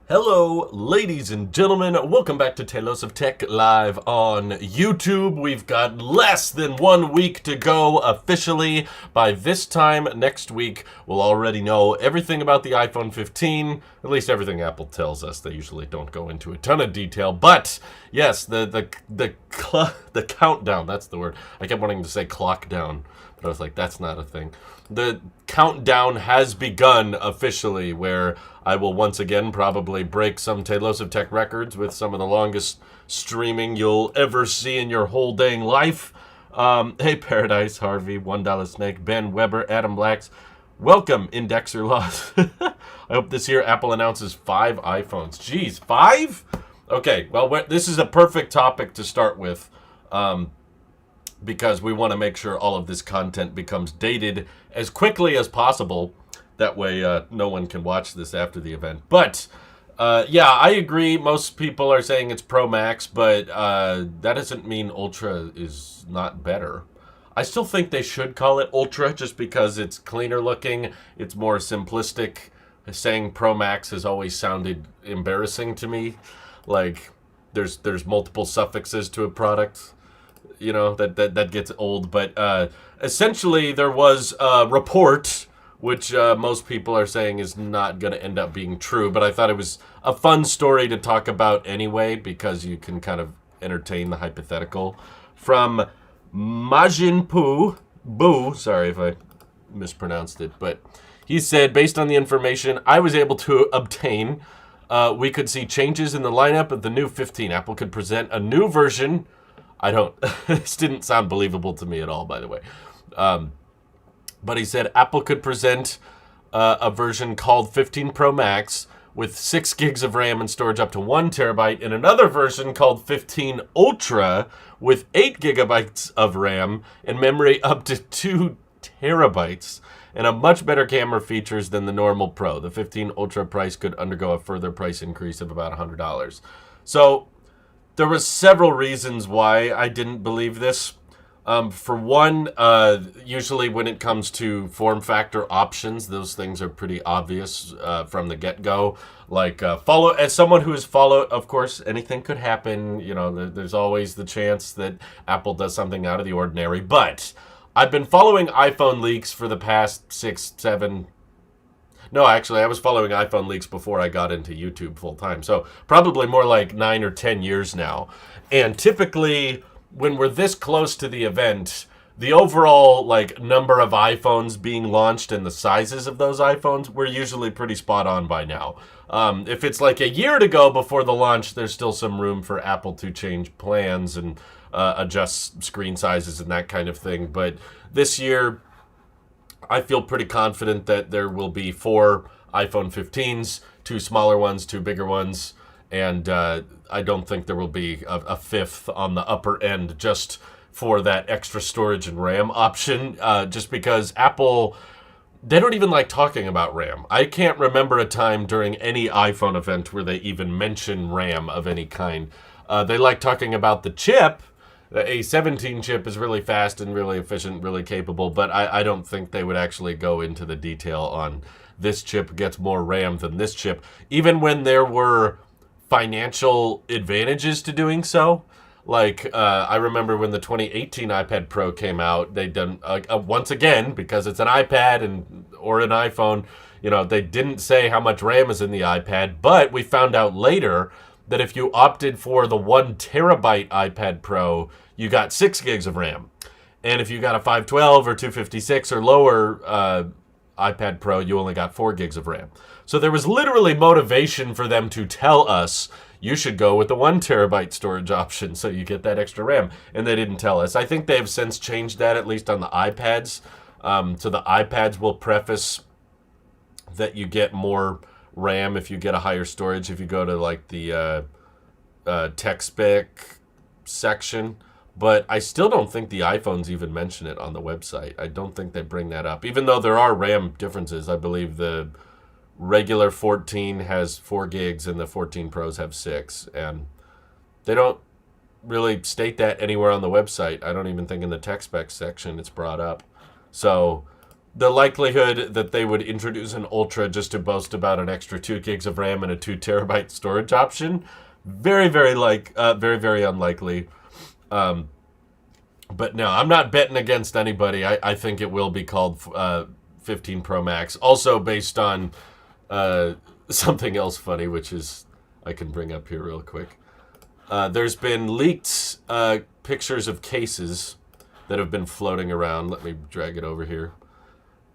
Hello, ladies and gentlemen. Welcome back to Tailosive Tech live on YouTube. We've got less than 1 week to go officially. By this time next week, we'll already know everything about the iPhone 15. At least everything Apple tells us. They usually don't go into a ton of detail. But yes, the countdown. That's the word. I kept wanting to say clock down, but I was like, that's not a thing. The countdown has begun officially, where I will once again probably break some Tailosive Tech records with some of the longest streaming you'll ever see in your whole dang life. Hey, Paradise, Harvey, $1 Snake, Ben, Weber, Adam Blacks. Welcome, Indexer Loss. I hope this year Apple announces 5 iPhones. Jeez, 5? Okay, well, this is a perfect topic to start with. Because we want to make sure all of this content becomes dated as quickly as possible. That way no one can watch this after the event. But, yeah, I agree. Most people are saying it's Pro Max, but that doesn't mean Ultra is not better. I still think they should call it Ultra just because it's cleaner looking. It's more simplistic. Saying Pro Max has always sounded embarrassing to me. Like, there's multiple suffixes to a product. You know, that gets old. But essentially, there was a report, which most people are saying is not going to end up being true. But I thought it was a fun story to talk about anyway, because you can kind of entertain the hypothetical. From Majin Boo, sorry if I mispronounced it, but he said, based on the information I was able to obtain, we could see changes in the lineup of the new 15. Apple could present a new version. This didn't sound believable to me at all, by the way. But he said Apple could present a version called 15 Pro Max with 6 gigs of RAM and storage up to 1 terabyte, and another version called 15 Ultra with 8 gigabytes of RAM and memory up to 2 terabytes, and a much better camera features than the normal Pro. The 15 Ultra price could undergo a further price increase of about $100. So there was several reasons why I didn't believe this. For one, usually when it comes to form factor options, those things are pretty obvious from the get-go. Like, as someone who has followed, of course, anything could happen. You know, there's always the chance that Apple does something out of the ordinary. But I've been following iPhone leaks for the past 6, 7... No, actually, I was following iPhone leaks before I got into YouTube full time. So probably more like 9 or 10 years now. And typically, when we're this close to the event, the overall number of iPhones being launched and the sizes of those iPhones, we're usually pretty spot on by now. If it's like a year to go before the launch, there's still some room for Apple to change plans and adjust screen sizes and that kind of thing. But this year, I feel pretty confident that there will be 4 iPhone 15s, 2 smaller ones, 2 bigger ones, and I don't think there will be a 5th on the upper end just for that extra storage and RAM option, just because Apple, they don't even like talking about RAM. I can't remember a time during any iPhone event where they even mention RAM of any kind. They like talking about the chip. The A17 chip is really fast and really efficient, really capable, but I don't think they would actually go into the detail on this chip gets more RAM than this chip, even when there were financial advantages to doing so. Like, I remember when the 2018 iPad Pro came out, they done, once again, because it's an iPad or an iPhone, you know, they didn't say how much RAM is in the iPad, but we found out later that if you opted for the 1 terabyte iPad Pro, you got 6 gigs of RAM. And if you got a 512 or 256 or lower iPad Pro, you only got 4 gigs of RAM. So there was literally motivation for them to tell us, you should go with the 1 terabyte storage option so you get that extra RAM. And they didn't tell us. I think they have since changed that, at least on the iPads. So the iPads will preface that you get more RAM if you get a higher storage, if you go to like the tech spec section. But I still don't think the iPhones even mention it on the website. I don't think they bring that up, even though there are RAM differences. I believe the regular 14 has 4 gigs and the 14 Pros have 6, and they don't really state that anywhere on the website. I don't even think in the tech specs section it's brought up. So the likelihood that they would introduce an Ultra just to boast about an extra 2 gigs of RAM and a 2 terabyte storage option, very, very very unlikely. But no, I'm not betting against anybody. I think it will be called 15 Pro Max. Also based on something else funny, which is I can bring up here real quick. There's been leaked pictures of cases that have been floating around. Let me drag it over here.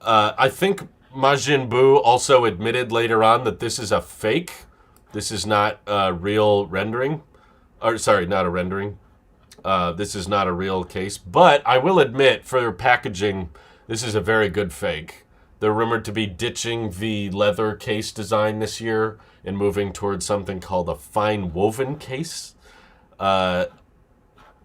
I think Majin Buu also admitted later on that this is a fake. This is not a real rendering. Or sorry, not a rendering. This is not a real case. But I will admit, for packaging, this is a very good fake. They're rumored to be ditching the leather case design this year and moving towards something called a fine woven case. I'm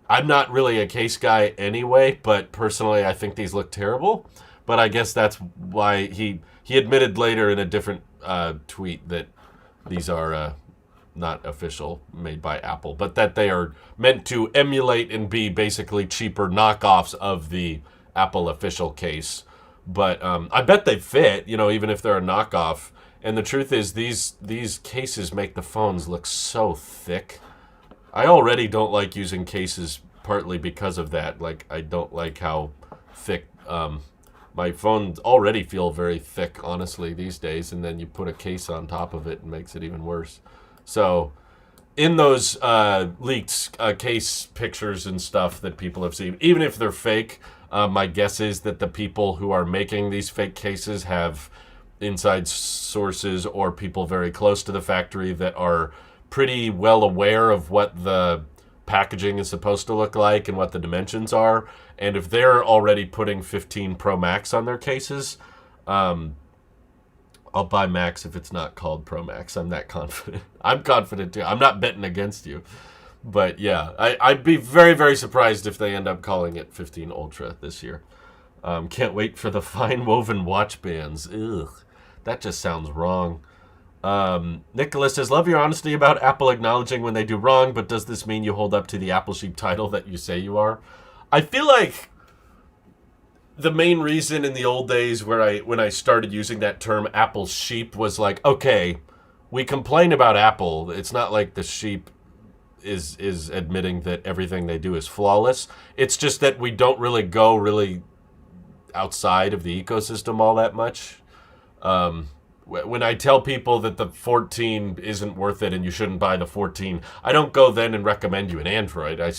not really a case guy anyway, but personally I think these look terrible. But I guess that's why he admitted later in a different tweet that these are not official, made by Apple, but that they are meant to emulate and be basically cheaper knockoffs of the Apple official case. But I bet they fit, even if they're a knockoff. And the truth is, these cases make the phones look so thick. I already don't like using cases partly because of that. Like, I don't like how thick my phones already feel very thick, honestly, these days. And then you put a case on top of it and makes it even worse. So in those leaked case pictures and stuff that people have seen, even if they're fake, my guess is that the people who are making these fake cases have inside sources or people very close to the factory that are pretty well aware of what the packaging is supposed to look like and what the dimensions are. And if they're already putting 15 Pro Max on their cases, I'll buy Max if it's not called Pro Max. I'm that confident. I'm confident too. I'm not betting against you. But yeah, I'd be very, very surprised if they end up calling it 15 Ultra this year. Can't wait for the fine woven watch bands. Ugh, that just sounds wrong. Nicholas says, love your honesty about Apple acknowledging when they do wrong, but does this mean you hold up to the Apple Sheep title that you say you are? I feel like the main reason in the old days when I started using that term Apple Sheep was like, okay, we complain about Apple. It's not like the sheep is admitting that everything they do is flawless. It's just that we don't really go outside of the ecosystem all that much. When I tell people that the 14 isn't worth it and you shouldn't buy the 14, I don't go then and recommend you an Android. I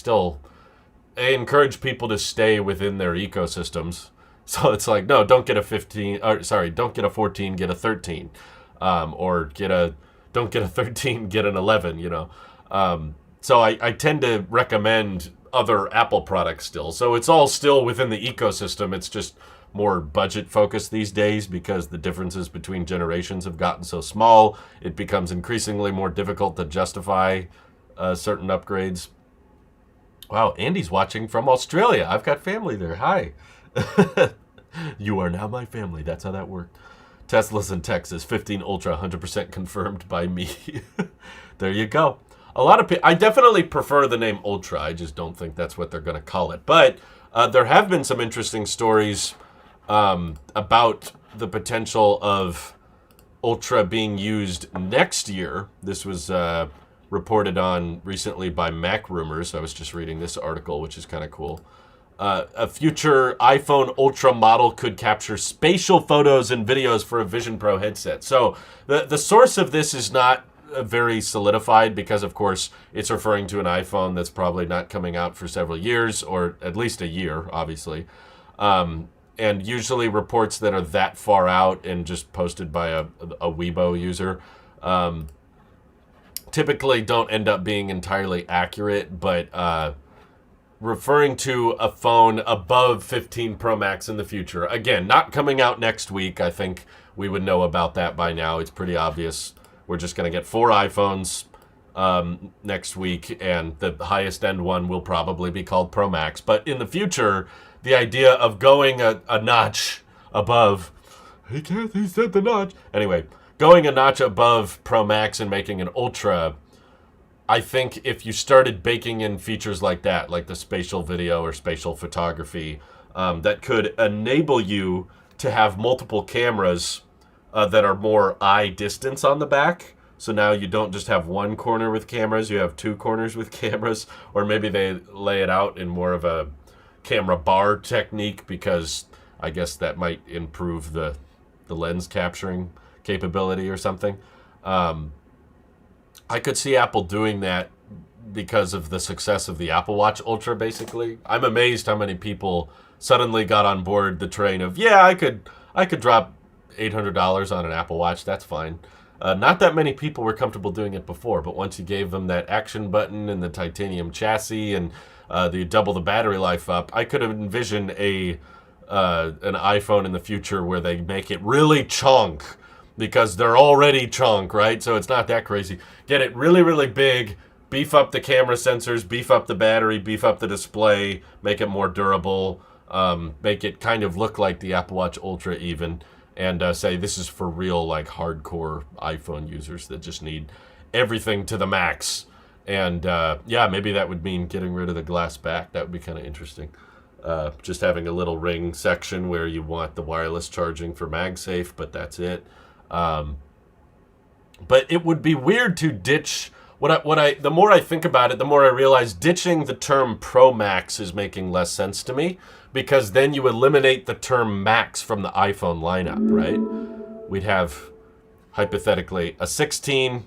encourage people to stay within their ecosystems. So it's like, no, don't get a 15, don't get a 14, get a 13. Or don't get a 13, get an 11, So I tend to recommend other Apple products still. So it's all still within the ecosystem. It's just more budget focused these days because the differences between generations have gotten so small. It becomes increasingly more difficult to justify certain upgrades. Wow, Andy's watching from Australia. I've got family there. Hi. You are now my family. That's how that worked. Tesla's in Texas. 15 Ultra, 100% confirmed by me. There you go. A lot of people, I definitely prefer the name Ultra. I just don't think that's what they're going to call it. But there have been some interesting stories about the potential of Ultra being used next year. This was reported on recently by Mac Rumors. I was just reading this article, which is kind of cool. A future iPhone Ultra model could capture spatial photos and videos for a Vision Pro headset. So the source of this is not very solidified because, of course, it's referring to an iPhone that's probably not coming out for several years, or at least a year, obviously. And usually reports that are that far out and just posted by a Weibo user typically don't end up being entirely accurate, but referring to a phone above 15 Pro Max in the future. Again, not coming out next week. I think we would know about that by now. It's pretty obvious. We're just going to get 4 iPhones next week, and the highest end one will probably be called Pro Max. But in the future, the idea of going a notch above, he said the notch. Anyway, going a notch above Pro Max and making an Ultra, I think if you started baking in features like that, like the spatial video or spatial photography, that could enable you to have multiple cameras that are more eye distance on the back. So now you don't just have one corner with cameras, you have two corners with cameras, or maybe they lay it out in more of a camera bar technique, because I guess that might improve the lens capturing capability or something. I could see Apple doing that because of the success of the Apple Watch Ultra, basically. I'm amazed how many people suddenly got on board the train of, yeah, I could drop $800 on an Apple Watch, that's fine. Not that many people were comfortable doing it before, but once you gave them that action button and the titanium chassis and you double the battery life up, I could envision an iPhone in the future where they make it really chunk, because they're already chunk, right? So it's not that crazy. Get it really, really big, beef up the camera sensors, beef up the battery, beef up the display, make it more durable, make it kind of look like the Apple Watch Ultra even, and say this is for real, like, hardcore iPhone users that just need everything to the max. And yeah, maybe that would mean getting rid of the glass back. That would be kind of interesting. Just having a little ring section where you want the wireless charging for MagSafe, but that's it. But it would be weird to ditch the more I think about it, the more I realize ditching the term Pro Max is making less sense to me, because then you eliminate the term Max from the iPhone lineup, right? We'd have hypothetically a 16,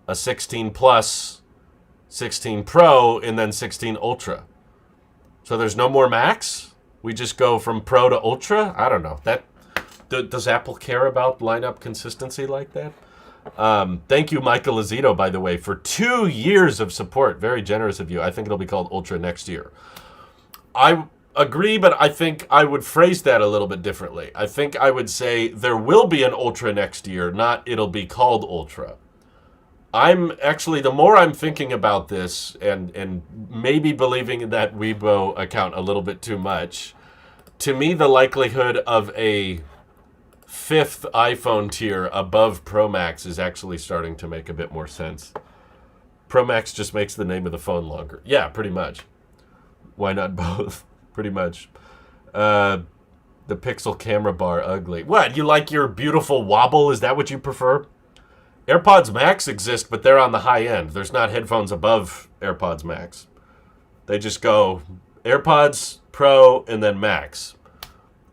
a 16 Plus, 16 Pro, and then 16 Ultra. So there's no more Max? We just go from Pro to Ultra? I don't know. Does Apple care about lineup consistency like that? Thank you, Michael Azito, by the way, for 2 years of support. Very generous of you. I think it'll be called Ultra next year. I agree, but I think I would phrase that a little bit differently. I think I would say there will be an Ultra next year, not it'll be called Ultra. I'm actually, the more I'm thinking about this and maybe believing in that Weibo account a little bit too much, to me the likelihood of a fifth iPhone tier above Pro Max is actually starting to make a bit more sense. Pro Max just makes the name of the phone longer. Yeah, pretty much. Why not both? Pretty much. The Pixel camera bar ugly. What, you like your beautiful wobble? Is that what you prefer? AirPods Max exist, but they're on the high end. There's not headphones above AirPods Max. They just go AirPods, Pro, and then Max.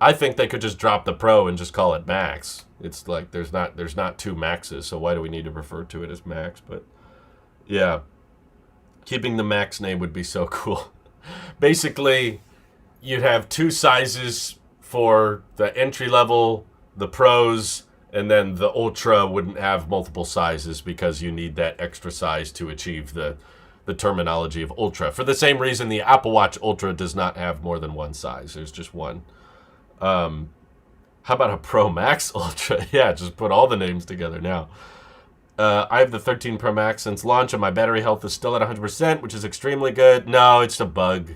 I think they could just drop the Pro and just call it Max. It's like there's not two Maxes, so why do we need to refer to it as Max? But yeah, keeping the Max name would be so cool. Basically, you'd have two sizes for the entry level, the Pros, and then the Ultra wouldn't have multiple sizes because you need that extra size to achieve the terminology of Ultra. For the same reason, the Apple Watch Ultra does not have more than one size. There's just one. How about a Pro Max Ultra? Yeah, just put all the names together now. I have the 13 Pro Max since launch, and my battery health is still at 100%, which is extremely good. No, it's a bug.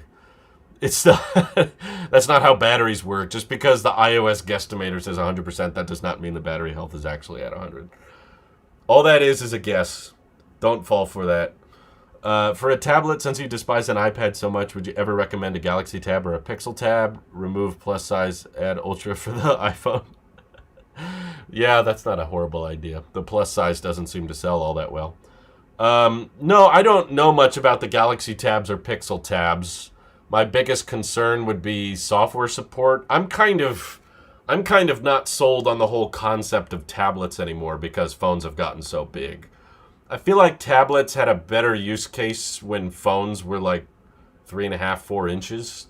It's that's not how batteries work. Just because the iOS guesstimator says 100%, that does not mean the battery health is actually at 100. All that is a guess. Don't fall for that. For a tablet, since you despise an iPad so much, would you ever recommend a Galaxy Tab or a Pixel Tab? Remove plus size, add Ultra for the iPhone. Yeah, that's not a horrible idea. The plus size doesn't seem to sell all that well. No, I don't know much about the Galaxy Tabs or Pixel Tabs. My biggest concern would be software support. I'm kind of not sold on the whole concept of tablets anymore because phones have gotten so big. I feel like tablets had a better use case when phones were like 3.5, 4 inches.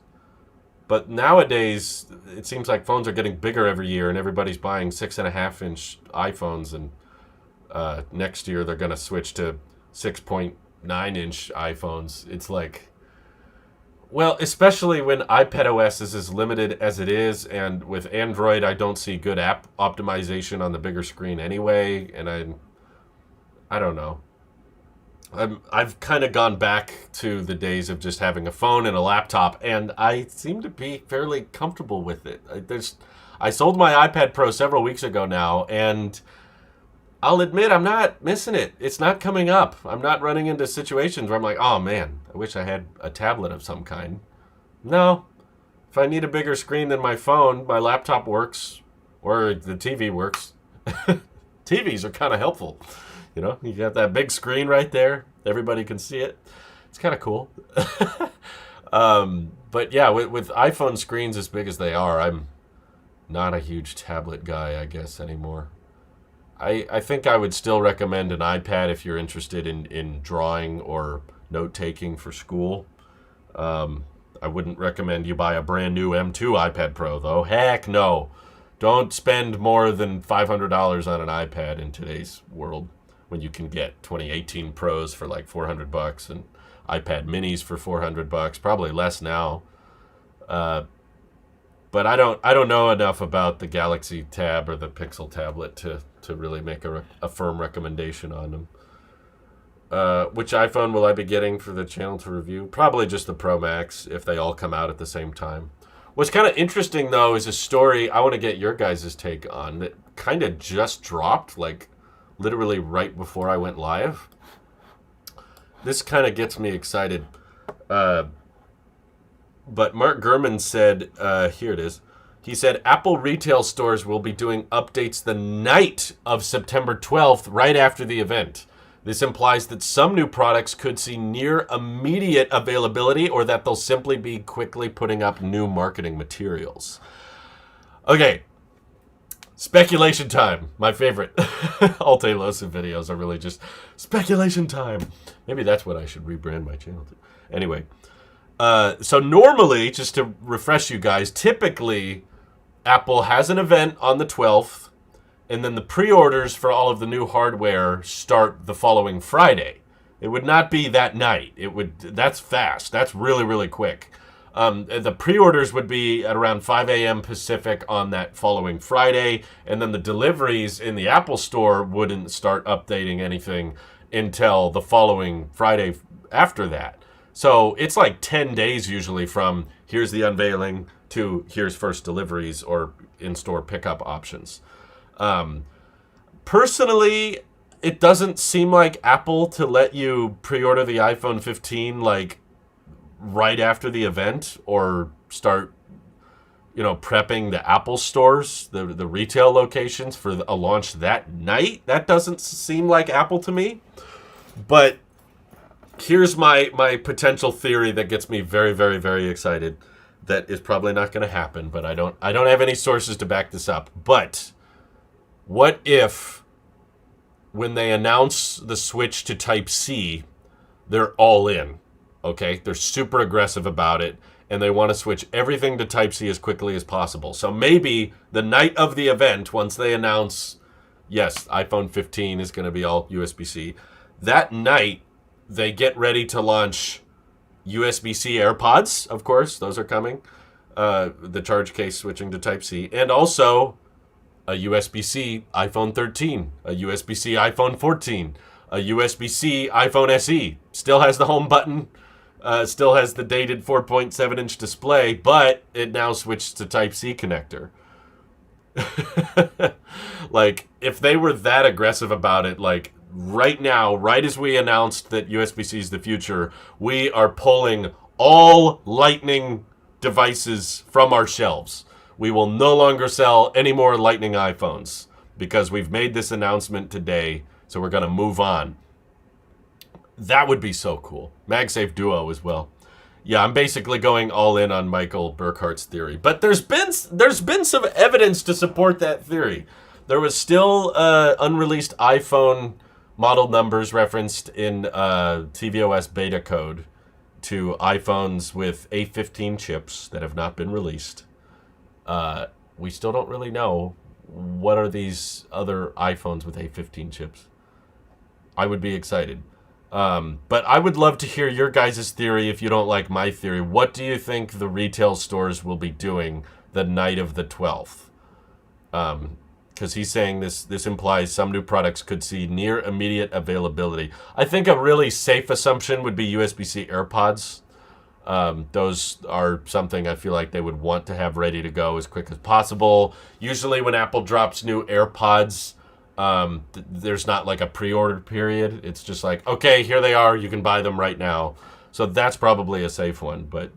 But nowadays, it seems like phones are getting bigger every year, and everybody's buying 6.5-inch iPhones. And next year, they're going to switch to 6.9-inch iPhones. It's like, well, especially when iPadOS is as limited as it is, and with Android, I don't see good app optimization on the bigger screen anyway, and I don't know. I've kind of gone back to the days of just having a phone and a laptop, and I seem to be fairly comfortable with it. I sold my iPad Pro several weeks ago now, and I'll admit I'm not missing it. It's not coming up. I'm not running into situations where I'm like, oh man, I wish I had a tablet of some kind. No, If I need a bigger screen than my phone, my laptop works, or the TV works. TVs are kind of helpful. You know, you got that big screen right there. Everybody can see it. It's kind of cool. But yeah, with iPhone screens as big as they are, I'm not a huge tablet guy, I guess, anymore. I think I would still recommend an iPad if you're interested in drawing or note-taking for school. I wouldn't recommend you buy a brand new M2 iPad Pro, though. Heck no. Don't spend more than $500 on an iPad in today's world when you can get 2018 Pros for like $400 and iPad Minis for $400, probably less now. But I don't know enough about the Galaxy Tab or the Pixel tablet to really make a firm recommendation on them. Which iPhone will I be getting for the channel to review? Probably just the Pro Max if they all come out at the same time. What's kind of interesting, though, is a story I want to get your guys' take on that kind of just dropped, like literally right before I went live. This kind of gets me excited. But Mark Gurman said, here it is. He said, Apple retail stores will be doing updates the night of September 12th, right after the event. This implies that some new products could see near immediate availability or that they'll simply be quickly putting up new marketing materials. Okay. Speculation time. My favorite. All Tailosive videos are really just speculation time. Maybe that's what I should rebrand my channel to. Anyway. So normally, just to refresh you guys, typically Apple has an event on the 12th. And then the pre-orders for all of the new hardware start the following Friday. It would not be that night. That's fast. That's really, really quick. The pre-orders would be at around 5 a.m. Pacific on that following Friday. And then the deliveries in the Apple Store wouldn't start updating anything until the following Friday after that. So it's like 10 days usually from here's the unveiling to here's first deliveries or in-store pickup options. Personally, it doesn't seem like Apple to let you pre-order the iPhone 15 like right after the event or start, prepping the Apple stores, the retail locations for a launch that night. That doesn't seem like Apple to me. But here's my potential theory that gets me very, very, very excited. That is probably not going to happen, but I don't have any sources to back this up. But what if, when they announce the switch to Type-C, they're all in, okay? They're super aggressive about it, and they want to switch everything to Type-C as quickly as possible. So maybe the night of the event, once they announce, yes, iPhone 15 is going to be all USB-C, that night they get ready to launch USB-C AirPods, of course. Those are coming. The charge case switching to Type-C. And also a USB-C iPhone 13, a USB-C iPhone 14, a USB-C iPhone SE. Still has the home button, still has the dated 4.7-inch display, but it now switched to Type-C connector. Like, if they were that aggressive about it, like, right now, right as we announced that USB-C is the future, we are pulling all Lightning devices from our shelves. We will no longer sell any more Lightning iPhones because we've made this announcement today, so we're going to move on. That would be so cool. MagSafe Duo as well. Yeah, I'm basically going all in on Michael Burkhart's theory. But there's been some evidence to support that theory. There was still unreleased iPhone model numbers referenced in tvOS beta code to iPhones with A15 chips that have not been released. We still don't really know what are these other iPhones with A15 chips. I would be excited. But I would love to hear your guys' theory if you don't like my theory. What do you think the retail stores will be doing the night of the 12th? Because he's saying this implies some new products could see near immediate availability. I think a really safe assumption would be USB-C AirPods. Those are something I feel like they would want to have ready to go as quick as possible. Usually when Apple drops new AirPods, there's not like a pre-order period. It's just like, okay, here they are. You can buy them right now. So that's probably a safe one. But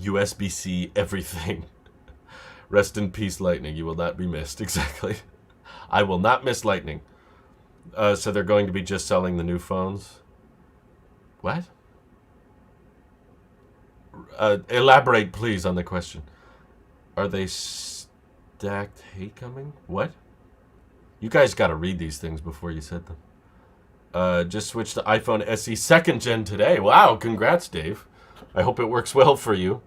USB-C everything. Rest in peace, Lightning. You will not be missed. Exactly. I will not miss Lightning. So they're going to be just selling the new phones? What? Elaborate, please, on the question. Are they stacked hate coming? What? You guys got to read these things before you said them. Just switched to iPhone SE 2nd gen today. Wow, congrats, Dave. I hope it works well for you.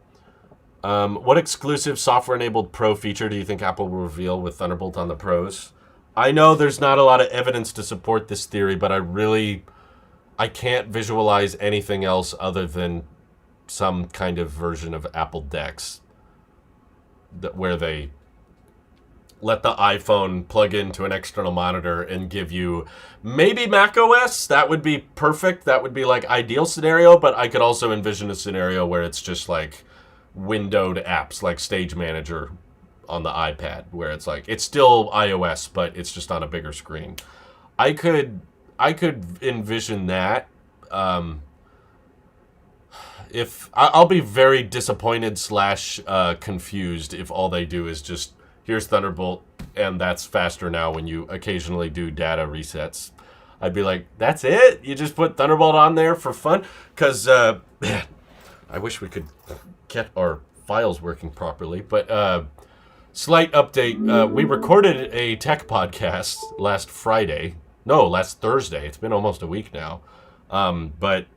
What exclusive software-enabled Pro feature do you think Apple will reveal with Thunderbolt on the Pros? I know there's not a lot of evidence to support this theory, but I can't visualize anything else other than some kind of version of Apple Dex where they let the iPhone plug into an external monitor and give you maybe Mac OS. That would be perfect. That would be like ideal scenario, but I could also envision a scenario where it's just like windowed apps like Stage Manager on the iPad, where it's like it's still iOS, but it's just on a bigger screen. I could envision that. If I'll be very disappointed / confused if all they do is just here's Thunderbolt and that's faster now when you occasionally do data resets. I'd be like, that's it? You just put Thunderbolt on there for fun? Because man, I wish we could get our files working properly. But slight update. We recorded a tech podcast last Thursday. It's been almost a week now. But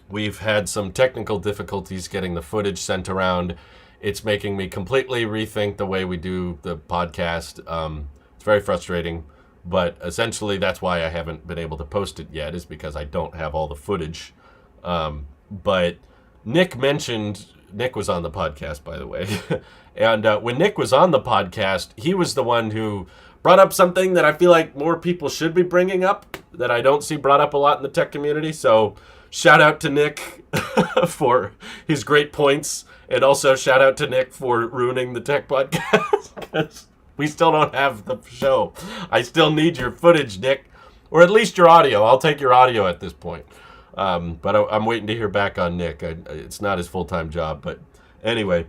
we've had some technical difficulties getting the footage sent around. It's making me completely rethink the way we do the podcast. It's very frustrating. But essentially, that's why I haven't been able to post it yet, is because I don't have all the footage. But Nick was on the podcast, by the way. And when Nick was on the podcast, he was the one who brought up something that I feel like more people should be bringing up, that I don't see brought up a lot in the tech community. So shout out to Nick for his great points. And also shout out to Nick for ruining the tech podcast, because we still don't have the show. I still need your footage, Nick. Or at least your audio. I'll take your audio at this point. But I'm waiting to hear back on Nick. It's not his full-time job. But anyway,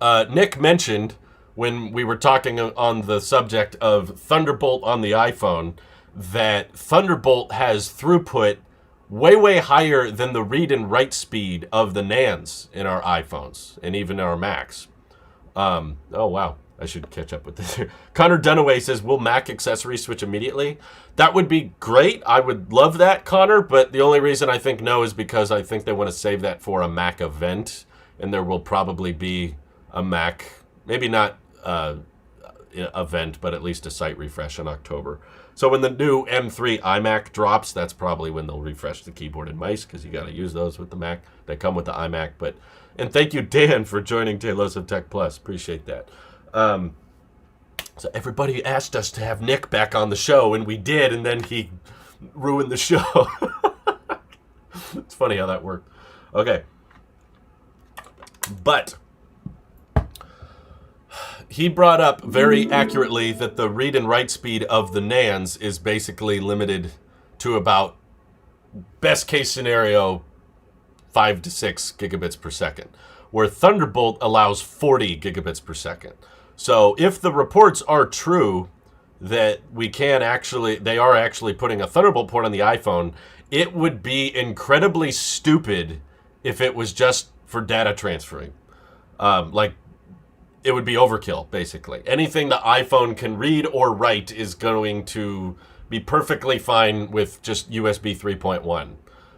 Nick mentioned when we were talking on the subject of Thunderbolt on the iPhone that Thunderbolt has throughput way higher than the read and write speed of the NANDs in our iPhones and even our Macs. Oh, wow. I should catch up with this here. Connor Dunaway says, will Mac accessories switch immediately? That would be great. I would love that, Connor, but the only reason I think no is because I think they want to save that for a Mac event, and there will probably be a Mac, maybe not event, but at least a site refresh in October. So when the new M3 iMac drops, that's probably when they'll refresh the keyboard and mice, because you got to use those with the Mac. They come with the iMac. And thank you, Dan, for joining Tailosive Tech Plus. Appreciate that. So everybody asked us to have Nick back on the show, and we did, and then he ruined the show. It's funny how that worked. Okay. But he brought up very accurately that the read and write speed of the NANDs is basically limited to about, best case scenario, 5 to 6 gigabits per second, where Thunderbolt allows 40 gigabits per second. So if the reports are true that they are actually putting a Thunderbolt port on the iPhone, it would be incredibly stupid if it was just for data transferring. It would be overkill, basically. Anything the iPhone can read or write is going to be perfectly fine with just USB 3.1.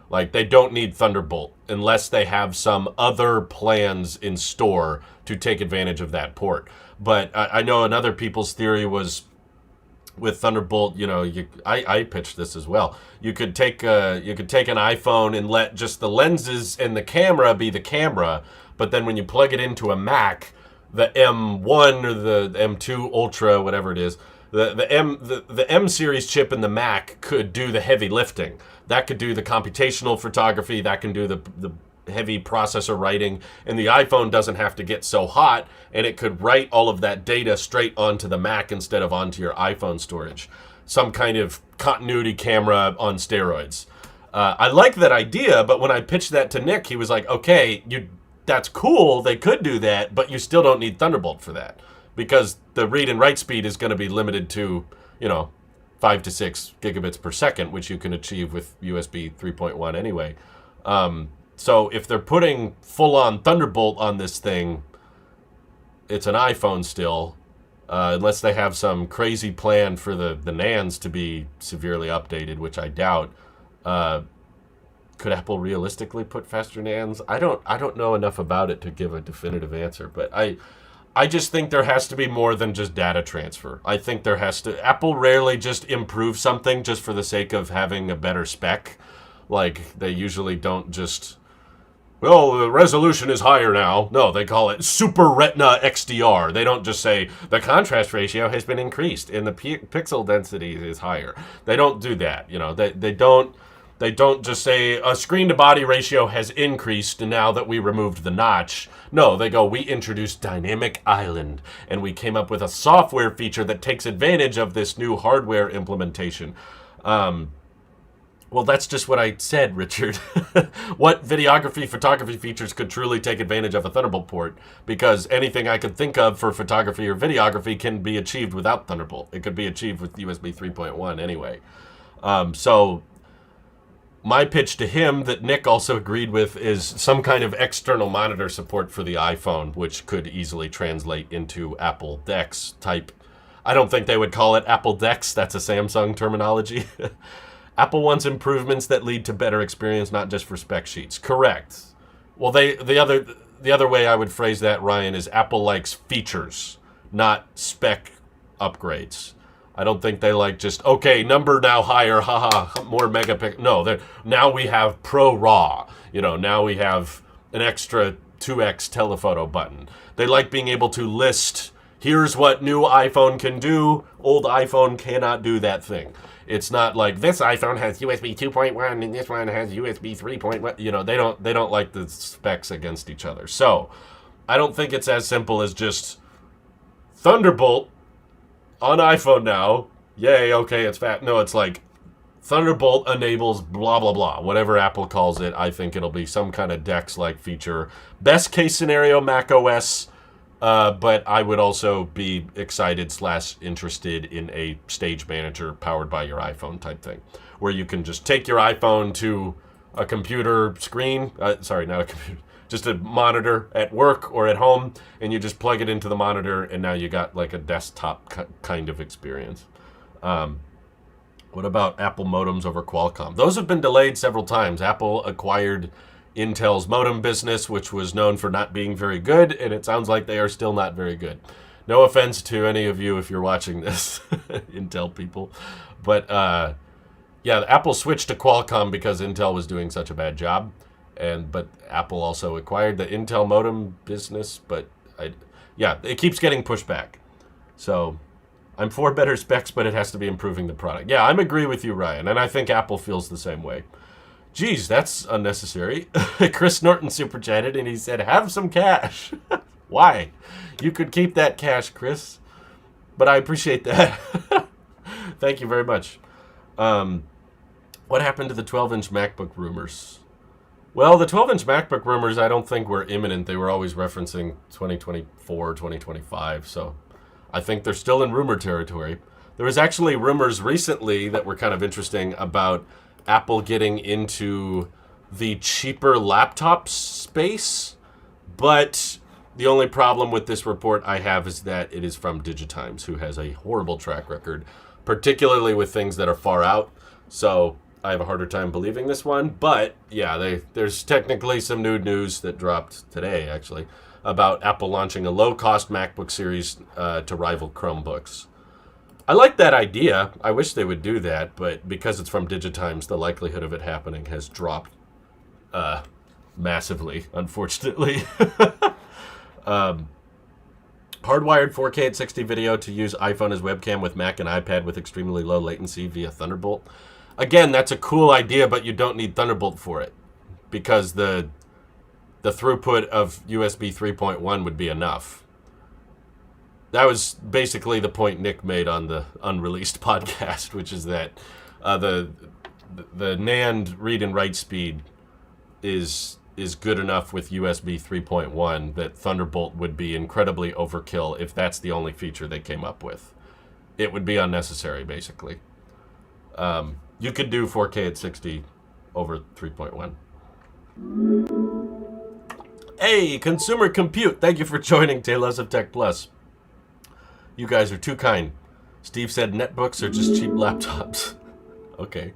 Like, they don't need Thunderbolt unless they have some other plans in store to take advantage of that port. But I know another people's theory was with Thunderbolt, I pitched this as well. You could take an iPhone and let just the lenses and the camera be the camera, but then when you plug it into a Mac, the M1 or the M2 Ultra, whatever it is, the M series chip in the Mac could do the heavy lifting. That could do the computational photography. That can do the heavy processor writing. And the iPhone doesn't have to get so hot, and it could write all of that data straight onto the Mac instead of onto your iPhone storage. Some kind of continuity camera on steroids. I like that idea, but when I pitched that to Nick, he was like, okay, that's cool. They could do that, but you still don't need Thunderbolt for that because the read and write speed is going to be limited to, 5 to 6 gigabits per second, which you can achieve with USB 3.1 anyway. So if they're putting full-on Thunderbolt on this thing, it's an iPhone still, unless they have some crazy plan for the NANDs to be severely updated, which I doubt. Could Apple realistically put faster NANDs? I don't know enough about it to give a definitive answer, but I just think there has to be more than just data transfer. I think there has to... Apple rarely just improve something just for the sake of having a better spec. Like, they usually don't just... Well, the resolution is higher now. No, they call it Super Retina XDR. They don't just say, the contrast ratio has been increased and the pixel density is higher. They don't do that. They don't just say, a screen-to-body ratio has increased now that we removed the notch. No, they go, we introduced Dynamic Island, and we came up with a software feature that takes advantage of this new hardware implementation. Well, that's just what I said, Richard. What videography, photography features could truly take advantage of a Thunderbolt port? Because anything I could think of for photography or videography can be achieved without Thunderbolt. It could be achieved with USB 3.1 anyway. So my pitch to him that Nick also agreed with is some kind of external monitor support for the iPhone, which could easily translate into Apple DeX type. I don't think they would call it Apple DeX. That's a Samsung terminology. Apple wants improvements that lead to better experience, not just for spec sheets. Correct. Well, the other way I would phrase that, Ryan, is Apple likes features, not spec upgrades. I don't think they like just, okay, number now higher, haha, more megapixel. No, now we have Pro RAW. Now we have an extra 2x telephoto button. They like being able to list, here's what new iPhone can do. Old iPhone cannot do that thing. It's not like this iPhone has USB 2.1 and this one has USB 3.1. They don't like the specs against each other. So I don't think it's as simple as just Thunderbolt on iPhone now. Yay, okay, it's fat. No, it's like Thunderbolt enables blah, blah, blah. Whatever Apple calls it, I think it'll be some kind of DeX-like feature. Best case scenario, Mac OS. But I would also be excited/interested in a stage manager powered by your iPhone type thing, where you can just take your iPhone to a computer screen. Sorry, not a computer. Just a monitor at work or at home, and you just plug it into the monitor, and now you got like a desktop kind of experience. What about Apple modems over Qualcomm? Those have been delayed several times. Apple acquired Intel's modem business, which was known for not being very good, and it sounds like they are still not very good. No offense to any of you if you're watching this, Intel people. But, yeah, Apple switched to Qualcomm because Intel was doing such a bad job. But Apple also acquired the Intel modem business. But, it keeps getting pushed back. So I'm for better specs, but it has to be improving the product. Yeah, I'm agree with you, Ryan, and I think Apple feels the same way. Geez, that's unnecessary. Chris Norton super chatted and he said, have some cash. Why? You could keep that cash, Chris. But I appreciate that. Thank you very much. What happened to the 12-inch MacBook rumors? Well, the 12-inch MacBook rumors I don't think were imminent. They were always referencing 2024, 2025. So I think they're still in rumor territory. There was actually rumors recently that were kind of interesting about Apple getting into the cheaper laptop space, but the only problem with this report I have is that it is from Digitimes, who has a horrible track record, particularly with things that are far out. So I have a harder time believing this one. But yeah, there's technically some new news that dropped today, actually, about Apple launching a low-cost MacBook series to rival Chromebooks. I like that idea. I wish they would do that, but because it's from Digitimes, the likelihood of it happening has dropped massively, unfortunately. Hardwired 4K at 60 video to use iPhone as webcam with Mac and iPad with extremely low latency via Thunderbolt. Again, that's a cool idea, but you don't need Thunderbolt for it because the throughput of USB 3.1 would be enough. That was basically the point Nick made on the unreleased podcast, which is that the NAND read and write speed is is good enough with USB 3.1 that Thunderbolt would be incredibly overkill if that's the only feature they came up with. It would be unnecessary, basically. You could do 4K at 60 over 3.1. Hey, Consumer Compute, thank you for joining Tailosive Tech Plus. You guys are too kind. Steve said netbooks are just cheap laptops. Okay.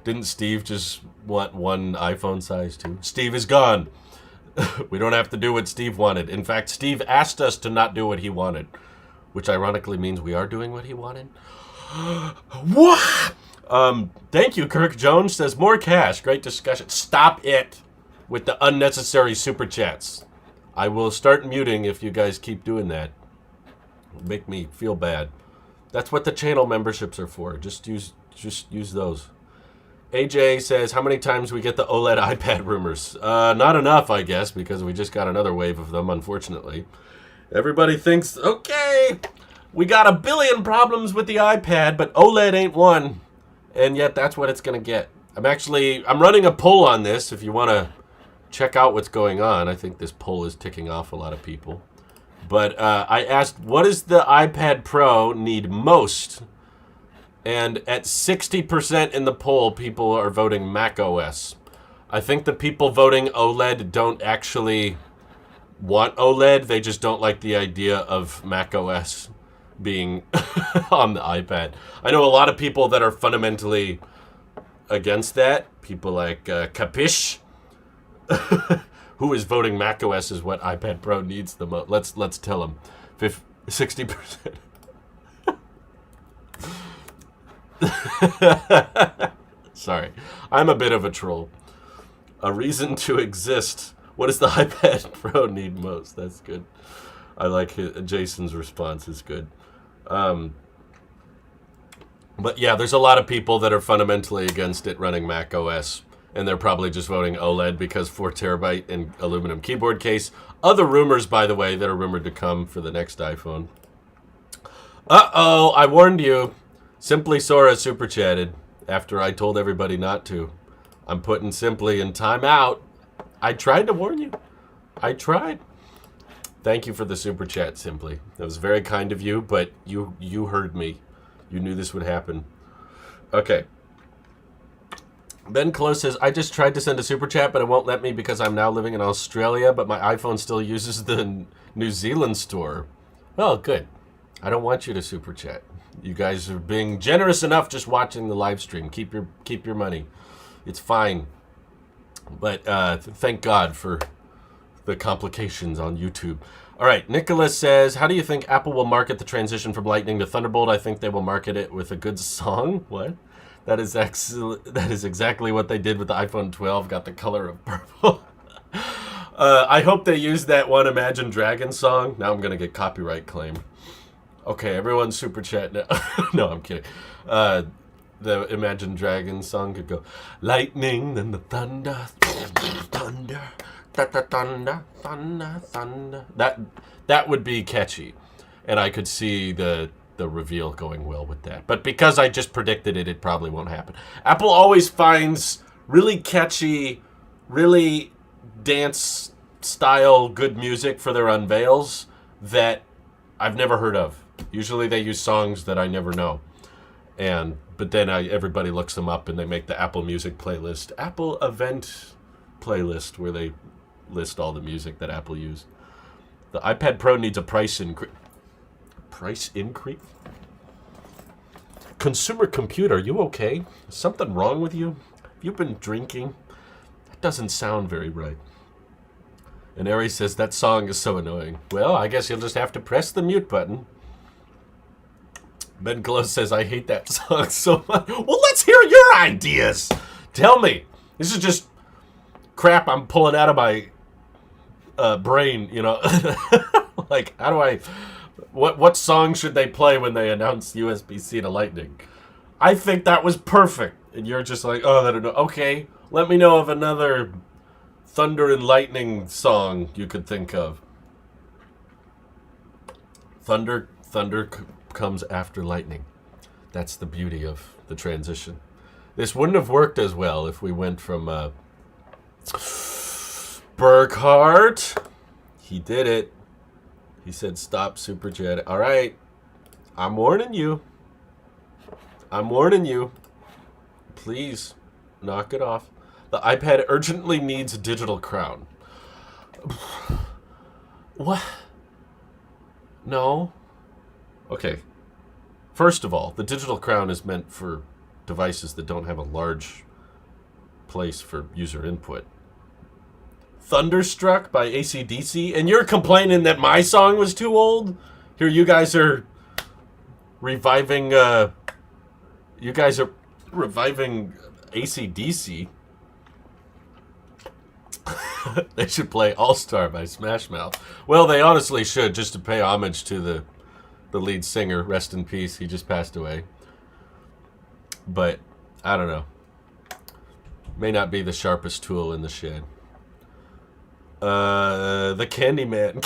Didn't Steve just want one iPhone size too? Steve is gone. We don't have to do what Steve wanted. In fact, Steve asked us to not do what he wanted, which ironically means we are doing what he wanted. What? Thank you, Kirk Jones says more cash. Great discussion. Stop it with the unnecessary super chats. I will start muting if you guys keep doing that. It'll make me feel bad. That's what the channel memberships are for. Just use those. AJ says, how many times we get the OLED iPad rumors? Not enough, I guess, because we just got another wave of them, unfortunately. Everybody thinks, okay, we got a billion problems with the iPad, but OLED ain't one. And yet that's what it's going to get. I'm running a poll on this if you want to check out what's going on. I think this poll is ticking off a lot of people. But I asked, what does the iPad Pro need most? And at 60% in the poll, people are voting Mac OS. I think the people voting OLED don't actually want OLED. They just don't like the idea of Mac OS being on the iPad. I know a lot of people that are fundamentally against that. People like Capish, who is voting Mac OS is what iPad Pro needs the most. Let's tell him 60%. Sorry, I'm a bit of a troll. A reason to exist. What does the iPad Pro need most? That's good. I like Jason's response is good. But yeah, there's a lot of people that are fundamentally against it running Mac OS, and they're probably just voting OLED because 4 terabyte and aluminum keyboard case. Other rumors, by the way, that are rumored to come for the next iPhone. Uh-oh, I warned you. Simply Sora super chatted after I told everybody not to. I'm putting Simply in timeout. I tried to warn you. I tried. Thank you for the super chat, Simply. That was very kind of you, but you heard me. You knew this would happen. Okay. Ben Close says, I just tried to send a super chat, but it won't let me because I'm now living in Australia, but my iPhone still uses the New Zealand store. Well, good. I don't want you to super chat. You guys are being generous enough just watching the live stream. Keep your money. It's fine. But thank God for the complications on YouTube. All right, Nicholas says, how do you think Apple will market the transition from Lightning to Thunderbolt? I think they will market it with a good song. What? That is exactly what they did with the iPhone 12. Got the color of purple. I hope they use that one Imagine Dragons song. Now I'm going to get copyright claim. Okay, everyone's super chat now. No, I'm kidding. The Imagine Dragons song could go, lightning and the thunder, thunder, thunder, thunder, thunder. That would be catchy, and I could see the reveal going well with that. But because I just predicted it, it probably won't happen. Apple always finds really catchy, really dance style good music for their unveils that I've never heard of. Usually they use songs that I never know. But then everybody looks them up and they make the Apple Music playlist, Apple Event playlist, where they list all the music that Apple used. The iPad Pro needs a price increase. Price increase? Consumer Compute, are you okay? Is something wrong with you? Have you been drinking? That doesn't sound very right. And Ari says, that song is so annoying. Well, I guess you'll just have to press the mute button. Ben Close says, I hate that song so much. Well, let's hear your ideas. Tell me. This is just crap I'm pulling out of my brain, you know. Like, how do I... What song should they play when they announce USB-C to Lightning? I think that was perfect. And you're just like, oh, I don't know. Okay, let me know of another Thunder and Lightning song you could think of. Thunder comes after lightning. That's the beauty of the transition. This wouldn't have worked as well if we went from Burkhart. He did it. He said stop super chat. All right. I'm warning you. I'm warning you. Please knock it off. The iPad urgently needs a digital crown. What? No. Okay. First of all, the digital crown is meant for devices that don't have a large place for user input. Thunderstruck by AC/DC, and you're complaining that my song was too old? Here you guys are reviving AC/DC. They should play All-Star by Smash Mouth. Well, they honestly should, just to pay homage to the lead singer. Rest in peace. He just passed away. But, I don't know. May not be the sharpest tool in the shed. The Candyman.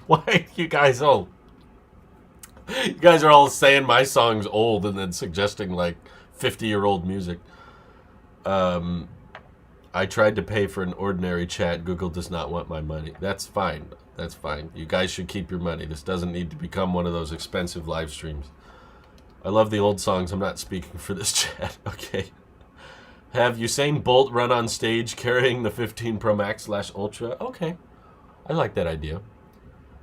Why you guys all... You guys are all saying my song's old and then suggesting, like, 50-year-old music. I tried to pay for an ordinary chat. Google does not want my money. That's fine. That's fine. You guys should keep your money. This doesn't need to become one of those expensive live streams. I love the old songs. I'm not speaking for this chat. Okay. Have Usain Bolt run on stage carrying the 15 Pro Max / Ultra? Okay. I like that idea.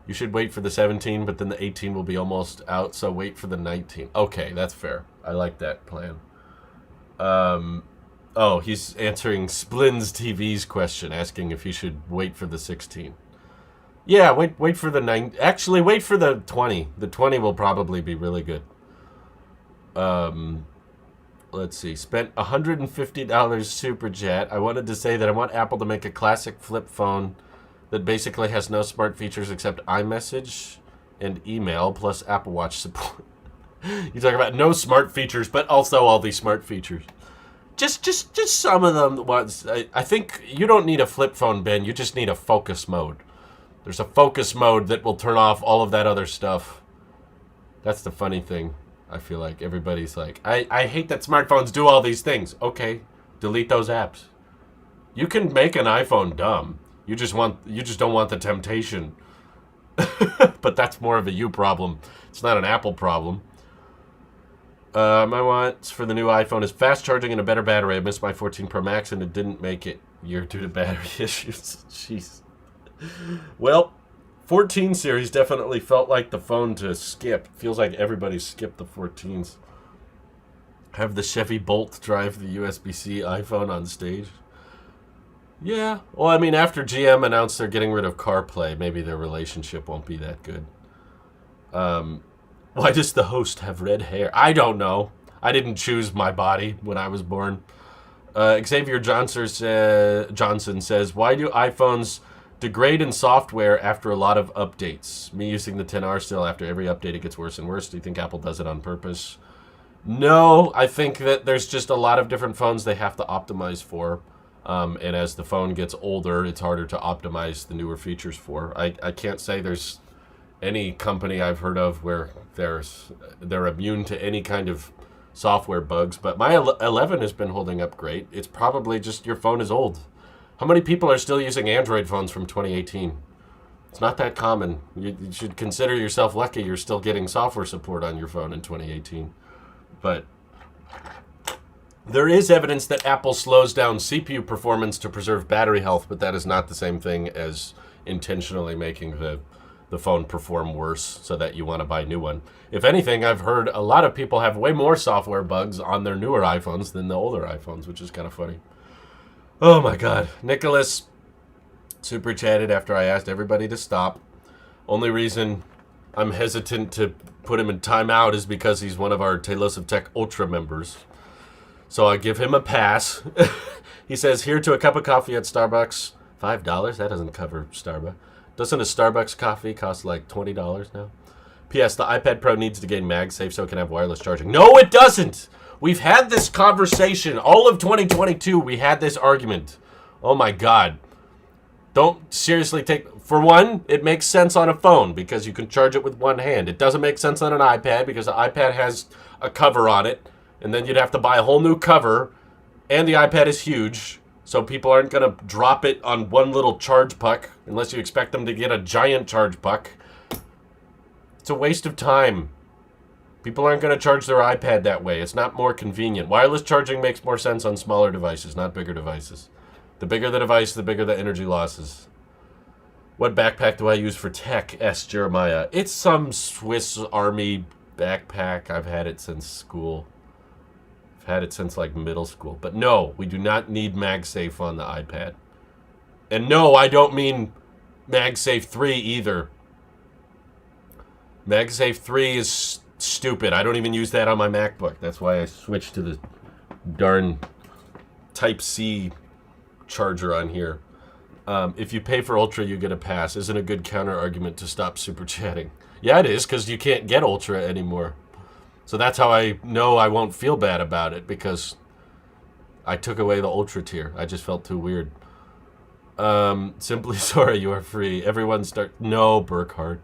You should wait for the 17, but then the 18 will be almost out, so wait for the 19. Okay, that's fair. I like that plan. Oh, he's answering Splins TV's question, asking if he should wait for the 16. Yeah, wait for the 9. Actually, wait for the 20. The 20 will probably be really good. Let's see. Spent $150 super chat. I wanted to say that I want Apple to make a classic flip phone that basically has no smart features except iMessage and email plus Apple Watch support. You talk about no smart features, but also all these smart features. Just some of them. I think you don't need a flip phone, Ben. You just need a focus mode. There's a focus mode that will turn off all of that other stuff. That's the funny thing. I feel like everybody's like, I hate that smartphones do all these things. Okay, delete those apps. You can make an iPhone dumb. You just don't want the temptation. But that's more of a you problem. It's not an Apple problem. My wants for the new iPhone is fast charging and a better battery. I missed my 14 Pro Max and it didn't make it year due to battery issues. Jeez. Well, 14 series definitely felt like the phone to skip. Feels like everybody skipped the 14s. Have the Chevy Bolt drive the USB-C iPhone on stage? Yeah. Well, I mean, after GM announced they're getting rid of CarPlay, maybe their relationship won't be that good. Why does the host have red hair? I don't know. I didn't choose my body when I was born. Xavier Johnson says, why do iPhones degrade in software after a lot of updates? Me using the 10R still, after every update it gets worse and worse. Do you think Apple does it on purpose? No, I think that there's just a lot of different phones they have to optimize for. And as the phone gets older, it's harder to optimize the newer features for. I can't say there's any company I've heard of where they're immune to any kind of software bugs, but my 11 has been holding up great. It's probably just your phone is old. How many people are still using Android phones from 2018? It's not that common. You should consider yourself lucky you're still getting software support on your phone in 2018. But there is evidence that Apple slows down CPU performance to preserve battery health, but that is not the same thing as intentionally making the phone perform worse so that you want to buy a new one. If anything, I've heard a lot of people have way more software bugs on their newer iPhones than the older iPhones, which is kind of funny. Oh my God. Nicholas super chatted after I asked everybody to stop. Only reason I'm hesitant to put him in timeout is because he's one of our Tailosive Tech Ultra members. So I give him a pass. He says, here to a cup of coffee at Starbucks. $5? That doesn't cover Starbucks. Doesn't a Starbucks coffee cost like $20 now? P.S. The iPad Pro needs to gain MagSafe so it can have wireless charging. No, it doesn't! We've had this conversation. All of 2022, we had this argument. Oh my God. Don't seriously take... For one, it makes sense on a phone because you can charge it with one hand. It doesn't make sense on an iPad because the iPad has a cover on it. And then you'd have to buy a whole new cover. And the iPad is huge. So people aren't going to drop it on one little charge puck unless you expect them to get a giant charge puck. It's a waste of time. People aren't going to charge their iPad that way. It's not more convenient. Wireless charging makes more sense on smaller devices, not bigger devices. The bigger the device, the bigger the energy losses. What backpack do I use for tech? S. Jeremiah. It's some Swiss Army backpack. I've had it since school. I've had it since like middle school. But no, we do not need MagSafe on the iPad. And no, I don't mean MagSafe 3 either. MagSafe 3 is stupid. I don't even use that on my MacBook. That's why I switched to the darn Type-C charger on here. If you pay for Ultra, you get a pass. Isn't a good counter argument to stop super chatting. Yeah, it is, because you can't get Ultra anymore. So that's how I know I won't feel bad about it, because I took away the Ultra tier. I just felt too weird. Simply Sora, you are free. Everyone start... No, Burkhart.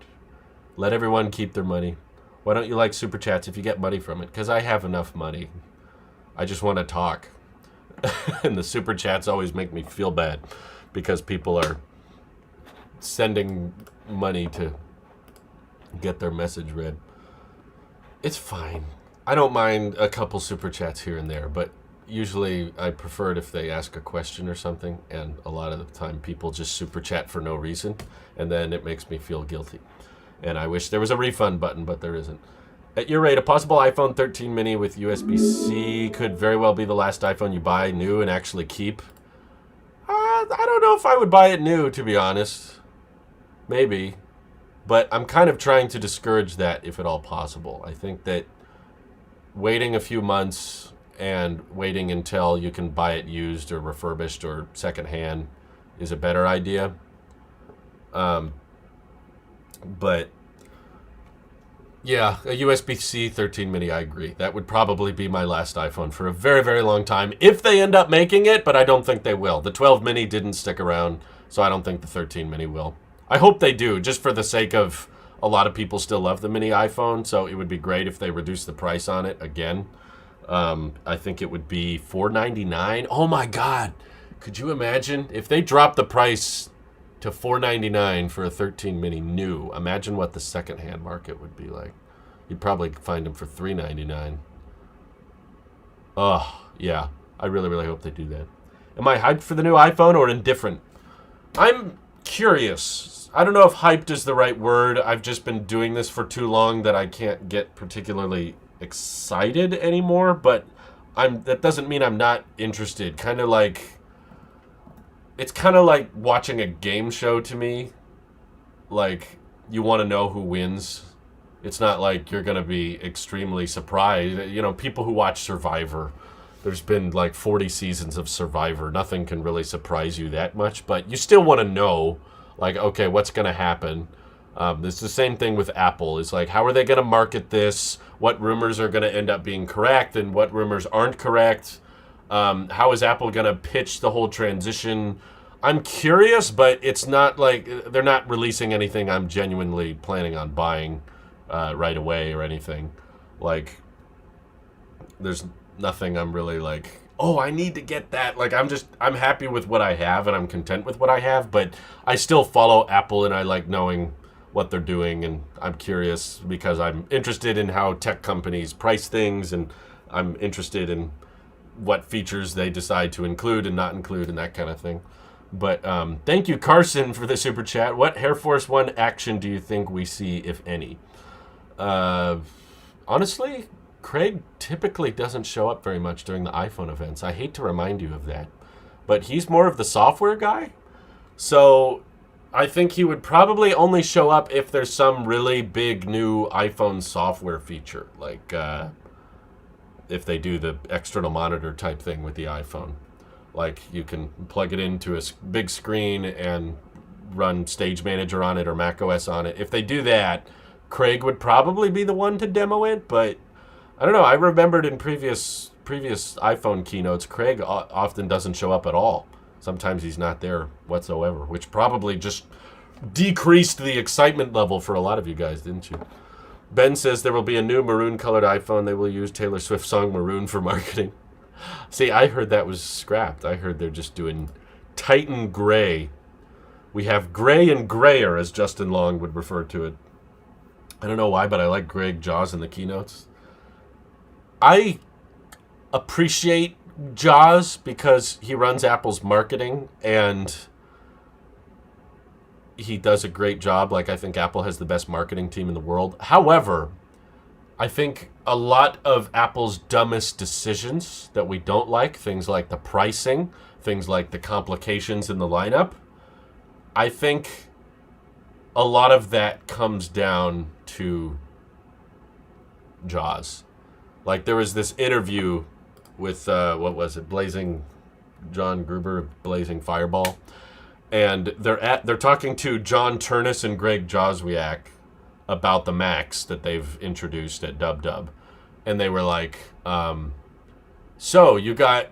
Let everyone keep their money. Why don't you like super chats if you get money from it? Because I have enough money. I just want to talk. And the super chats always make me feel bad, because people are sending money to get their message read. It's fine. I don't mind a couple super chats here and there, but usually I prefer it if they ask a question or something, and a lot of the time people just super chat for no reason, and then it makes me feel guilty. And I wish there was a refund button, but there isn't. At your rate, a possible iPhone 13 mini with USB-C could very well be the last iPhone you buy new and actually keep. I don't know if I would buy it new, to be honest. Maybe. But I'm kind of trying to discourage that if at all possible. I think that waiting a few months and waiting until you can buy it used or refurbished or secondhand is a better idea. But yeah, a USB-C 13 mini, I agree. That would probably be my last iPhone for a very, very long time, if they end up making it, but I don't think they will. The 12 mini didn't stick around, so I don't think the 13 mini will. I hope they do, just for the sake of a lot of people still love the mini iPhone, so it would be great if they reduced the price on it again. I think it would be $499. Oh my God. Could you imagine if they dropped the price to $499 for a 13 mini new? Imagine what the secondhand market would be like. You'd probably find them for $399. Oh, yeah. I really, really hope they do that. Am I hyped for the new iPhone or indifferent? I'm curious. I don't know if hyped is the right word. I've just been doing this for too long that I can't get particularly excited anymore, but that doesn't mean I'm not interested. It's kind of like watching a game show to me. Like, you want to know who wins. It's not like you're going to be extremely surprised. You know, people who watch Survivor, there's been like 40 seasons of Survivor. Nothing can really surprise you that much, but you still want to know, like, okay, what's going to happen? It's the same thing with Apple. It's like, how are they going to market this? What rumors are going to end up being correct and what rumors aren't correct? How is Apple going to pitch the whole transition? I'm curious, but it's not like they're not releasing anything I'm genuinely planning on buying right away or anything. Like, there's nothing I'm really like, oh, I need to get that. Like, I'm happy with what I have and I'm content with what I have, but I still follow Apple and I like knowing what they're doing, and I'm curious because I'm interested in how tech companies price things, and I'm interested in what features they decide to include and not include and that kind of thing. But thank you, Carson, for the super chat. What Air Force One action do you think we see, if any? Honestly, Craig typically doesn't show up very much during the iPhone events. I hate to remind you of that. But he's more of the software guy. So I think he would probably only show up if there's some really big new iPhone software feature. Like if they do the external monitor type thing with the iPhone. Like you can plug it into a big screen and run Stage Manager on it or macOS on it. If they do that, Craig would probably be the one to demo it, but I don't know. I remembered in previous iPhone keynotes, Craig often doesn't show up at all. Sometimes he's not there whatsoever, which probably just decreased the excitement level for a lot of you guys, didn't you? Ben says there will be a new maroon-colored iPhone. They will use Taylor Swift's song Maroon for marketing. See, I heard that was scrapped. I heard they're just doing Titan Gray. We have gray and grayer, as Justin Long would refer to it. I don't know why, but I like Greg Jaws in the keynotes. I appreciate Jaws because he runs Apple's marketing and he does a great job. Like, I think Apple has the best marketing team in the world. However, I think a lot of Apple's dumbest decisions that we don't like, things like the pricing, things like the complications in the lineup, I think a lot of that comes down to Jaws. Like, there was this interview with, what was it, John Gruber, Blazing Fireball. And they're talking to John Turnus and Greg Joswiak about the Macs that they've introduced at DubDub. And they were like, so you got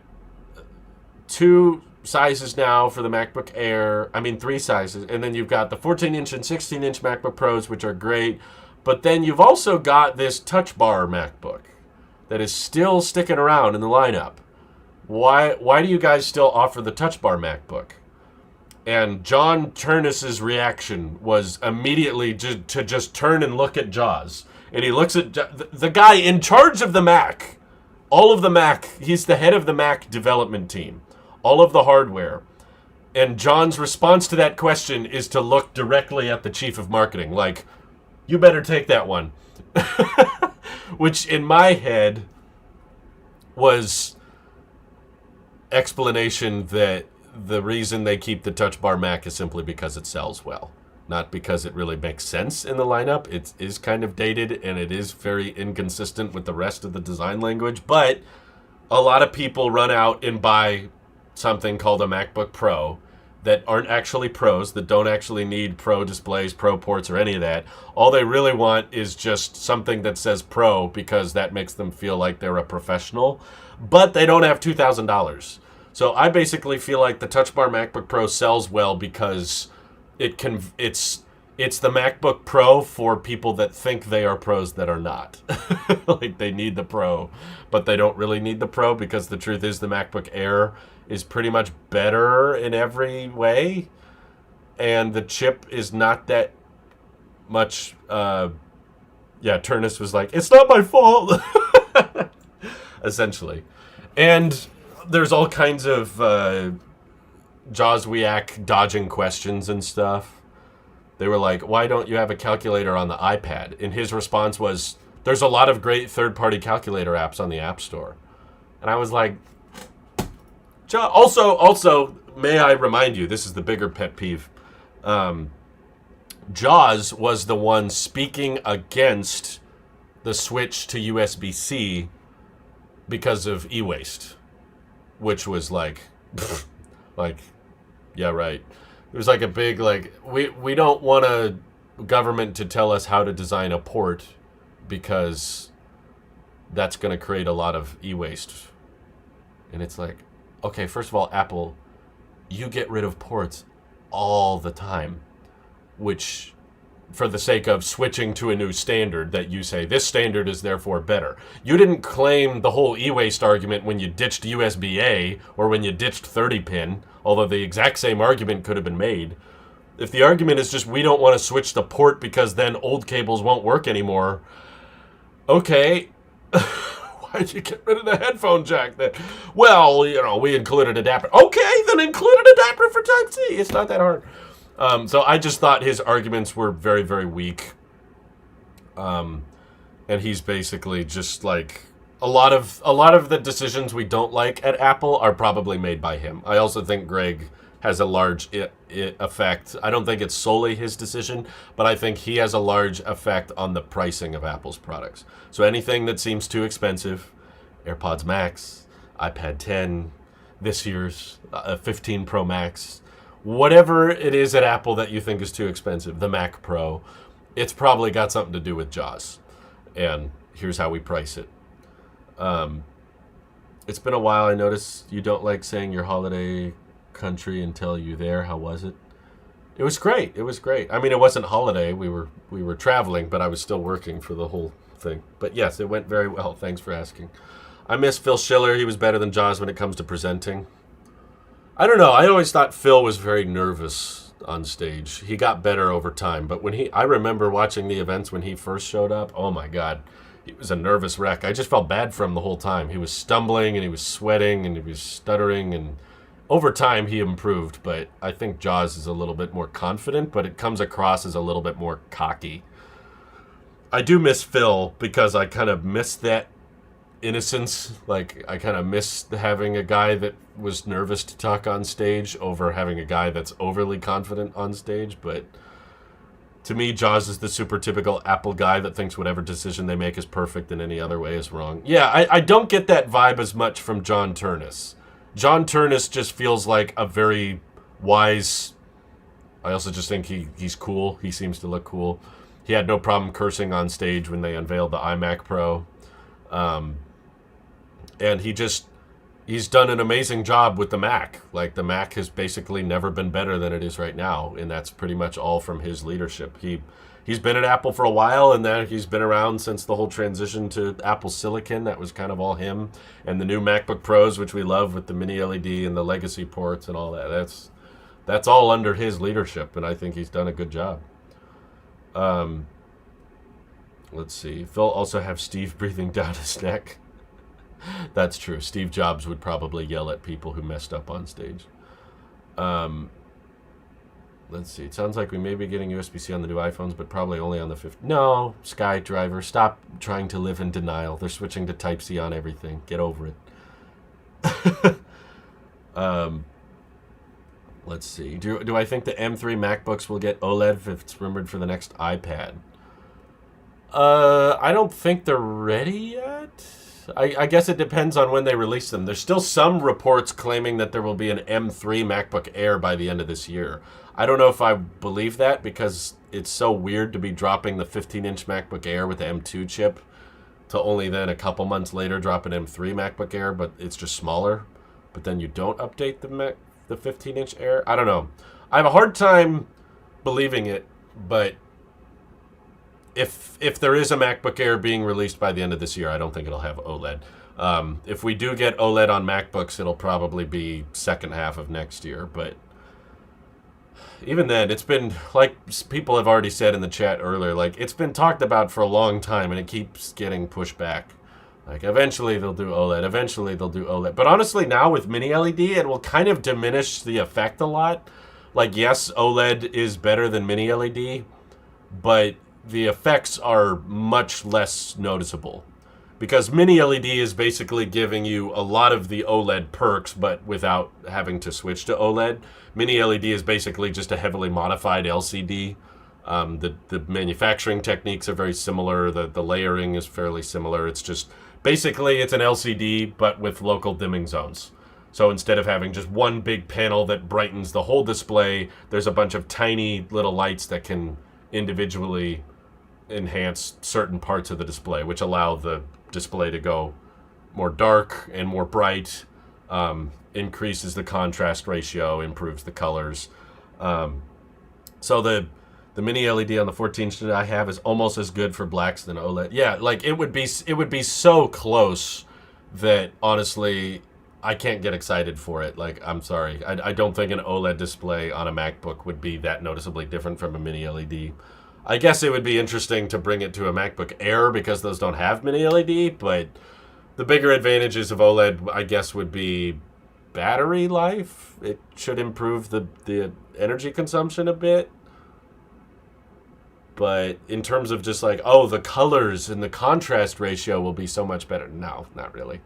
2 sizes now for the MacBook Air. I mean, 3 sizes. And then you've got the 14-inch and 16-inch MacBook Pros, which are great. But then you've also got this Touch Bar MacBook that is still sticking around in the lineup. Why do you guys still offer the Touch Bar MacBook? And John Turnus's reaction was immediately to just turn and look at Jaws. And he looks at the guy in charge of the Mac. All of the Mac. He's the head of the Mac development team. All of the hardware. And John's response to that question is to look directly at the chief of marketing. Like, you better take that one. Which in my head was explanation that the reason they keep the Touch Bar Mac is simply because it sells well, not because it really makes sense in the lineup. It is kind of dated and it is very inconsistent with the rest of the design language, but a lot of people run out and buy something called a MacBook Pro that aren't actually pros, that don't actually need pro displays, pro ports, or any of that. All they really want is just something that says pro because that makes them feel like they're a professional, but they don't have $2,000. So I basically feel like the Touch Bar MacBook Pro sells well because it's the MacBook Pro for people that think they are pros that are not. Like, they need the Pro, but they don't really need the Pro because the truth is the MacBook Air is pretty much better in every way, and the chip is not that much. Turnus was like, it's not my fault, essentially. And there's all kinds of Joswiak dodging questions and stuff. They were like, why don't you have a calculator on the iPad? And his response was, there's a lot of great third-party calculator apps on the App Store. And I was like, also, may I remind you, this is the bigger pet peeve. Jaws was the one speaking against the switch to USB-C because of e-waste, which was like, yeah, right. It was like a big, like, we don't want a government to tell us how to design a port because that's going to create a lot of e-waste. And it's like, okay, first of all, Apple, you get rid of ports all the time, which, for the sake of switching to a new standard that you say, this standard is therefore better. You didn't claim the whole e-waste argument when you ditched USB-A or when you ditched 30-pin, although the exact same argument could have been made. If the argument is just we don't want to switch the port because then old cables won't work anymore, okay, why'd you get rid of the headphone jack then? Well, we included adapter. Okay, then include an adapter for Type-C. It's not that hard. So I just thought his arguments were very, very weak. And he's basically just like, a lot of the decisions we don't like at Apple are probably made by him. I also think Greg has a large effect. I don't think it's solely his decision, but I think he has a large effect on the pricing of Apple's products. So anything that seems too expensive, AirPods Max, iPad 10, this year's 15 Pro Max, whatever it is at Apple that you think is too expensive, the Mac Pro, it's probably got something to do with Jaws. And here's how we price it. It's been a while. I noticed you don't like saying your holiday country until you're there. How was it? It was great. It was great. I mean, it wasn't holiday. We were traveling, but I was still working for the whole thing. But yes, it went very well. Thanks for asking. I miss Phil Schiller. He was better than Jaws when it comes to presenting. I don't know. I always thought Phil was very nervous on stage. He got better over time, but I remember watching the events when he first showed up. Oh my God, he was a nervous wreck. I just felt bad for him the whole time. He was stumbling and he was sweating and he was stuttering, and over time he improved. But I think Jaws is a little bit more confident, but it comes across as a little bit more cocky. I do miss Phil because I kind of miss that innocence. Like, I kind of miss having a guy that was nervous to talk on stage over having a guy that's overly confident on stage. But to me, Jaws is the super typical Apple guy that thinks whatever decision they make is perfect and any other way is wrong. Yeah, I don't get that vibe as much from John Turnus. John Turnus just feels like a very wise... I also just think he's cool. He seems to look cool. He had no problem cursing on stage when they unveiled the iMac Pro. And he's done an amazing job with the Mac. Like, the Mac has basically never been better than it is right now, and that's pretty much all from his leadership. He's been at Apple for a while, and then he's been around since the whole transition to Apple Silicon. That was kind of all him. And the new MacBook Pros, which we love with the mini LED and the legacy ports and all that. That's all under his leadership, and I think he's done a good job. Let's see. Phil also have Steve breathing down his neck. That's true. Steve Jobs would probably yell at people who messed up on stage. Let's see. It sounds like we may be getting USB-C on the new iPhones, but probably only on the 5th. No, SkyDriver, stop trying to live in denial. They're switching to Type-C on everything. Get over it. Let's see. Do I think the M3 MacBooks will get OLED if it's rumored for the next iPad? I don't think they're ready yet. I guess it depends on when they release them. There's still some reports claiming that there will be an M3 MacBook Air by the end of this year. I don't know if I believe that, because it's so weird to be dropping the 15-inch MacBook Air with the M2 chip to only then a couple months later drop an M3 MacBook Air, but it's just smaller. But then you don't update the 15-inch Air. I don't know. I have a hard time believing it, but if there is a MacBook Air being released by the end of this year, I don't think it'll have OLED. If we do get OLED on MacBooks, it'll probably be second half of next year. But even then, it's been, like people have already said in the chat earlier, like, it's been talked about for a long time, and it keeps getting pushed back. Like, eventually they'll do OLED. Eventually they'll do OLED. But honestly, now with Mini LED, it will kind of diminish the effect a lot. Like, yes, OLED is better than Mini LED, but the effects are much less noticeable. Because Mini LED is basically giving you a lot of the OLED perks, but without having to switch to OLED. Mini LED is basically just a heavily modified LCD. The manufacturing techniques are very similar. The layering is fairly similar. It's just, basically it's an LCD, but with local dimming zones. So instead of having just one big panel that brightens the whole display, there's a bunch of tiny little lights that can individually enhance certain parts of the display, which allow the display to go more dark and more bright, increases the contrast ratio, improves the colors. So the Mini LED on the 14-inch that I have is almost as good for blacks than OLED. Yeah, like, it would be so close that honestly I can't get excited for it. Like, I'm sorry. I don't think an OLED display on a MacBook would be that noticeably different from a Mini LED. I guess it would be interesting to bring it to a MacBook Air because those don't have Mini LED, but the bigger advantages of OLED, I guess, would be battery life. It should improve the energy consumption a bit. But in terms of just like, oh, the colors and the contrast ratio will be so much better. No, not really.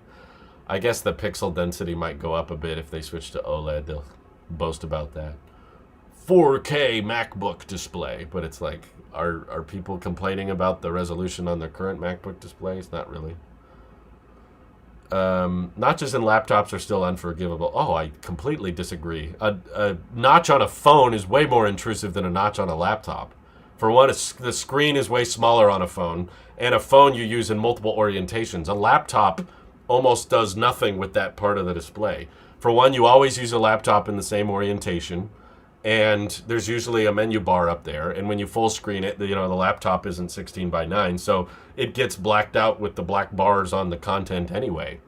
I guess the pixel density might go up a bit if they switch to OLED. They'll boast about that. 4K MacBook display, but it's like, are people complaining about the resolution on their current MacBook displays? Not really. Notches in laptops are still unforgivable. Oh, I completely disagree. A notch on a phone is way more intrusive than a notch on a laptop. For one, the screen is way smaller on a phone, and a phone you use in multiple orientations. A laptop almost does nothing with that part of the display. For one, you always use a laptop in the same orientation, and there's usually a menu bar up there, and when you full screen it, the laptop isn't 16:9, so it gets blacked out with the black bars on the content anyway.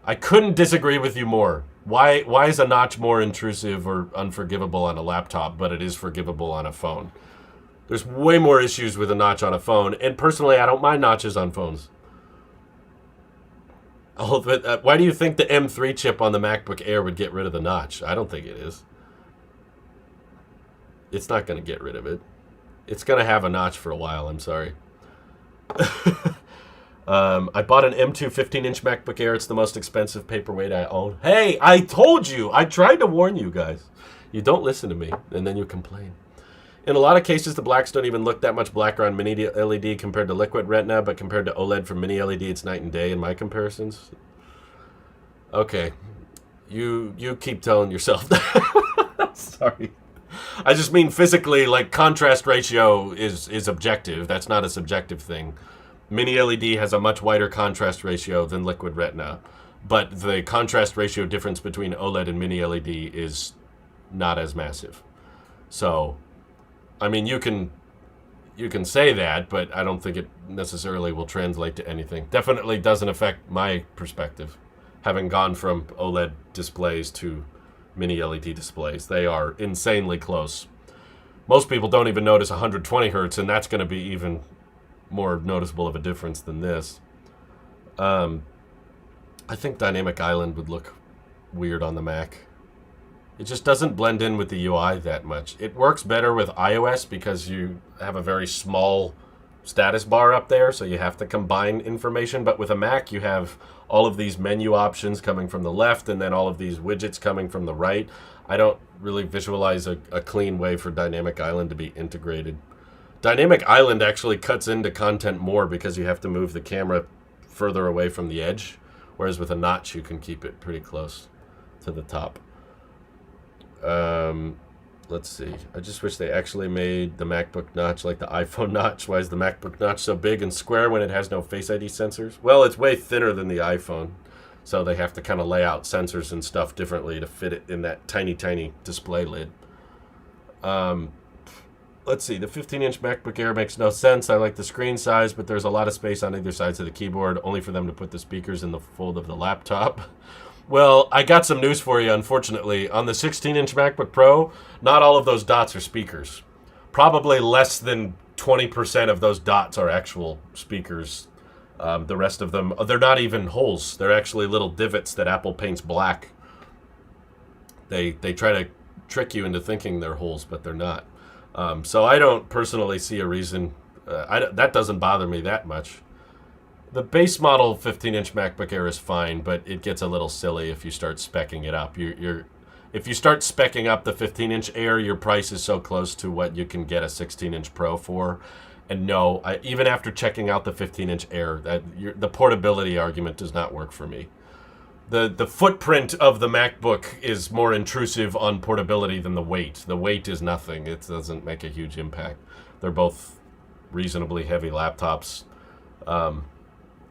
I couldn't disagree with you more. Why is a notch more intrusive or unforgivable on a laptop, but it is forgivable on a phone? There's way more issues with a notch on a phone, and personally, I don't mind notches on phones. Why do you think the M3 chip on the MacBook Air would get rid of the notch? I don't think it is. It's not going to get rid of it. It's going to have a notch for a while, I'm sorry. I bought an M2 15-inch MacBook Air. It's the most expensive paperweight I own. Hey, I told you. I tried to warn you guys. You don't listen to me, and then you complain. In a lot of cases, the blacks don't even look that much blacker on mini LED compared to liquid retina, but compared to OLED from mini LED, it's night and day in my comparisons. Okay. You keep telling yourself that. Sorry. I just mean physically, like, contrast ratio is objective. That's not a subjective thing. Mini LED has a much wider contrast ratio than liquid retina, but the contrast ratio difference between OLED and mini LED is not as massive. So, I mean, you can say that, but I don't think it necessarily will translate to anything. Definitely doesn't affect my perspective, having gone from OLED displays to mini LED displays. They are insanely close. Most people don't even notice 120 hertz, and that's going to be even more noticeable of a difference than this. I think Dynamic Island would look weird on the Mac. It just doesn't blend in with the UI that much. It works better with iOS because you have a very small status bar up there, so you have to combine information. But with a Mac, you have all of these menu options coming from the left and then all of these widgets coming from the right. I don't really visualize a clean way for Dynamic Island to be integrated. Dynamic Island actually cuts into content more because you have to move the camera further away from the edge, whereas with a notch, you can keep it pretty close to the top. Let's see. I just wish they actually made the MacBook notch like the iPhone notch. Why is the MacBook notch so big and square when it has no Face ID sensors? Well, it's way thinner than the iPhone, so they have to kind of lay out sensors and stuff differently to fit it in that tiny, tiny display lid. Let's see. The 15-inch MacBook Air makes no sense. I like the screen size, but there's a lot of space on either sides of the keyboard, only for them to put the speakers in the fold of the laptop. Well, I got some news for you, unfortunately. On the 16-inch MacBook Pro, not all of those dots are speakers. Probably less than 20% of those dots are actual speakers. The rest of them, they're not even holes. They're actually little divots that Apple paints black. They try to trick you into thinking they're holes, but they're not. So I don't personally see a reason. That doesn't bother me that much. The base model 15-inch MacBook Air is fine, but it gets a little silly if you start speccing it up. If you start speccing up the 15-inch Air, your price is so close to what you can get a 16-inch Pro for. And no, even after checking out the 15-inch Air, the portability argument does not work for me. The footprint of the MacBook is more intrusive on portability than the weight. The weight is nothing. It doesn't make a huge impact. They're both reasonably heavy laptops.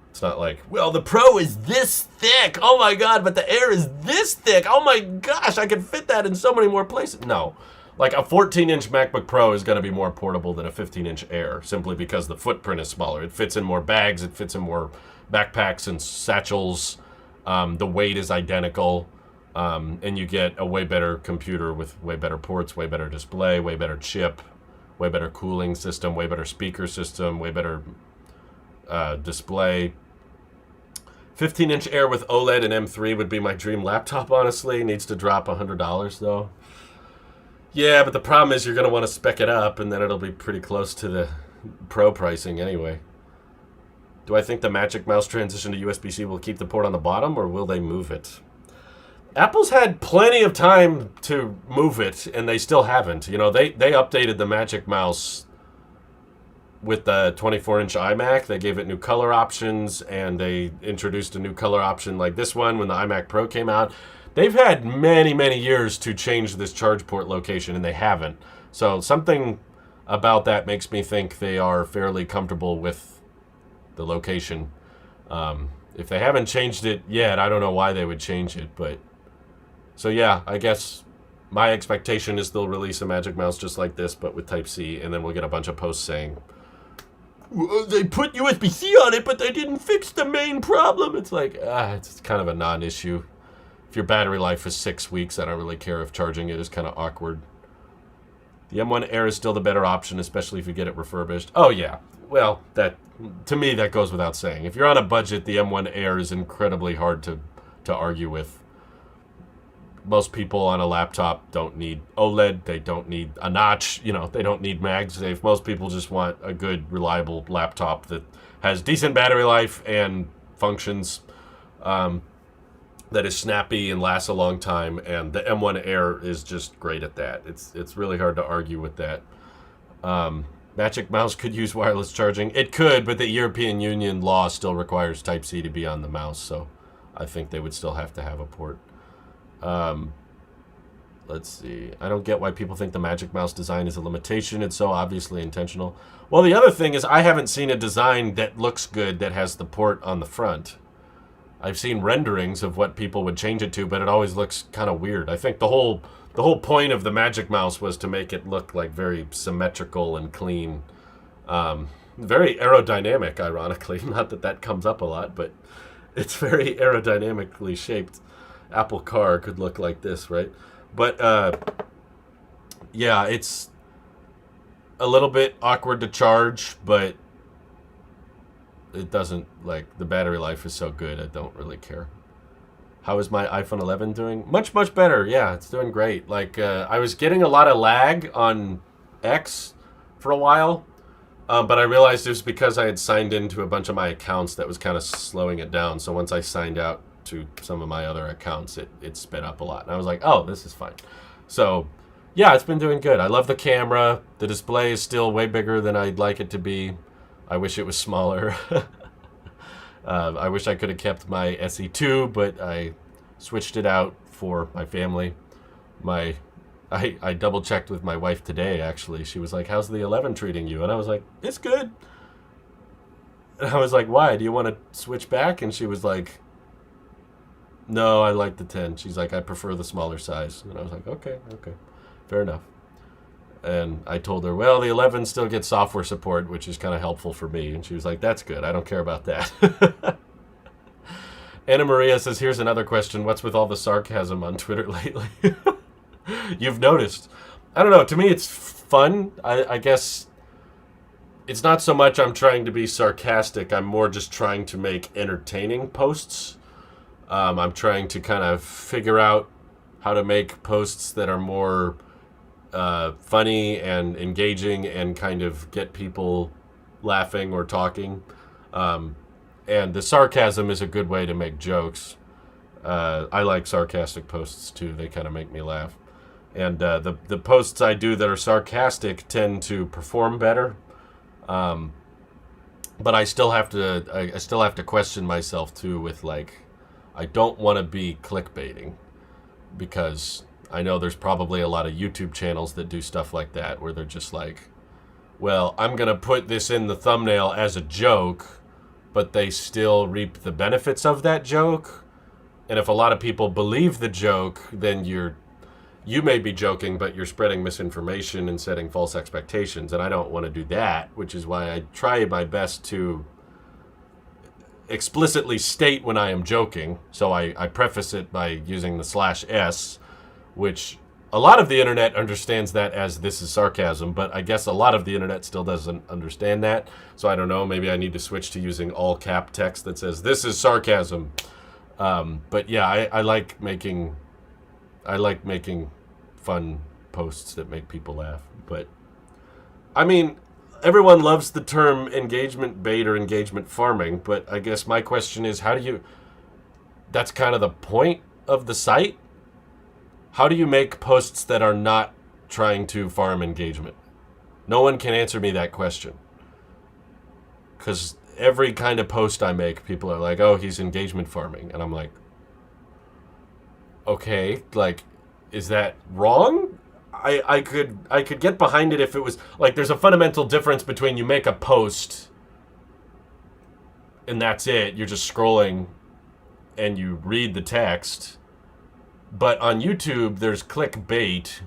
It's not like, well, the Pro is this thick. Oh my God, but the Air is this thick. Oh my gosh, I can fit that in so many more places. No. Like a 14-inch MacBook Pro is going to be more portable than a 15-inch Air, simply because the footprint is smaller. It fits in more bags. It fits in more backpacks and satchels. The weight is identical. And you get a way better computer with way better ports, way better display, way better chip, way better cooling system, way better speaker system, way better display. 15-inch Air with OLED and M3 would be my dream laptop, honestly. Needs to drop $100, though. Yeah, but the problem is you're going to want to spec it up, and then it'll be pretty close to the Pro pricing anyway. Do I think the Magic Mouse transition to USB-C will keep the port on the bottom, or will they move it? Apple's had plenty of time to move it, and they still haven't. You know, they updated the Magic Mouse with the 24-inch iMac. They gave it new color options, and they introduced a new color option like this one when the iMac Pro came out. They've had many, many years to change this charge port location, and they haven't. So something about that makes me think they are fairly comfortable with the location. If they haven't changed it yet, I don't know why they would change it. But so yeah, I guess my expectation is they'll release a Magic Mouse just like this, but with Type-C, and then we'll get a bunch of posts saying they put USB-C on it, but they didn't fix the main problem. It's like, it's kind of a non-issue. If your battery life is 6 weeks, I don't really care if charging it is kind of awkward. The M1 Air is still the better option, especially if you get it refurbished. Oh, yeah. Well, that to me, that goes without saying. If you're on a budget, the M1 Air is incredibly hard to argue with. Most people on a laptop don't need OLED. They don't need a notch. They don't need MagSafe. Most people just want a good, reliable laptop that has decent battery life and functions, that is snappy and lasts a long time. And the M1 Air is just great at that. It's really hard to argue with that. Magic Mouse could use wireless charging. It could, but the European Union law still requires Type-C to be on the mouse, so I think they would still have to have a port. Let's see. I don't get why people think the Magic Mouse design is a limitation. It's so obviously intentional. Well, the other thing is I haven't seen a design that looks good that has the port on the front. I've seen renderings of what people would change it to, but it always looks kind of weird. I think the whole point of the Magic Mouse was to make it look like very symmetrical and clean. Very aerodynamic, ironically. Not that comes up a lot, but it's very aerodynamically shaped. Apple Car could look like this, right? But, yeah, it's a little bit awkward to charge, but it doesn't, the battery life is so good, I don't really care. How is my iPhone 11 doing? Much, much better. Yeah, it's doing great. I was getting a lot of lag on X for a while, but I realized it was because I had signed into a bunch of my accounts that was kind of slowing it down. So once I signed out to some of my other accounts, it sped up a lot. And I was like, oh, this is fine. So, yeah, it's been doing good. I love the camera. The display is still way bigger than I'd like it to be. I wish it was smaller. I wish I could have kept my SE2, but I switched it out for my family. I double-checked with my wife today, actually. She was like, how's the 11 treating you? And I was like, it's good. And I was like, why? Do you want to switch back? And she was like, no, I like the 10. She's like, I prefer the smaller size. And I was like, okay, fair enough. And I told her, well, the 11 still gets software support, which is kind of helpful for me. And she was like, that's good. I don't care about that. Anna Maria says, here's another question. What's with all the sarcasm on Twitter lately? You've noticed. I don't know. To me, it's fun. I guess it's not so much I'm trying to be sarcastic. I'm more just trying to make entertaining posts. I'm trying to kind of figure out how to make posts that are more funny and engaging and kind of get people laughing or talking. And the sarcasm is a good way to make jokes. I like sarcastic posts too. They kind of make me laugh. And the posts I do that are sarcastic tend to perform better. But I still have to question myself too with I don't want to be clickbaiting, because I know there's probably a lot of YouTube channels that do stuff like that where they're just like, well, I'm going to put this in the thumbnail as a joke, but they still reap the benefits of that joke. And if a lot of people believe the joke, then you may be joking, but you're spreading misinformation and setting false expectations. And I don't want to do that, which is why I try my best to explicitly state when I am joking. So I preface it by using the /s, which a lot of the internet understands that as this is sarcasm, but I guess a lot of the internet still doesn't understand that. So I don't know, maybe I need to switch to using all cap text that says this is sarcasm. But yeah, I like making fun posts that make people laugh. But I mean, everyone loves the term engagement bait or engagement farming, but I guess my question is, that's kind of the point of the site. How do you make posts that are not trying to farm engagement? No one can answer me that question. Because every kind of post I make, people are like, oh, he's engagement farming. And I'm like, okay, is that wrong? I could get behind it if it was there's a fundamental difference between you make a post and that's it, you're just scrolling and you read the text. But on YouTube, there's clickbait,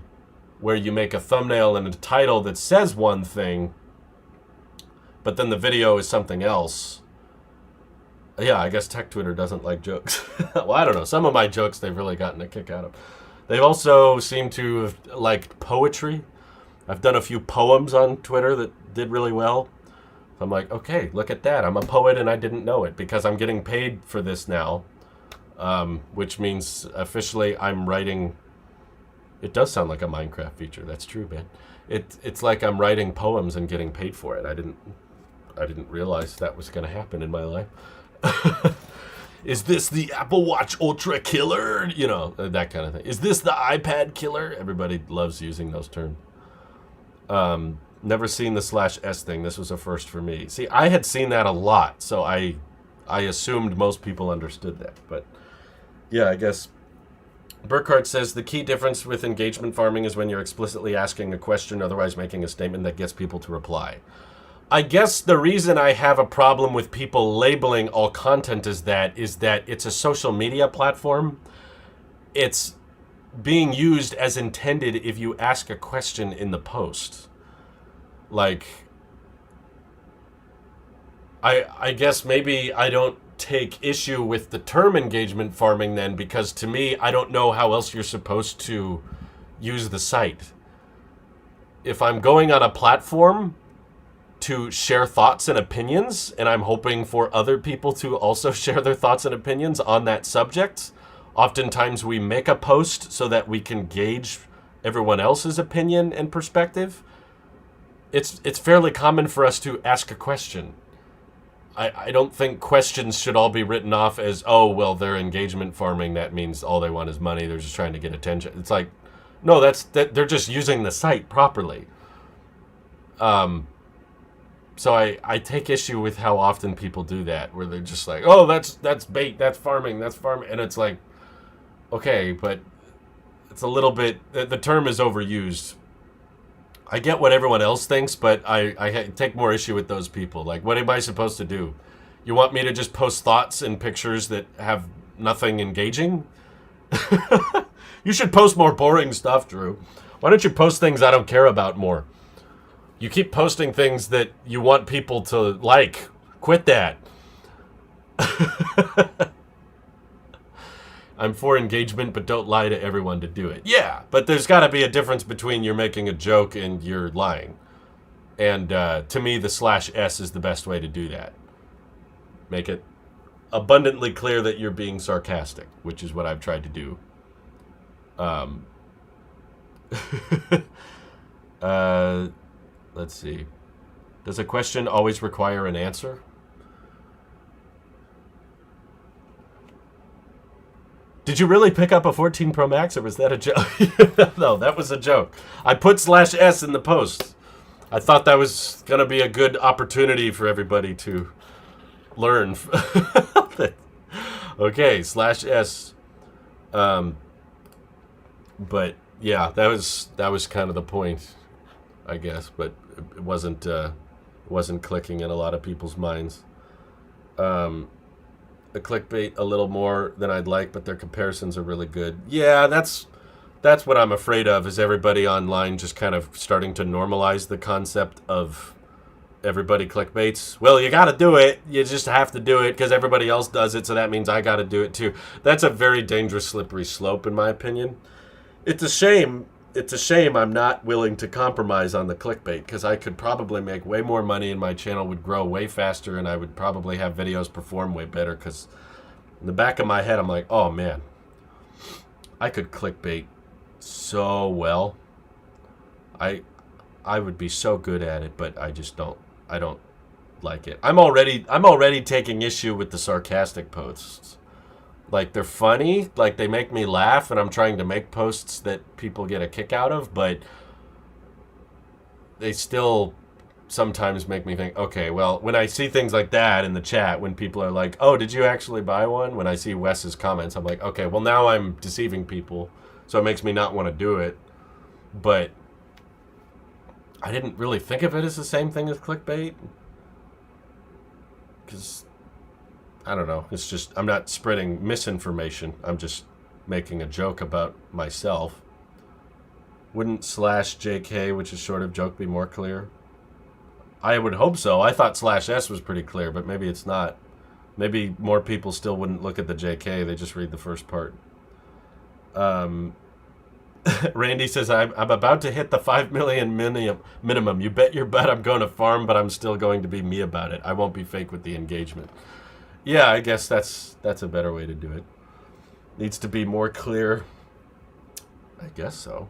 where you make a thumbnail and a title that says one thing, but then the video is something else. Yeah, I guess Tech Twitter doesn't like jokes. Well, I don't know. Some of my jokes they've really gotten a kick out of. They've also seemed to have liked poetry. I've done a few poems on Twitter that did really well. I'm like, okay, look at that. I'm a poet and I didn't know it because I'm getting paid for this now, which means officially I'm writing. It does sound like a Minecraft feature. That's true, man. It's like I'm writing poems and getting paid for it. I didn't realize that was going to happen in my life. Is this the Apple Watch Ultra killer? You know, that kind of thing. Is this the iPad killer? Everybody loves using those terms. Never seen the /S thing. This was a first for me. See, I had seen that a lot, so I assumed most people understood that. But yeah, I guess Burkhardt says the key difference with engagement farming is when you're explicitly asking a question, otherwise making a statement that gets people to reply. I guess the reason I have a problem with people labeling all content is that it's a social media platform. It's being used as intended if you ask a question in the post. Like, I guess maybe I don't take issue with the term engagement farming then, because to me, I don't know how else you're supposed to use the site. If I'm going on a platform to share thoughts and opinions, and I'm hoping for other people to also share their thoughts and opinions on that subject, oftentimes we make a post so that we can gauge everyone else's opinion and perspective. It's fairly common for us to ask a question. I don't think questions should all be written off as, oh, well, they're engagement farming. That means all they want is money. They're just trying to get attention. It's like, no, they're just using the site properly. So I take issue with how often people do that, where they're just like, oh, that's bait, that's farming, and it's like, okay, but it's a little bit, the term is overused. I get what everyone else thinks, but I take more issue with those people. Like, what am I supposed to do? You want me to just post thoughts and pictures that have nothing engaging? You should post more boring stuff, Drew. Why don't you post things I don't care about more? You keep posting things that you want people to like. Quit that. I'm for engagement, but don't lie to everyone to do it. Yeah, but there's got to be a difference between you're making a joke and you're lying. And to me, the /S is the best way to do that. Make it abundantly clear that you're being sarcastic, which is what I've tried to do. Let's see. Does a question always require an answer? Did you really pick up a 14 Pro Max, or was that a joke? No, that was a joke. I put /S in the post. I thought that was going to be a good opportunity for everybody to learn. Okay, /S. But yeah, that was kind of the point, I guess. But it wasn't clicking in a lot of people's minds. A clickbait a little more than I'd like, but their comparisons are really good. Yeah, that's what I'm afraid of, is everybody online just kind of starting to normalize the concept of everybody clickbaits. Well, you got to do it. You just have to do it because everybody else does it, so that means I got to do it too. That's a very dangerous, slippery slope, in my opinion. It's a shame. It's a shame I'm not willing to compromise on the clickbait, because I could probably make way more money and my channel would grow way faster and I would probably have videos perform way better, because in the back of my head I'm like, oh man, I could clickbait so well. I would be so good at it, but I don't like it. I'm already taking issue with the sarcastic posts. Like, they're funny, like they make me laugh, and I'm trying to make posts that people get a kick out of, but they still sometimes make me think, okay, well, when I see things like that in the chat, when people are like, oh, did you actually buy one? When I see Wes's comments, I'm like, okay, well, now I'm deceiving people, so it makes me not want to do it. But I didn't really think of it as the same thing as clickbait, because I don't know. It's just, I'm not spreading misinformation. I'm just making a joke about myself. Wouldn't /JK, which is short of joke, be more clear? I would hope so. I thought /s was pretty clear, but maybe it's not. Maybe more people still wouldn't look at the JK. They just read the first part. Randy says, I'm about to hit the 5 million minimum. You bet your butt I'm going to farm, but I'm still going to be me about it. I won't be fake with the engagement. Yeah, I guess that's a better way to do it. Needs to be more clear. I guess so.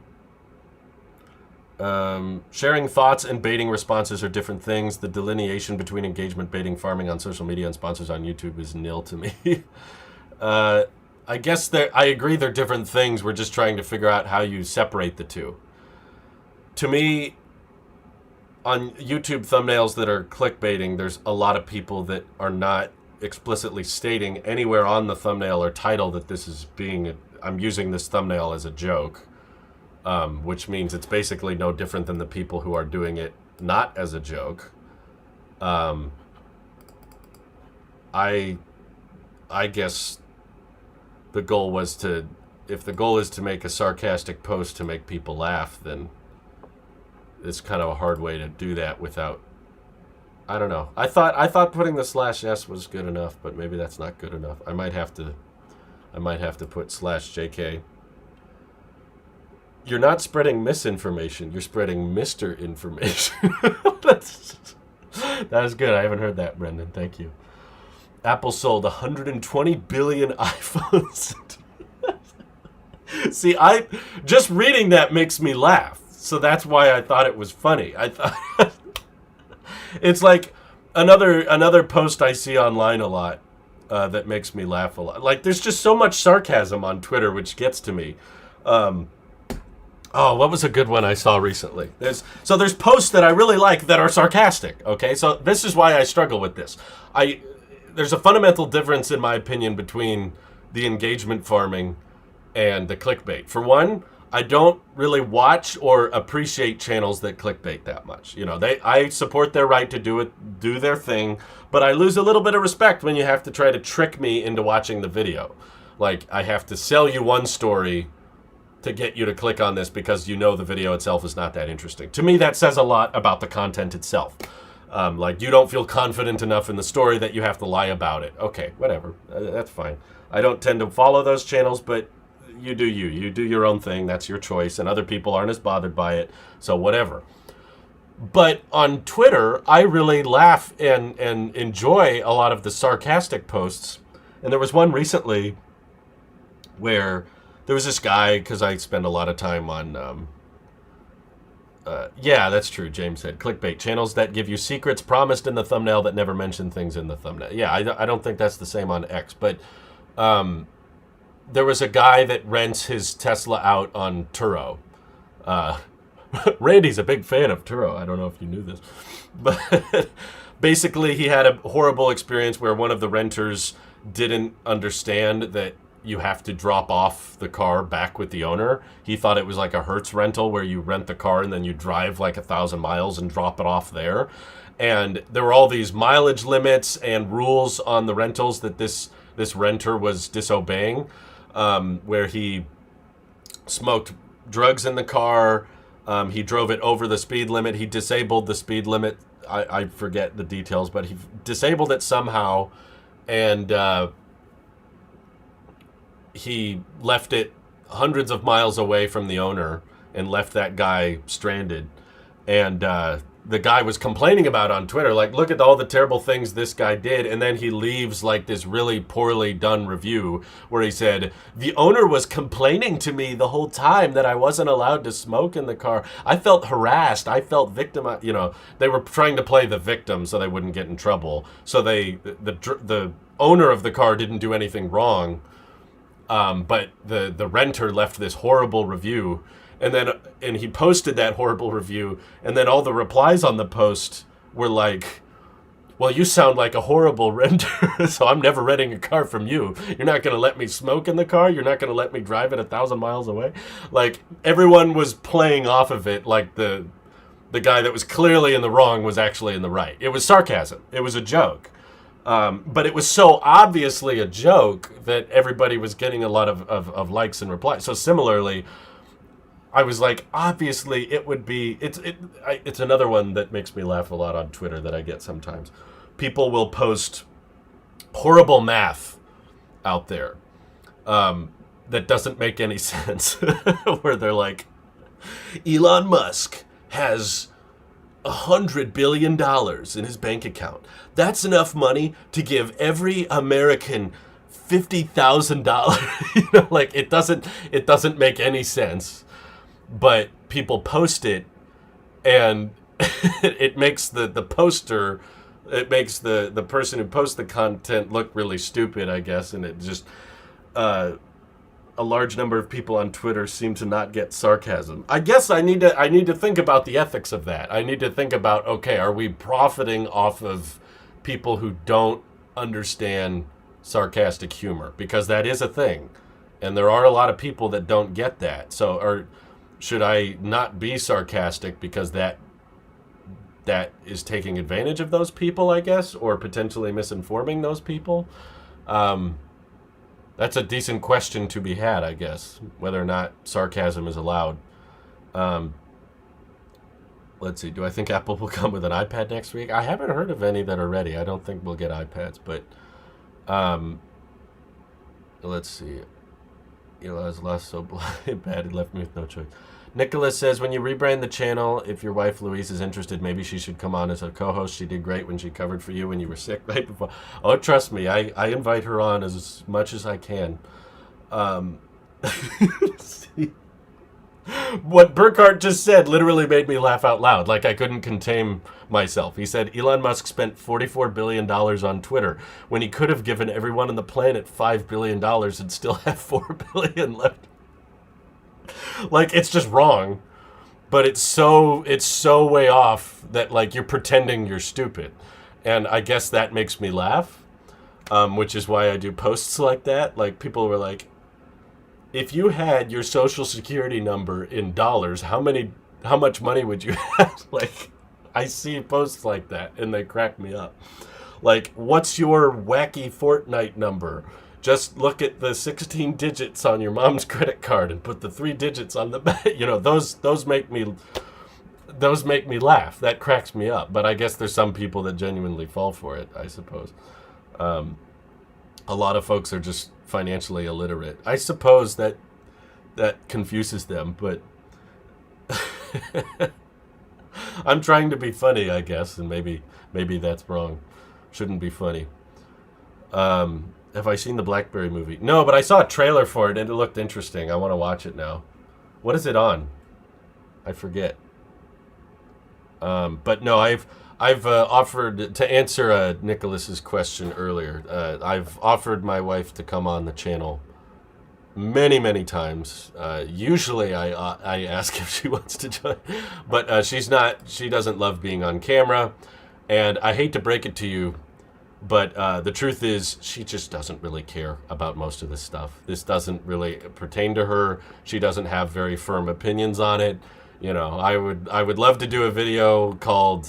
Sharing thoughts and baiting responses are different things. The delineation between engagement, baiting, farming on social media and sponsors on YouTube is nil to me. I guess I agree they're different things. We're just trying to figure out how you separate the two. To me, on YouTube thumbnails that are clickbaiting, there's a lot of people that are not explicitly stating anywhere on the thumbnail or title that this is I'm using this thumbnail as a joke, which means it's basically no different than the people who are doing it not as a joke. I guess the goal was if the goal is to make a sarcastic post to make people laugh, then it's kind of a hard way to do that without, I don't know. I thought putting the /s was good enough, but maybe that's not good enough. I might have to put /jk. You're not spreading misinformation. You're spreading Mr. Information. That is good. I haven't heard that, Brendan. Thank you. Apple sold 120 billion iPhones. See, just reading that makes me laugh. So that's why I thought it was funny. I thought it's like another post I see online a lot that makes me laugh a lot. Like, there's just so much sarcasm on Twitter, which gets to me. What was a good one I saw recently? There's posts that I really like that are sarcastic. Okay, so this is why I struggle with this. There's a fundamental difference, in my opinion, between the engagement farming and the clickbait. For one, I don't really watch or appreciate channels that clickbait that much. You know, I support their right to do their thing, but I lose a little bit of respect when you have to try to trick me into watching the video. Like, I have to sell you one story to get you to click on this because you know the video itself is not that interesting. To me, that says a lot about the content itself. Like, you don't feel confident enough in the story that you have to lie about it. Okay, whatever. That's fine. I don't tend to follow those channels, but you do you. You do your own thing. That's your choice, and other people aren't as bothered by it, so whatever. But on Twitter, I really laugh and enjoy a lot of the sarcastic posts. And there was one recently where there was this guy, because I spend a lot of time on... yeah, that's true, James said. Clickbait. Channels that give you secrets promised in the thumbnail that never mention things in the thumbnail. Yeah, I don't think that's the same on X. But there was a guy that rents his Tesla out on Turo. Randy's a big fan of Turo. I don't know if you knew this. But basically, he had a horrible experience where one of the renters didn't understand that you have to drop off the car back with the owner. He thought it was like a Hertz rental where you rent the car and then you drive like 1,000 miles and drop it off there. And there were all these mileage limits and rules on the rentals that this renter was disobeying, where he smoked drugs in the car. He drove it over the speed limit. He disabled the speed limit. I forget the details, but he disabled it somehow. And he left it hundreds of miles away from the owner and left that guy stranded. And the guy was complaining about on Twitter, like, look at all the terrible things this guy did. And then he leaves like this really poorly done review where he said, the owner was complaining to me the whole time that I wasn't allowed to smoke in the car. I felt harassed. I felt victimized. You know, they were trying to play the victim so they wouldn't get in trouble. So the owner of the car didn't do anything wrong. But the renter left this horrible review, and he posted that horrible review, and then all the replies on the post were like, well, you sound like a horrible renter, so I'm never renting a car from you. You're not going to let me smoke in the car? You're not going to let me drive it 1,000 miles away? Like, everyone was playing off of it like the guy that was clearly in the wrong was actually in the right. It was sarcasm. It was a joke. But it was so obviously a joke that everybody was getting a lot of likes and replies. So similarly, I was like, obviously it would be. It's another one that makes me laugh a lot on Twitter that I get sometimes. People will post horrible math out there that doesn't make any sense, where they're like, Elon Musk has $100 billion in his bank account. That's enough money to give every American $50,000. Like it doesn't make any sense, but people post it, and it makes the poster, it makes the person who posts the content look really stupid, I guess, and it just a large number of people on Twitter seem to not get sarcasm. I guess I need to think about the ethics of that. I need to think about, okay, are we profiting off of people who don't understand sarcastic humor? Because that is a thing, and there are a lot of people that don't get that. So, or should I not be sarcastic because that is taking advantage of those people, I guess, or potentially misinforming those people? That's a decent question to be had, I guess, whether or not sarcasm is allowed. Let's see. Do I think Apple will come with an iPad next week? I haven't heard of any that are ready. I don't think we'll get iPads, but let's see. Eli's lost so bad he left me with no choice. Nicholas says, when you rebrand the channel, if your wife Louise is interested, maybe she should come on as a co-host. She did great when she covered for you when you were sick right before. Oh, trust me, I invite her on as much as I can. What Burkhart just said literally made me laugh out loud. Like I couldn't contain myself. He said Elon Musk spent $44 billion on Twitter when he could have given everyone on the planet $5 billion and still have $4 billion left. Like, it's just wrong, but it's so way off that, like, you're pretending you're stupid. And I guess that makes me laugh, which is why I do posts like that. Like, people were like, if you had your social security number in dollars, how much money would you have? Like, I see posts like that, and they crack me up. Like, what's your wacky Fortnite number? Just look at the 16 digits on your mom's credit card and put the 3 digits on the back. Those make me laugh. That cracks me up. But I guess there's some people that genuinely fall for it, I suppose. A lot of folks are just financially illiterate. I suppose that confuses them, but I'm trying to be funny, I guess, and maybe that's wrong. Shouldn't be funny. Have I seen the BlackBerry movie? No, but I saw a trailer for it and it looked interesting. I want to watch it now. What is it on? I forget. But no, I've offered to answer Nicholas's question earlier. I've offered my wife to come on the channel many times. Usually I ask if she wants to join, but she doesn't love being on camera, and I hate to break it to you, but the truth is she just doesn't really care about most of this stuff. This doesn't really pertain to her. She doesn't have very firm opinions on it. I would love to do a video called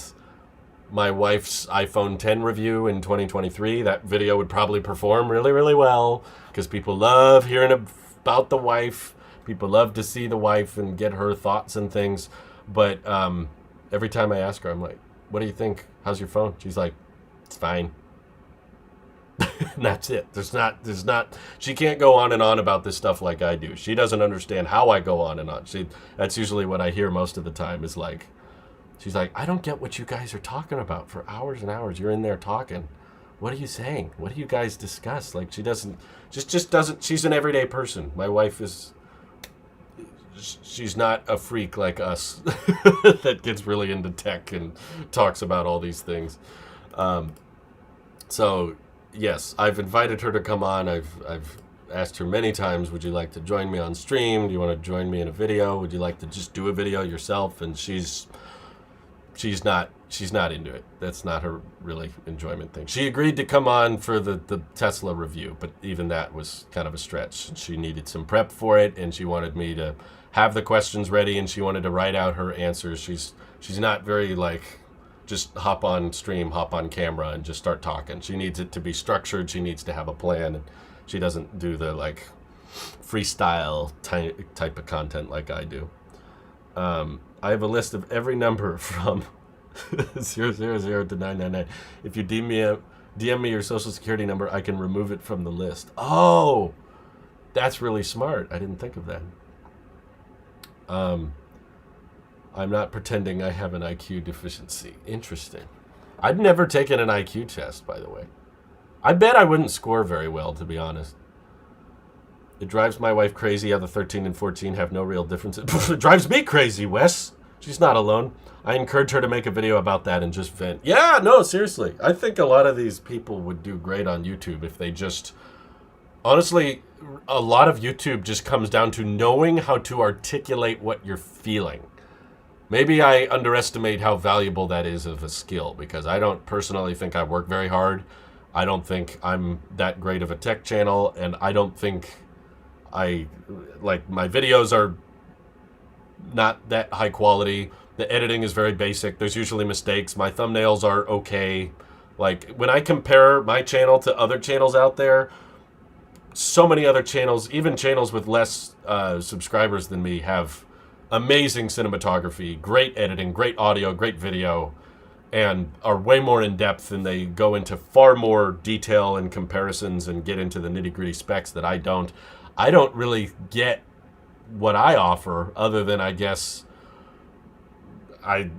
my wife's iPhone 10 review in 2023. That video would probably perform really well because people love hearing about the wife. People love to see the wife and get her thoughts and things. But every time I ask her, I'm like, what do you think? How's your phone? She's like, it's fine. And that's it. There's not, she can't go on and on about this stuff like I do. She doesn't understand how I go on and on. That's usually what I hear most of the time is like, she's like, I don't get what you guys are talking about for hours and hours. You're in there talking. What are you saying? What do you guys discuss? Like, she doesn't, just doesn't, she's an everyday person. My wife she's not a freak like us that gets really into tech and talks about all these things. So, yes, I've invited her to come on. I've asked her many times, would you like to join me on stream? Do you want to join me in a video? Would you like to just do a video yourself? And she's not into it. That's not her really enjoyment thing. She agreed to come on for the Tesla review, but even that was kind of a stretch. She needed some prep for it, and she wanted me to have the questions ready, and she wanted to write out her answers. She's not very like, just hop on stream, hop on camera, and just start talking. She needs it to be structured. She needs to have a plan. And she doesn't do the like freestyle type of content like I do. I have a list of every number from 000 to 999. If you DM me your social security number, I can remove it from the list. Oh, that's really smart. I didn't think of that. I'm not pretending I have an IQ deficiency. Interesting. I've never taken an IQ test, by the way. I bet I wouldn't score very well, to be honest. It drives my wife crazy how the 13 and 14 have no real differences. It drives me crazy, Wes. She's not alone. I encouraged her to make a video about that and just vent. Yeah, no, seriously. I think a lot of these people would do great on YouTube if they just... Honestly, a lot of YouTube just comes down to knowing how to articulate what you're feeling. Maybe I underestimate how valuable that is of a skill, because I don't personally think I work very hard. I don't think I'm that great of a tech channel, and I don't think my videos are not that high quality. The editing is very basic. There's usually mistakes. My thumbnails are okay. Like, when I compare my channel to other channels out there, so many other channels, even channels with less subscribers than me, have amazing cinematography, great editing, great audio, great video, and are way more in depth, and they go into far more detail and comparisons and get into the nitty-gritty specs that I don't. I don't really get what I offer, other than, I guess, I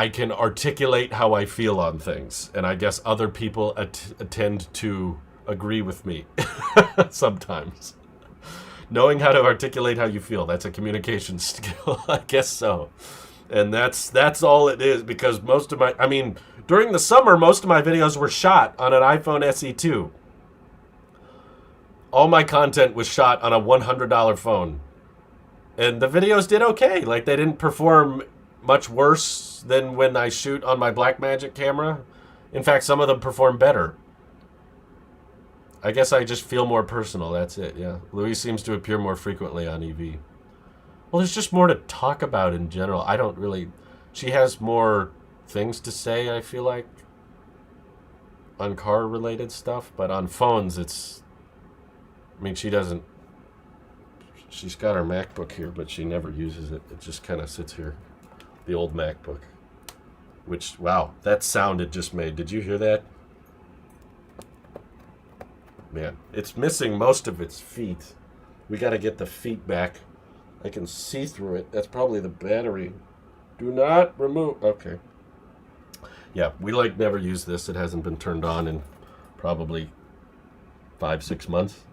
can articulate how I feel on things, and I guess other people tend to agree with me sometimes. Knowing how to articulate how you feel, that's a communication skill. I guess so. And that's all it is, because most of during the summer, most of my videos were shot on an iPhone SE2. All my content was shot on a $100 phone. And the videos did okay. Like, they didn't perform much worse than when I shoot on my Blackmagic camera. In fact, some of them perform better. I guess I just feel more personal, that's it, yeah. Louise seems to appear more frequently on EV. Well, there's just more to talk about in general. I don't really... She has more things to say, I feel like, on car-related stuff, but on phones, it's... I mean, she doesn't... She's got her MacBook here, but she never uses it. It just kind of sits here. The old MacBook. Which, wow, that sound it just made. Did you hear that? Man, it's missing most of its feet. We got to get the feet back. I can see through it. That's probably the battery. Do not remove... Okay. Yeah, we never use this. It hasn't been turned on in probably 5-6 months.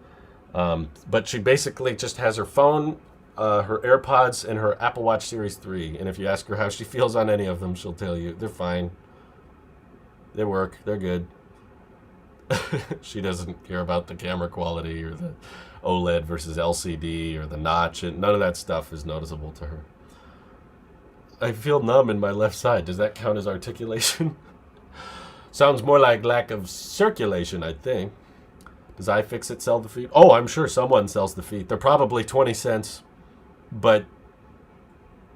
But she basically just has her phone, her AirPods, and her Apple Watch Series 3. And if you ask her how she feels on any of them, she'll tell you they're fine. They work. They're good. She doesn't care about the camera quality or the OLED versus LCD or the notch. And none of that stuff is noticeable to her. I feel numb in my left side. Does that count as articulation? Sounds more like lack of circulation, I think. Does iFixit sell the feet? Oh, I'm sure someone sells the feet. They're probably 20 cents, but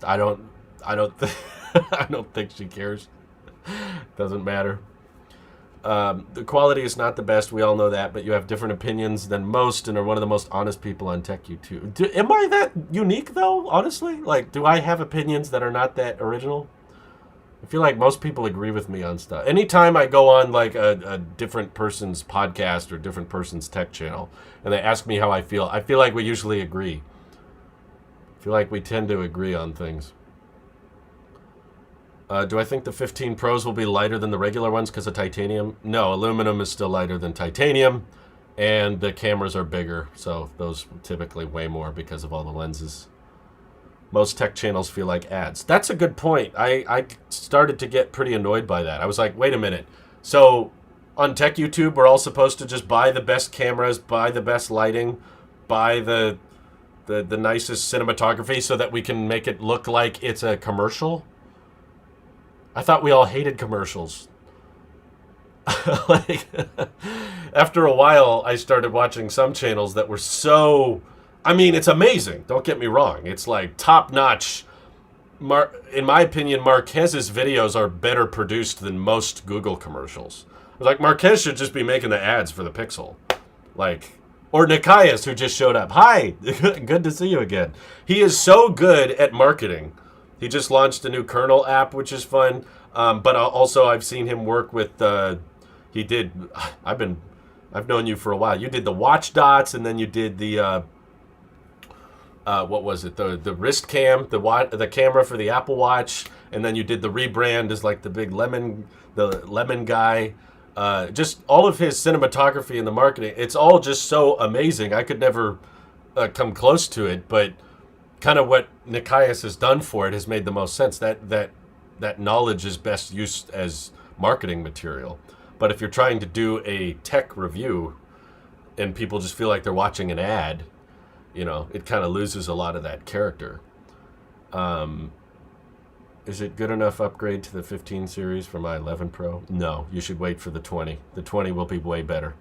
I don't I don't think she cares. Doesn't matter. The quality is not the best. We all know that, but you have different opinions than most and are one of the most honest people on Tech YouTube. Am I that unique, though, honestly? Like, do I have opinions that are not that original? I feel like most people agree with me on stuff. Anytime I go on, like, a different person's podcast or different person's tech channel, and they ask me how I feel like we usually agree. I feel like we tend to agree on things. Do I think the 15 Pros will be lighter than the regular ones because of titanium? No, aluminum is still lighter than titanium, and the cameras are bigger, so those typically weigh more because of all the lenses. Most tech channels feel like ads. That's a good point. I started to get pretty annoyed by that. I was like, wait a minute. So on Tech YouTube, we're all supposed to just buy the best cameras, buy the best lighting, buy the nicest cinematography so that we can make it look like it's a commercial? I thought we all hated commercials. Like, after a while, I started watching some channels that were so... I mean, it's amazing. Don't get me wrong. It's like top-notch. In my opinion, Marquez's videos are better produced than most Google commercials. I was like, Marquez should just be making the ads for the Pixel. Like... Or Nikias, who just showed up. Hi! Good to see you again. He is so good at marketing. He just launched a new kernel app, which is fun. But also I've seen him work with. He did. I've known you for a while. You did the watch dots, and then you did the. What was it? The wrist cam, the camera for the Apple Watch, and then you did the rebrand as like the lemon guy. Just all of his cinematography and the marketing. It's all just so amazing. I could never come close to it, but kind of what Nikias has done for it has made the most sense. That knowledge is best used as marketing material. But if you're trying to do a tech review and people just feel like they're watching an ad, it kind of loses a lot of that character. Is it good enough upgrade to the 15 series for my 11 Pro? No, you should wait for the 20. The 20 will be way better.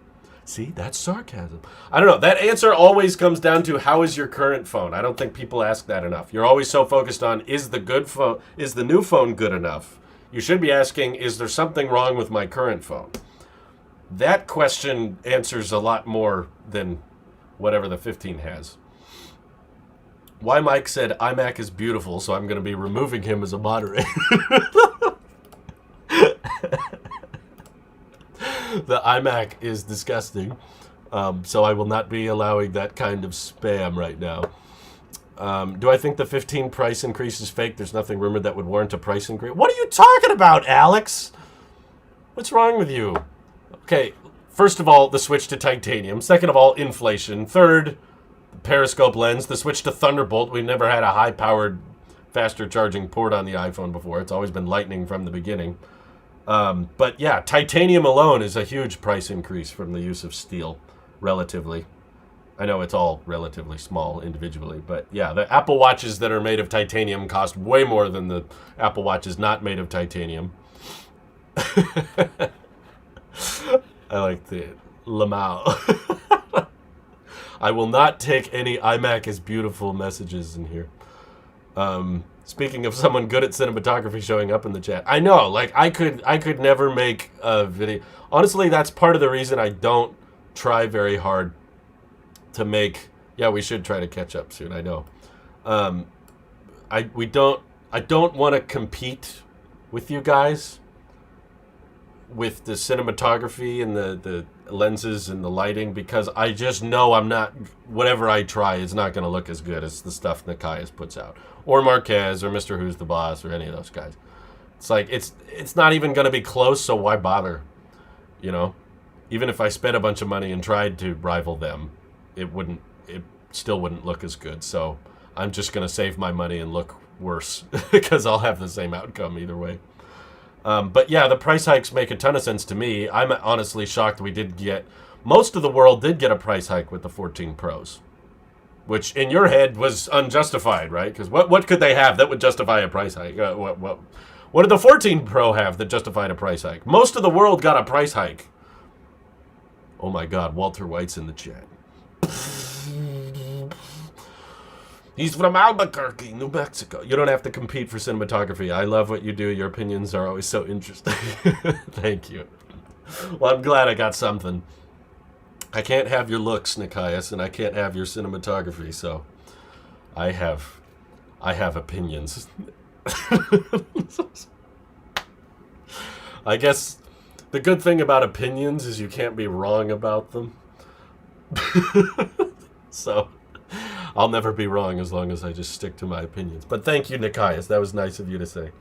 See, that's sarcasm. I don't know. That answer always comes down to how is your current phone? I don't think people ask that enough. You're always so focused on is the new phone good enough? You should be asking, is there something wrong with my current phone? That question answers a lot more than whatever the 15 has. Why Mike said iMac is beautiful, so I'm going to be removing him as a moderator. The iMac is disgusting, so I will not be allowing that kind of spam right now. Do I think the 15 price increase is fake? There's nothing rumored that would warrant a price increase. What are you talking about, Alex? What's wrong with you? Okay, first of all, the switch to titanium. Second of all, inflation. Third, the periscope lens. The switch to Thunderbolt. We've never had a high-powered, faster charging port on the iPhone before. It's always been Lightning from the beginning. But yeah, titanium alone is a huge price increase from the use of steel, relatively. I know it's all relatively small individually, but yeah, the Apple Watches that are made of titanium cost way more than the Apple Watches not made of titanium. I like the Lamau. I will not take any iMac is beautiful messages in here. Speaking of someone good at cinematography showing up in the chat. I know, like I could never make a video. Honestly, that's part of the reason I don't try very hard to make. Yeah, we should try to catch up soon, I know. I don't want to compete with you guys with the cinematography and the lenses and the lighting, because I just know whatever I try is not going to look as good as the stuff Nikias puts out, or Marquez, or Mr. Who's the Boss, or any of those guys. It's like, it's not even going to be close, so why bother? Even if I spent a bunch of money and tried to rival them, it still wouldn't look as good. So I'm just going to save my money and look worse because I'll have the same outcome either way. But yeah, the price hikes make a ton of sense to me. I'm honestly shocked most of the world did get a price hike with the 14 Pros, which in your head was unjustified, right? Because what could they have that would justify a price hike? What did the 14 Pro have that justified a price hike? Most of the world got a price hike. Oh my God, Walter White's in the chat. He's from Albuquerque, New Mexico. You don't have to compete for cinematography. I love what you do. Your opinions are always so interesting. Thank you. Well, I'm glad I got something. I can't have your looks, Nikias, and I can't have your cinematography, so I have opinions. I guess the good thing about opinions is you can't be wrong about them. So I'll never be wrong as long as I just stick to my opinions. But thank you, Nikias. That was nice of you to say.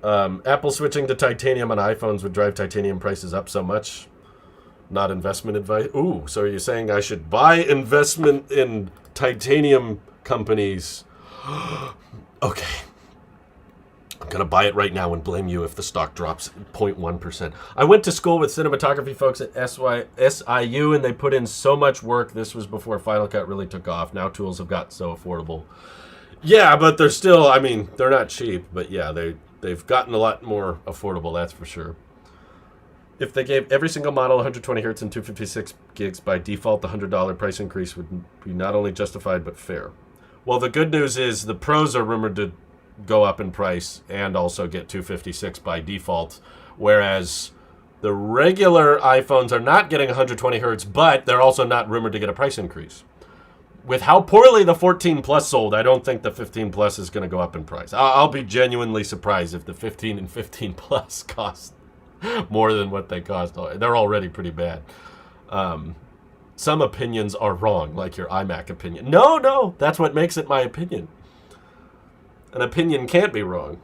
Apple switching to titanium on iPhones would drive titanium prices up so much. Not investment advice. Ooh, so are you saying I should buy investment in titanium companies? Okay. I'm going to buy it right now and blame you if the stock drops 0.1%. I went to school with cinematography folks at SIU, and they put in so much work. This was before Final Cut really took off. Now tools have got so affordable. Yeah, but they're still, they're not cheap. But yeah, they've gotten a lot more affordable, that's for sure. If they gave every single model 120 hertz and 256 gigs by default, the $100 price increase would be not only justified but fair. Well, the good news is the Pros are rumored to go up in price and also get 256 by default, whereas the regular iPhones are not getting 120 hertz, but they're also not rumored to get a price increase. with how poorly the 14 Plus sold, I don't think the 15 Plus is going to go up in price. I'll be genuinely surprised if the 15 and 15 Plus cost more than what they cost. They're already pretty bad. Some opinions are wrong, like your iMac opinion. No, that's what makes it my opinion. An opinion can't be wrong.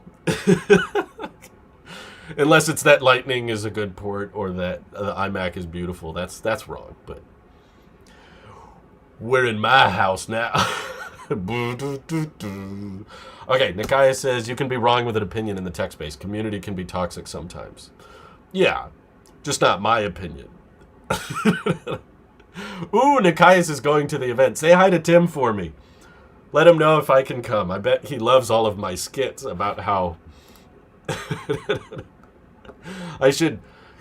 Unless it's that Lightning is a good port or that the iMac is beautiful. That's wrong, but we're in my house now. Okay, Nikaya says, you can be wrong with an opinion in the tech space. Community can be toxic sometimes. Yeah, just not my opinion. Ooh, Nikias is going to the event. Say hi to Tim for me. Let him know if I can come. I bet he loves all of my skits about how...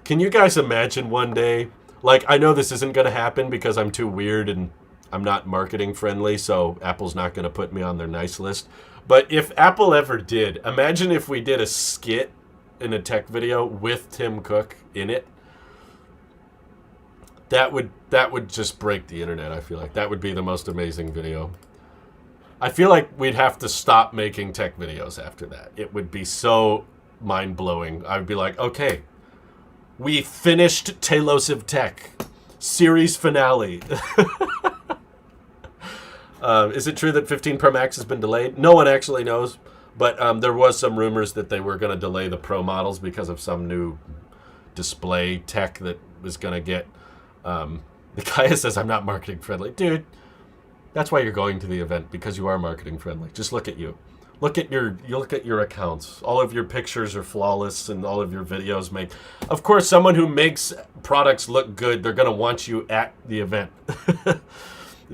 Can you guys imagine one day... Like, I know this isn't going to happen because I'm too weird and I'm not marketing friendly, so Apple's not going to put me on their nice list. But if Apple ever did, imagine if we did a skit in a tech video with Tim Cook in it. That would just break the internet, I feel like. That would be the most amazing video. I feel like we'd have to stop making tech videos after that. It would be so mind-blowing. I would be like, okay, we finished Tailosive Tech. Series finale. Is it true that 15 Pro Max has been delayed? No one actually knows. But there was some rumors that they were going to delay the Pro models because of some new display tech that was going to get... the guy says, I'm not marketing friendly. Dude, that's why you're going to the event, because you are marketing friendly. Just look at you. Look at your accounts. All of your pictures are flawless and all of your videos make... Of course, someone who makes products look good, they're going to want you at the event.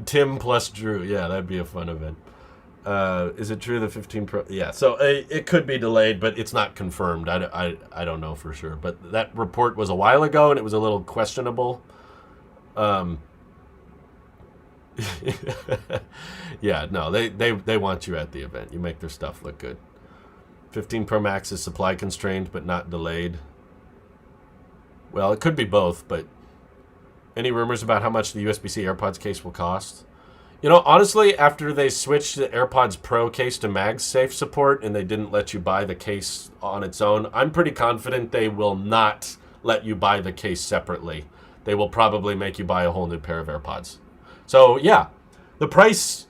Tim plus Drew. Yeah, that'd be a fun event. Is it true the 15 Pro? Yeah, so it could be delayed, but it's not confirmed. I don't know for sure. But that report was a while ago, and it was a little questionable. Yeah, no, they want you at the event. You make their stuff look good. 15 Pro Max is supply constrained, but not delayed. Well, it could be both, but any rumors about how much the USB-C AirPods case will cost? You know, honestly, after they switched the AirPods Pro case to MagSafe support and they didn't let you buy the case on its own, I'm pretty confident they will not let you buy the case separately. They will probably make you buy a whole new pair of AirPods. So, yeah, the price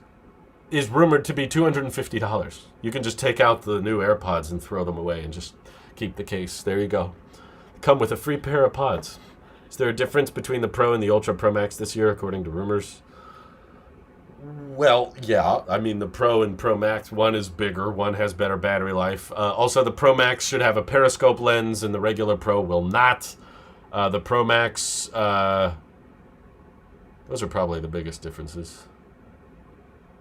is rumored to be $250. You can just take out the new AirPods and throw them away and just keep the case. There you go. Come with a free pair of pods. Is there a difference between the Pro and the Ultra Pro Max this year, according to rumors? Well, yeah. I mean, the Pro and Pro Max, one is bigger, one has better battery life. Also, the Pro Max should have a periscope lens, and the regular Pro will not. The Pro Max, those are probably the biggest differences.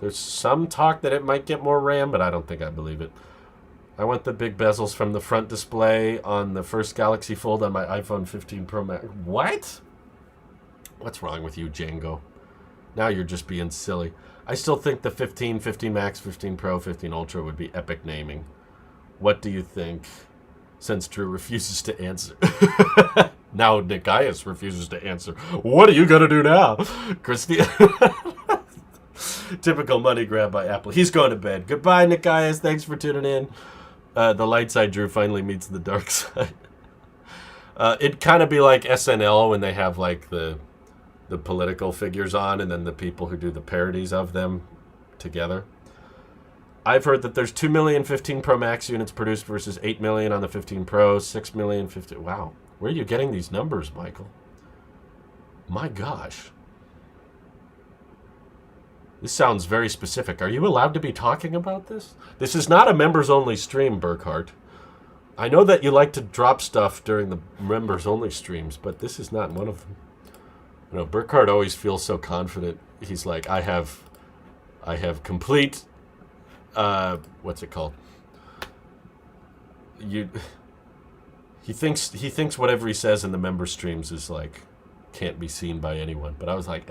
There's some talk that it might get more RAM, but I don't think I believe it. I want the big bezels from the front display on the first Galaxy Fold on my iPhone 15 Pro Max. What? What's wrong with you, Django? Now you're just being silly. I still think the 15, 15 Max, 15 Pro, 15 Ultra would be epic naming. What do you think? Since Drew refuses to answer. Now Nikias refuses to answer. What are you going to do now? Christy. Typical money grab by Apple. He's going to bed. Goodbye, Nikias. Thanks for tuning in. The light side Drew finally meets the dark side. It'd kind of be like SNL when they have like the political figures on and then the people who do the parodies of them together. I've heard that there's 2 million 15 Pro Max units produced versus 8 million on the 15 Pro, 6 million 15... Wow. Where are you getting these numbers, Michael? My gosh. This sounds very specific. Are you allowed to be talking about this? This is not a members-only stream, Burkhart. I know that you like to drop stuff during the members-only streams, but this is not one of them. You know, Burkhart always feels so confident. He's like, I have complete... what's it called? He thinks whatever he says in the member streams is like can't be seen by anyone. But I was like,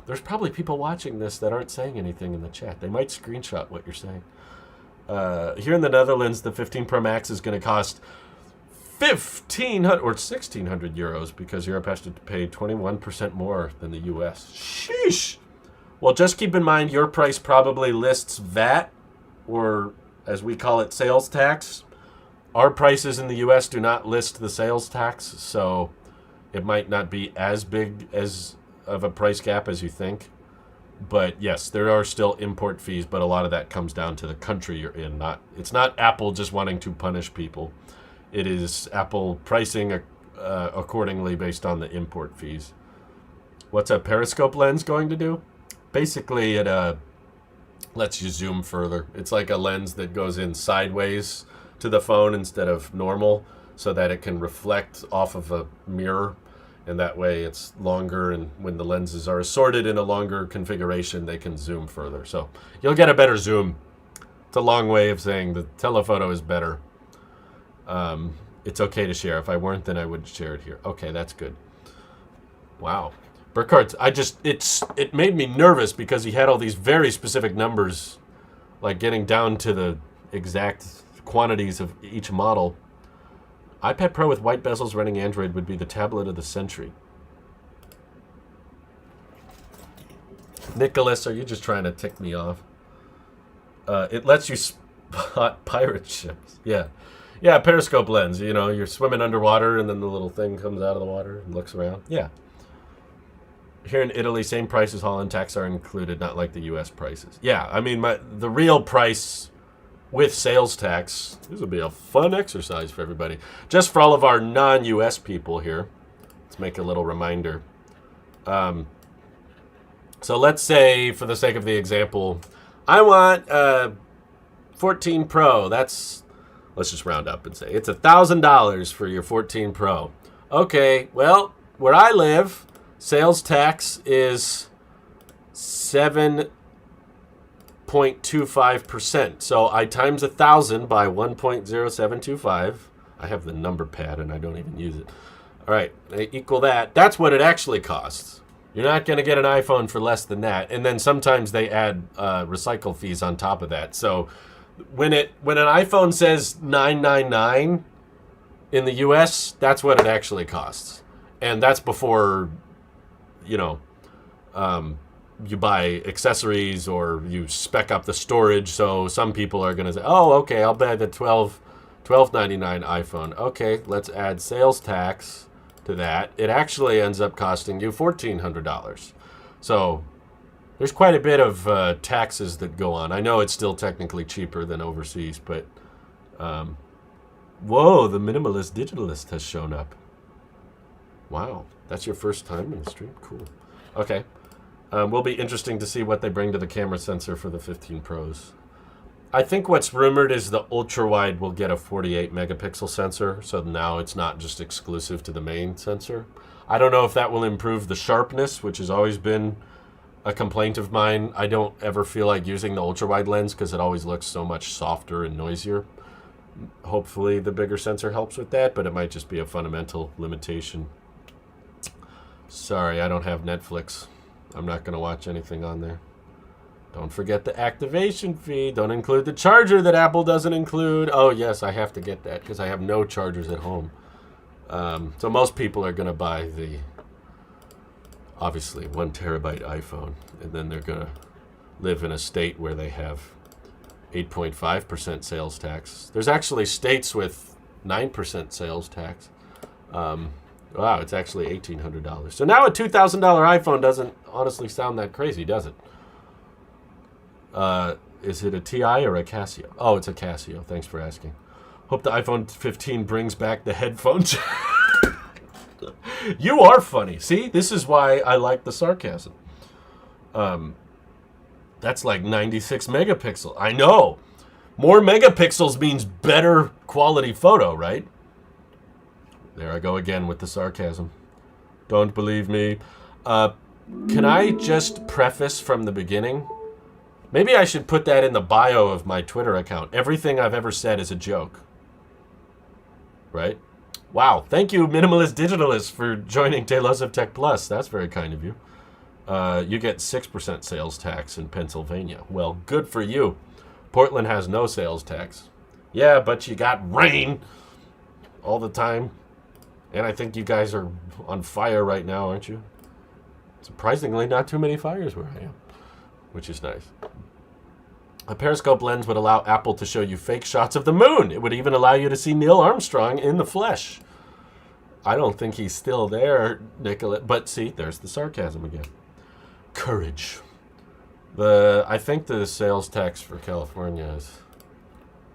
there's probably people watching this that aren't saying anything in the chat. They might screenshot what you're saying. Here in the Netherlands, the 15 Pro Max is going to cost 1,500 or 1,600 euros because Europe has to pay 21% more than the US. Sheesh! Well, just keep in mind your price probably lists VAT, or as we call it, sales tax. Our prices in the U.S. do not list the sales tax, so it might not be as big as of a price gap as you think. But yes, there are still import fees, but a lot of that comes down to the country you're in. It's not Apple just wanting to punish people. It is Apple pricing accordingly based on the import fees. What's a periscope lens going to do? Basically, it lets you zoom further. It's like a lens that goes in sideways to the phone instead of normal, so that it can reflect off of a mirror, and that way it's longer, and when the lenses are assorted in a longer configuration, they can zoom further. So you'll get a better zoom. It's a long way of saying the telephoto is better. It's okay to share. If I weren't, then I would share it here. Okay, that's good. Wow. Burkhardt, it made me nervous because he had all these very specific numbers, like getting down to the exact quantities of each model. iPad Pro with white bezels running Android would be the tablet of the century. Nicholas, are you just trying to tick me off? It lets you spot pirate ships. Yeah. Yeah, periscope lens. You know, you're swimming underwater and then the little thing comes out of the water and looks around. Yeah. Here in Italy, same price as Holland. Tax are included, not like the U.S. prices. Yeah, I mean, the real price with sales tax, this will be a fun exercise for everybody. Just for all of our non-U.S. people here, let's make a little reminder. So let's say, for the sake of the example, I want 14 Pro. Let's just round up and say it's $1,000 for your 14 Pro. Okay, well, where I live, sales tax is 7.25%. So I times 1,000 by 1.0725. I have the number pad and I don't even use it. All right, equal that. That's what it actually costs. You're not going to get an iPhone for less than that. And then sometimes they add recycle fees on top of that. So when an iPhone says $999 in the US, that's what it actually costs. And that's before, you buy accessories or you spec up the storage. So some people are going to say, oh, okay, I'll buy the $12.99 iPhone. Okay, let's add sales tax to that. It actually ends up costing you $1,400. So there's quite a bit of taxes that go on. I know it's still technically cheaper than overseas, but whoa, the minimalist digitalist has shown up. Wow, that's your first time in the stream? Cool. Okay. Will be interesting to see what they bring to the camera sensor for the 15 Pros. I think what's rumored is the ultra-wide will get a 48 megapixel sensor, so now it's not just exclusive to the main sensor. I don't know if that will improve the sharpness, which has always been a complaint of mine. I don't ever feel like using the ultra-wide lens because it always looks so much softer and noisier. Hopefully the bigger sensor helps with that, but it might just be a fundamental limitation. Sorry, I don't have Netflix. I'm not going to watch anything on there. Don't forget the activation fee. Don't include the charger that Apple doesn't include. Oh, yes, I have to get that because I have no chargers at home. So most people are going to buy the, obviously, 1 terabyte iPhone. And then they're going to live in a state where they have 8.5% sales tax. There's actually states with 9% sales tax. Wow, it's actually $1,800. So now a $2,000 iPhone doesn't honestly sound that crazy, does it? Is it a TI or a Casio? Oh, it's a Casio. Thanks for asking. Hope the iPhone 15 brings back the headphones. You are funny. See, this is why I like the sarcasm. That's like 96 megapixel. I know. More megapixels means better quality photo, right? There I go again with the sarcasm. Don't believe me. Can I just preface from the beginning? Maybe I should put that in the bio of my Twitter account. Everything I've ever said is a joke. Right? Wow. Thank you, Minimalist Digitalist, for joining Tailosive Tech Plus. That's very kind of you. You get 6% sales tax in Pennsylvania. Well, good for you. Portland has no sales tax. Yeah, but you got rain all the time. And I think you guys are on fire right now, aren't you? Surprisingly, not too many fires where I am. which is nice. A periscope lens would allow Apple to show you fake shots of the moon. It would even allow you to see Neil Armstrong in the flesh. I don't think he's still there, Nicola. But see, there's the sarcasm again. Courage. I think the sales tax for California is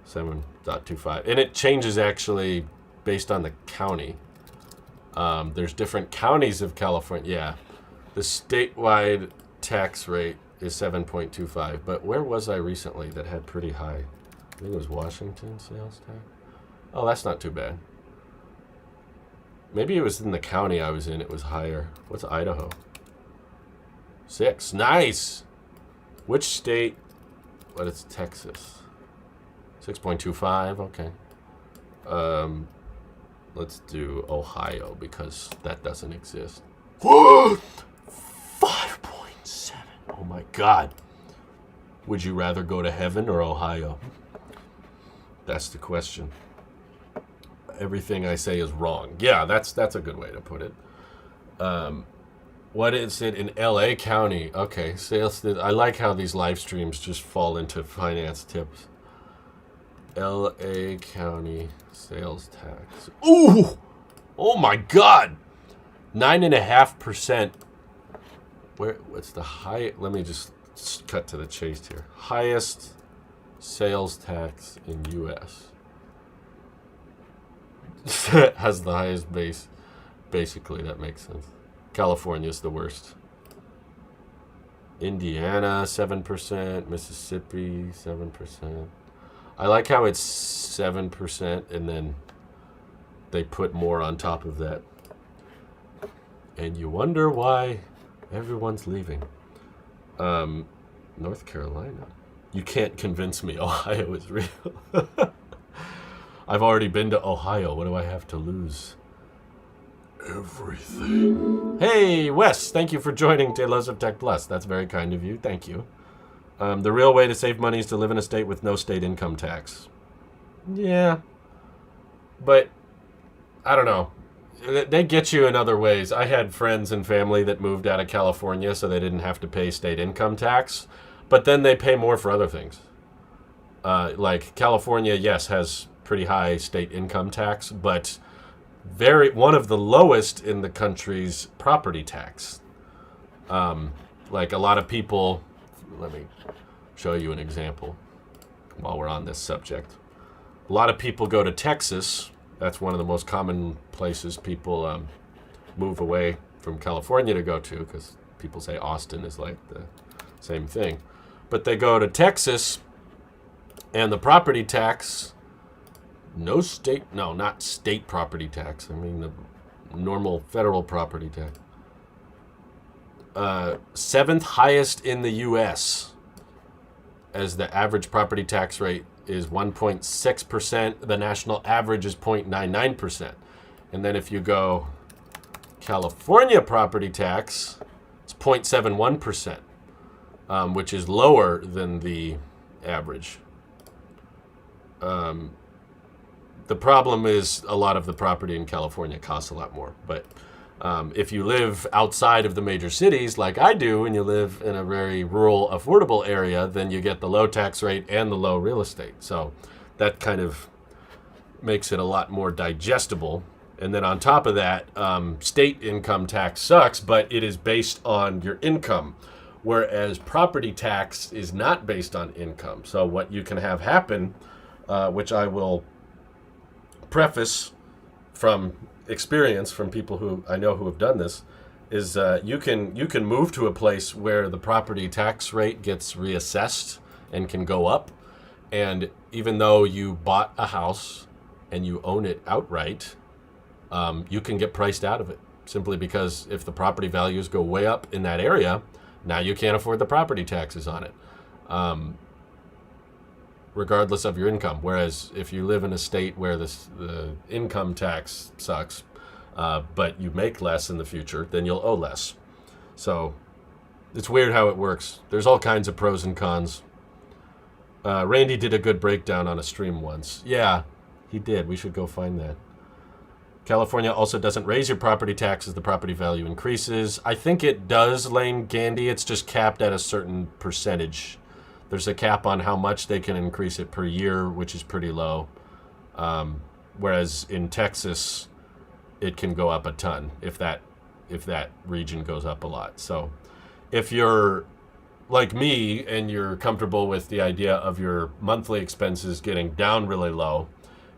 7.25. And it changes actually based on the county. There's different counties of California. Yeah. The statewide tax rate is 7.25. But where was I recently that had pretty high? I think it was Washington sales tax. Oh, that's not too bad. Maybe it was in the county I was in. It was higher. What's Idaho? 6. Nice. Which state? What is Texas? 6.25. Okay. Let's do Ohio because that doesn't exist. 5.7. Oh my God. Would you rather go to heaven or Ohio? That's the question. Everything I say is wrong. Yeah, that's a good way to put it. What is it in LA County? Okay, sales. I like how these live streams just fall into finance tips. LA County sales tax. Ooh! Oh my God! 9.5%. What's the high? Let me just cut to the chase here. Highest sales tax in U.S. Has the highest base. Basically, that makes sense. California's the worst. Indiana, 7%. Mississippi, 7%. I like how it's 7% and then they put more on top of that. And you wonder why everyone's leaving. North Carolina. You can't convince me Ohio is real. I've already been to Ohio. What do I have to lose? Everything. Hey, Wes, thank you for joining Tailosive Tech Plus. That's very kind of you. Thank you. The real way to save money is to live in a state with no state income tax. Yeah. But, I don't know. They get you in other ways. I had friends and family that moved out of California so they didn't have to pay state income tax. But then they pay more for other things. Like California, yes, has pretty high state income tax, but one of the lowest in the country's property tax. Like a lot of people, let me show you an example while we're on this subject. A lot of people go to Texas. That's one of the most common places people move away from California to go to, because people say Austin is like the same thing. But they go to Texas, and the property tax, not state property tax. I mean the normal federal property tax. 7th highest in the U.S. as the average property tax rate is 1.6%. The national average is 0.99%. And then if you go California property tax, it's 0.71%, which is lower than the average. The problem is a lot of the property in California costs a lot more. But if you live outside of the major cities like I do, and you live in a very rural, affordable area, then you get the low tax rate and the low real estate. So that kind of makes it a lot more digestible. And then on top of that, state income tax sucks, but it is based on your income, whereas property tax is not based on income. So what you can have happen, which I will preface from experience from people who I know who have done this, is you can move to a place where the property tax rate gets reassessed and can go up, and even though you bought a house and you own it outright, you can get priced out of it simply because if the property values go way up in that area, now you can't afford the property taxes on it, regardless of your income. Whereas if you live in a state where the income tax sucks, but you make less in the future, then you'll owe less. So it's weird how it works. There's all kinds of pros and cons. Randy did a good breakdown on a stream once. Yeah, he did. We should go find that. California also doesn't raise your property tax as the property value increases. I think it does, Lane Gandy. It's just capped at a certain percentage. There's a cap on how much they can increase it per year, which is pretty low. Whereas in Texas, it can go up a ton if that region goes up a lot. So if you're like me and you're comfortable with the idea of your monthly expenses getting down really low,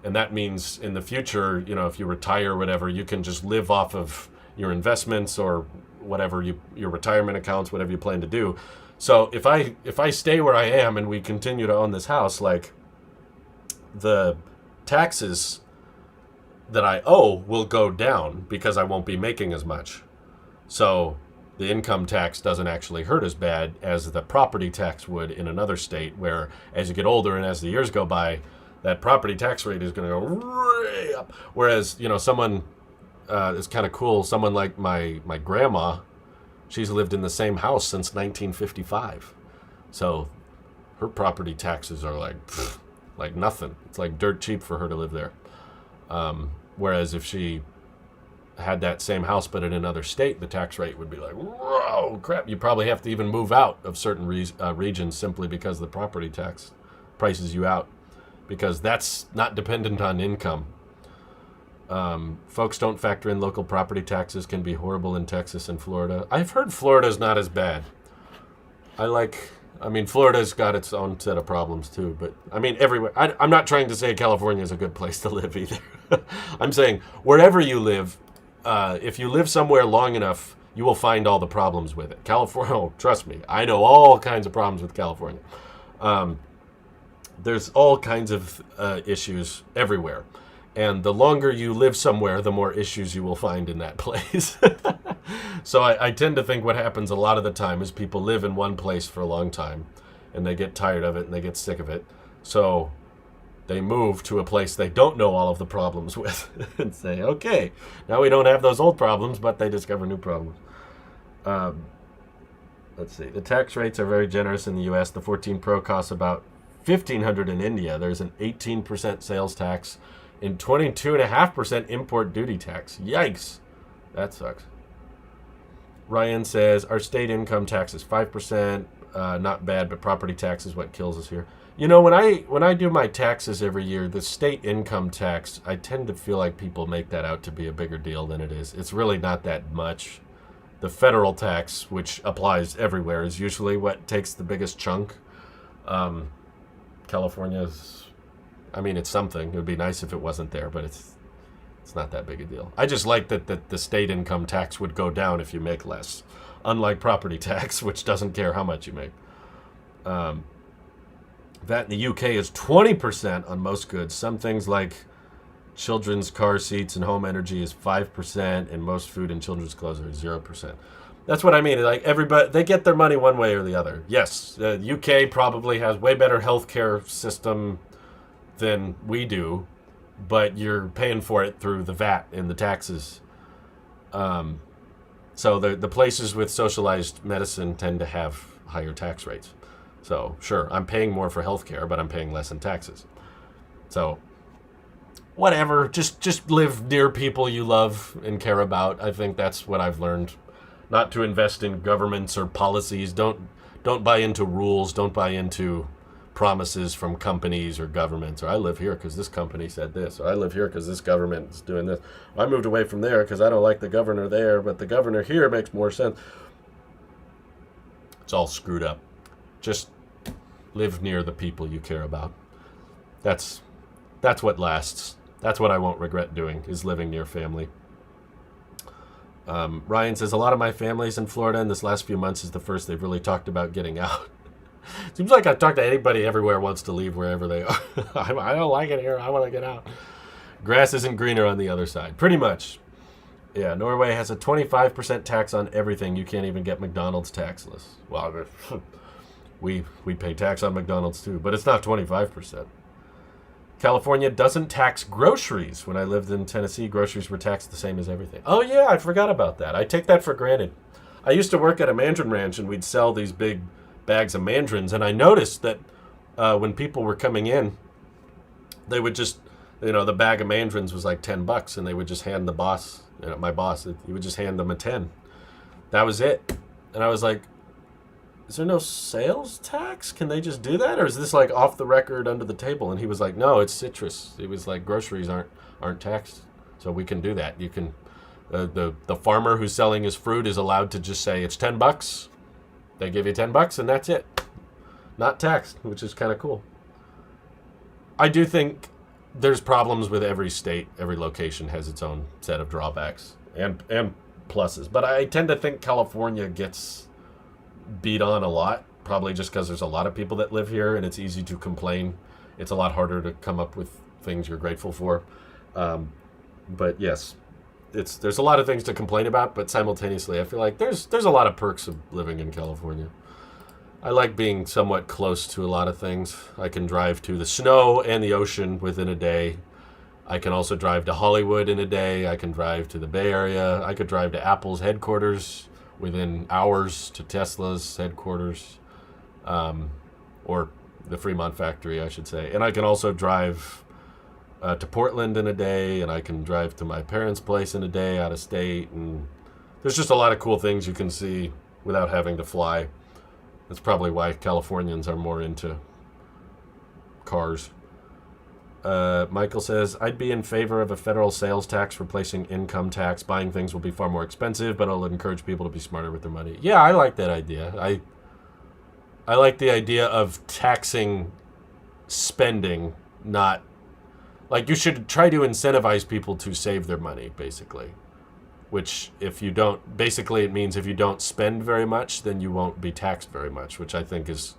and that means in the future, if you retire or whatever, you can just live off of your investments or whatever, your retirement accounts, whatever you plan to do. So if I stay where I am and we continue to own this house, like, the taxes that I owe will go down because I won't be making as much. So the income tax doesn't actually hurt as bad as the property tax would in another state, where as you get older and as the years go by, that property tax rate is going to go way up. Whereas, someone is kind of cool. Someone like my grandma, she's lived in the same house since 1955. So her property taxes are like nothing. It's like dirt cheap for her to live there. Whereas if she had that same house but in another state, the tax rate would be like, whoa, crap. You probably have to even move out of certain regions simply because the property tax prices you out, because that's not dependent on income. Folks don't factor in local property taxes can be horrible in Texas and Florida. I've heard Florida's not as bad. Florida's got its own set of problems too, but everywhere. I'm not trying to say California is a good place to live either. I'm saying wherever you live, if you live somewhere long enough, you will find all the problems with it. California, trust me, I know all kinds of problems with California. There's all kinds of issues everywhere. And the longer you live somewhere, the more issues you will find in that place. So I tend to think what happens a lot of the time is people live in one place for a long time, and they get tired of it and they get sick of it. So they move to a place they don't know all of the problems with and say, okay, now we don't have those old problems, but they discover new problems. Let's see. The tax rates are very generous in the U.S. The 14 Pro costs about $1,500 in India. There's an 18% sales tax and 22.5% import duty tax. Yikes. That sucks. Ryan says, our state income tax is 5%. Not bad, but property tax is what kills us here. When I do my taxes every year, the state income tax, I tend to feel like people make that out to be a bigger deal than it is. It's really not that much. The federal tax, which applies everywhere, is usually what takes the biggest chunk. California's, it's something. It would be nice if it wasn't there, but it's not that big a deal. I just like that the state income tax would go down if you make less, unlike property tax, which doesn't care how much you make. That in the UK is 20% on most goods. Some things like children's car seats and home energy is 5%, and most food and children's clothes are 0%. That's what I mean. Like, everybody, they get their money one way or the other. Yes, the UK probably has way better healthcare system than we do, but you're paying for it through the VAT and the taxes. So the places with socialized medicine tend to have higher tax rates. So sure, I'm paying more for healthcare, but I'm paying less in taxes. So whatever, just live near people you love and care about. I think that's what I've learned. Not to invest in governments or policies. Don't buy into rules. Don't buy into promises from companies or governments. Or I live here because this company said this. Or I live here because this government is doing this. I moved away from there because I don't like the governor there, but the governor here makes more sense. It's all screwed up. Just live near the people you care about. That's what lasts. That's what I won't regret doing, is living near family. Ryan says, a lot of my family's in Florida, and this last few months is the first they've really talked about getting out. Seems like I've talked to anybody everywhere wants to leave wherever they are. I don't like it here. I want to get out. Grass isn't greener on the other side. Pretty much. Yeah, Norway has a 25% tax on everything. You can't even get McDonald's taxless. Well, we pay tax on McDonald's too, but it's not 25%. California doesn't tax groceries. When I lived in Tennessee, groceries were taxed the same as everything. Oh yeah, I forgot about that. I take that for granted. I used to work at a mandarin ranch, and we'd sell these big bags of mandarins, and I noticed that when people were coming in, they would just The bag of mandarins was like $10, and they would just hand the boss, my boss, he would just hand them a 10. That was it. And I was like, is there no sales tax? Can they just do that? Or is this like off the record under the table? And he was like, no, it's citrus. He was like, groceries aren't taxed. So we can do that. You can, the farmer who's selling his fruit is allowed to just say it's $10. They give you $10 and that's it. Not taxed, which is kind of cool. I do think there's problems with every state. Every location has its own set of drawbacks and pluses. But I tend to think California gets beat on a lot, probably just because there's a lot of people that live here and it's easy to complain. It's a lot harder to come up with things you're grateful for. But yes, there's a lot of things to complain about, but simultaneously I feel like there's a lot of perks of living in California. I like being somewhat close to a lot of things. I can drive to the snow and the ocean within a day. I can also drive to Hollywood in a day. I can drive to the Bay Area. I could drive to Apple's headquarters within hours, to Tesla's headquarters, or the Fremont factory, I should say. And I can also drive to Portland in a day, and I can drive to my parents' place in a day out of state. And there's just a lot of cool things you can see without having to fly. That's probably why Californians are more into cars. Michael says, I'd be in favor of a federal sales tax replacing income tax. Buying things will be far more expensive, but it'll encourage people to be smarter with their money. Yeah, I like that idea. I like the idea of taxing spending, not... Like, you should try to incentivize people to save their money, basically. Which, if you don't... Basically, it means if you don't spend very much, then you won't be taxed very much, which I think is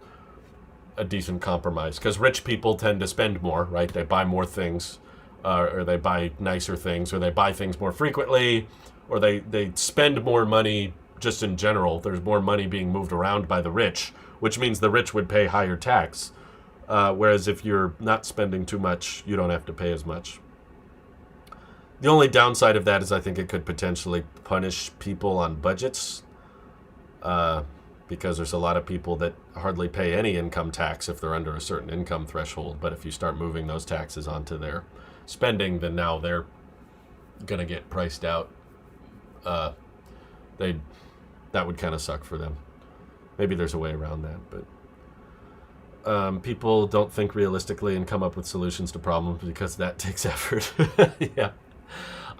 a decent compromise. Because rich people tend to spend more, right? They buy more things, or they buy nicer things, or they buy things more frequently, or they spend more money just in general. There's more money being moved around by the rich, which means the rich would pay higher tax. Whereas if you're not spending too much, you don't have to pay as much. The only downside of that is I think it could potentially punish people on budgets, because there's a lot of people that hardly pay any income tax if they're under a certain income threshold. But if you start moving those taxes onto their spending, then now they're going to get priced out. That would kind of suck for them. Maybe there's a way around that, but people don't think realistically and come up with solutions to problems because that takes effort. Yeah.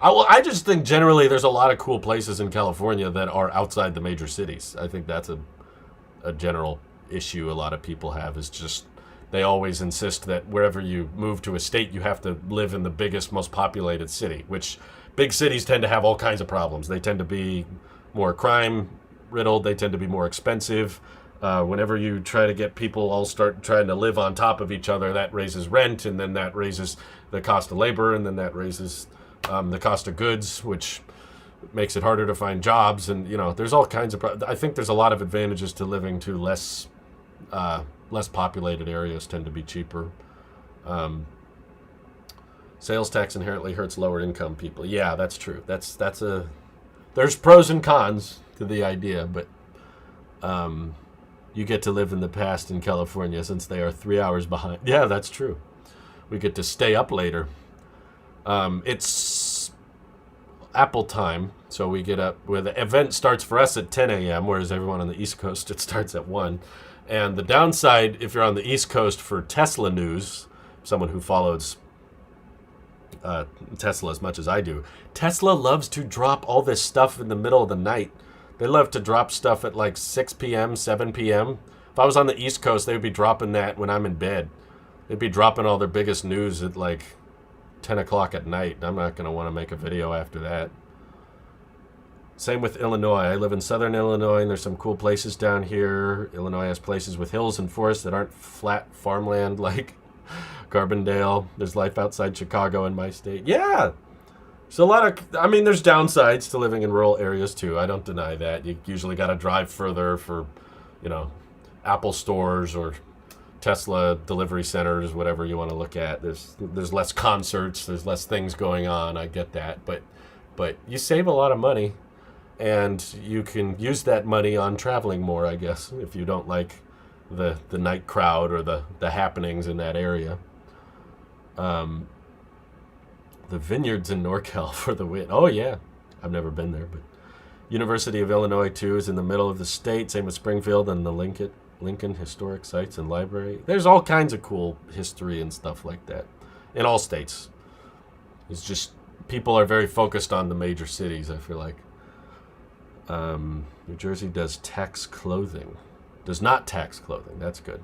I just think generally there's a lot of cool places in California that are outside the major cities. I think that's a general issue a lot of people have, is just they always insist that wherever you move to a state, you have to live in the biggest, most populated city, which big cities tend to have all kinds of problems. They tend to be more crime riddled. They tend to be more expensive. Whenever you try to get people all start trying to live on top of each other, that raises rent, and then that raises the cost of labor, and then that raises the cost of goods, which makes it harder to find jobs. And there's all kinds of I think there's a lot of advantages to living to less populated areas. Tend to be cheaper. Sales tax inherently hurts lower income people. Yeah, that's true. There's pros and cons to the idea, but you get to live in the past in California since they are 3 hours behind. Yeah, that's true. We get to stay up later. It's Apple time, so we get up where the event starts for us at 10 a.m., whereas everyone on the East Coast, it starts at 1. And the downside, if you're on the East Coast for Tesla news, someone who follows Tesla as much as I do, Tesla loves to drop all this stuff in the middle of the night. They love to drop stuff at like 6 p.m., 7 p.m. If I was on the East Coast, they would be dropping that when I'm in bed. They'd be dropping all their biggest news at like 10 o'clock at night. I'm not going to want to make a video after that. Same with Illinois. I live in southern Illinois, and there's some cool places down here. Illinois has places with hills and forests that aren't flat farmland like Carbondale. There's life outside Chicago in my state. Yeah. There's a lot of, there's downsides to living in rural areas too. I don't deny that. You usually got to drive further for, Apple stores or Tesla delivery centers, whatever you want to look at. There's less concerts, there's less things going on. I get that, but you save a lot of money, and you can use that money on traveling more, I guess, if you don't like the night crowd or the happenings in that area. The vineyards in NorCal for the win. Oh, yeah. I've never been there, but University of Illinois, too, is in the middle of the state. Same with Springfield and the Lincoln Historic Sites and Library. There's all kinds of cool history and stuff like that in all states. It's just people are very focused on the major cities, I feel like. New Jersey does not tax clothing. That's good.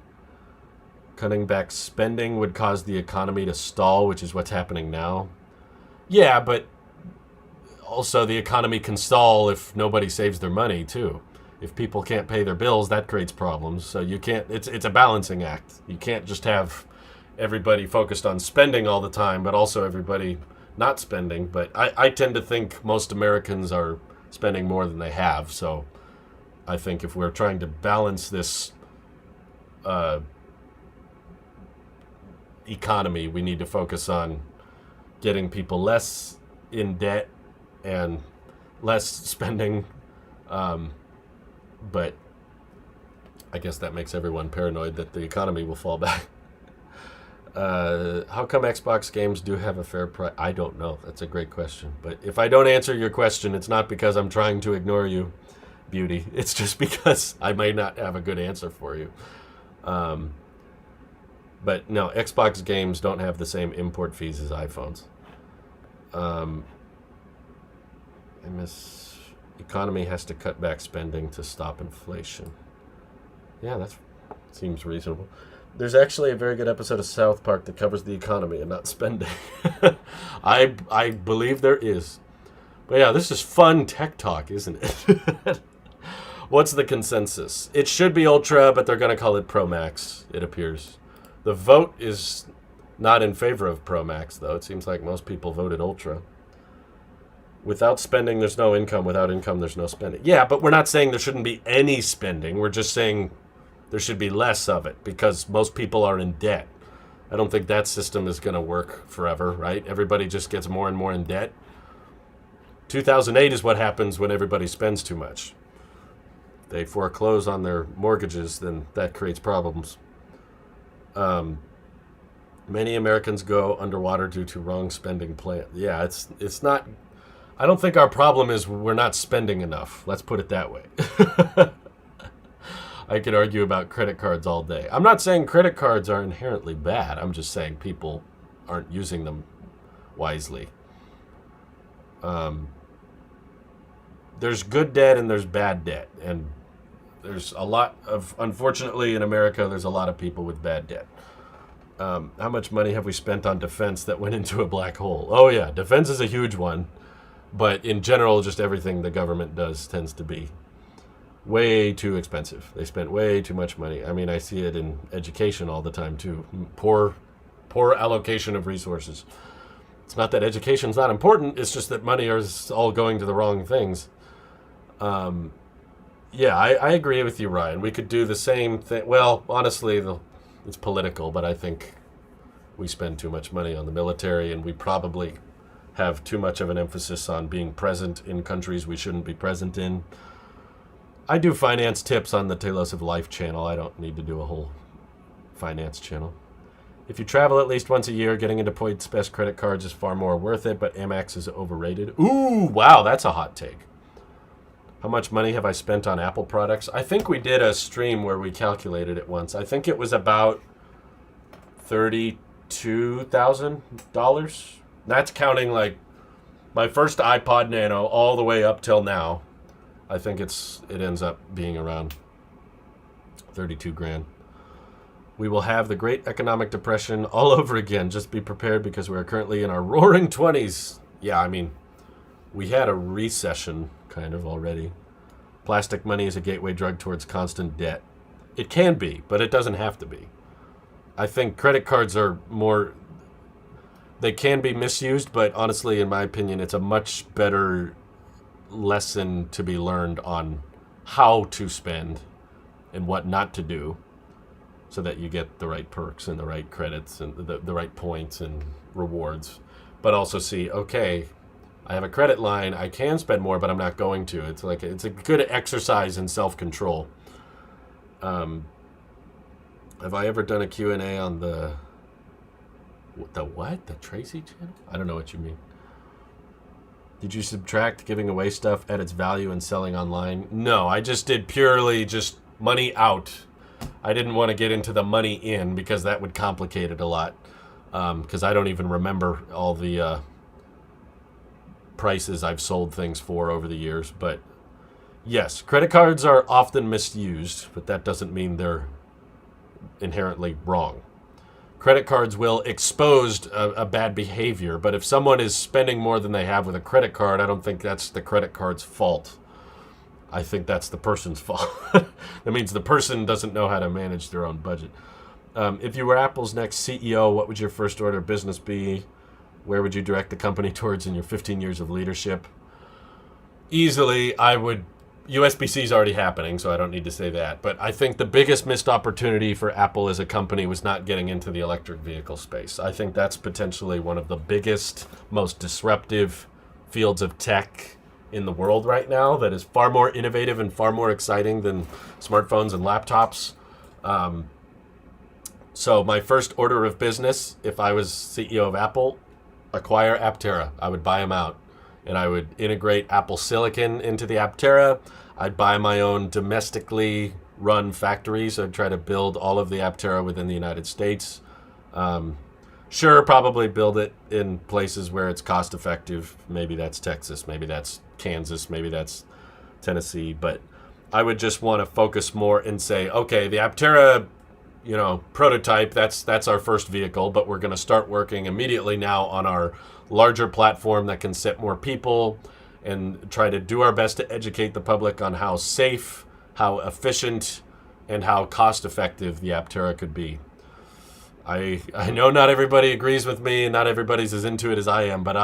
Cutting back spending would cause the economy to stall, which is what's happening now. Yeah, but also the economy can stall if nobody saves their money, too. If people can't pay their bills, that creates problems. So you can't, it's a balancing act. You can't just have everybody focused on spending all the time, but also everybody not spending. But I tend to think most Americans are spending more than they have. So I think if we're trying to balance this economy, we need to focus on getting people less in debt and less spending. But I guess that makes everyone paranoid that the economy will fall back. How come Xbox games do have a fair price? I don't know. That's a great question. But if I don't answer your question, it's not because I'm trying to ignore you, Beauty. It's just because I may not have a good answer for you. But no, Xbox games don't have the same import fees as iPhones. Economy has to cut back spending to stop inflation. Yeah, that seems reasonable. There's actually a very good episode of South Park that covers the economy and not spending. I believe there is. But yeah, this is fun tech talk, isn't it? What's the consensus? It should be Ultra, but they're going to call it Pro Max, it appears. The vote is not in favor of Pro Max, though. It seems like most people voted Ultra. Without spending, there's no income. Without income, there's no spending. Yeah, but we're not saying there shouldn't be any spending. We're just saying there should be less of it because most people are in debt. I don't think that system is going to work forever, right? Everybody just gets more and more in debt. 2008 is what happens when everybody spends too much. They foreclose on their mortgages, then that creates problems. Many Americans go underwater due to wrong spending plan. Yeah, it's not... I don't think our problem is we're not spending enough. Let's put it that way. I could argue about credit cards all day. I'm not saying credit cards are inherently bad. I'm just saying people aren't using them wisely. There's good debt and there's bad debt. And there's a lot of, unfortunately in America, there's a lot of people with bad debt. How much money have we spent on defense that went into a black hole? Oh yeah, defense is a huge one. But in general, just everything the government does tends to be way too expensive. They spent way too much money. I mean, I see it in education all the time, too. Poor allocation of resources. It's not that education's not important. It's just that money is all going to the wrong things. Yeah, I agree with you, Ryan. We could do the same thing. Well, honestly, it's political, but I think we spend too much money on the military, and we probably have too much of an emphasis on being present in countries we shouldn't be present in. I do finance tips on the Tailosive Life channel. I don't need to do a whole finance channel. If you travel at least once a year, getting into points best credit cards is far more worth it, but Amex is overrated. Ooh, wow, that's a hot take. How much money have I spent on Apple products? I think we did a stream where we calculated it once. I think it was about $32,000. That's counting like my first iPod Nano all the way up till now. I think it ends up being around 32 grand. We will have the Great Economic Depression all over again. Just be prepared because we are currently in our roaring 20s. Yeah, I mean, we had a recession kind of already. Plastic money is a gateway drug towards constant debt. It can be, but it doesn't have to be. I think credit cards are more... They can be misused, but honestly, in my opinion, it's a much better lesson to be learned on how to spend and what not to do so that you get the right perks and the right credits and the right points and rewards. But also see, okay, I have a credit line, I can spend more, but I'm not going to. It's like it's a good exercise in self-control. Have I ever done a Q&A on the The what? The Tracy channel? I don't know what you mean. Did you subtract giving away stuff at its value and selling online? No, I just did purely just money out. I didn't want to get into the money in because that would complicate it a lot. Because I don't even remember all the prices I've sold things for over the years. But yes, credit cards are often misused, but that doesn't mean they're inherently wrong. Credit cards will expose a bad behavior, but if someone is spending more than they have with a credit card, I don't think that's the credit card's fault. I think that's the person's fault. That means the person doesn't know how to manage their own budget. If you were Apple's next CEO, what would your first order of business be? Where would you direct the company towards in your 15 years of leadership? Easily, I would... USB-C is already happening, so I don't need to say that. But I think the biggest missed opportunity for Apple as a company was not getting into the electric vehicle space. I think that's potentially one of the biggest, most disruptive fields of tech in the world right now that is far more innovative and far more exciting than smartphones and laptops. So my first order of business, if I was CEO of Apple, acquire Aptera. I would buy them out. And I would integrate Apple Silicon into the Aptera. I'd buy my own domestically run factories. I'd try to build all of the Aptera within the United States. Sure, probably build it in places where it's cost effective. Maybe that's Texas, maybe that's Kansas, maybe that's Tennessee. But I would just want to focus more and say, okay, the Aptera, prototype, that's our first vehicle, but we're going to start working immediately now on our larger platform that can sit more people and try to do our best to educate the public on how safe, how efficient, and how cost-effective the Aptera could be. I know not everybody agrees with me and not everybody's as into it as I am, but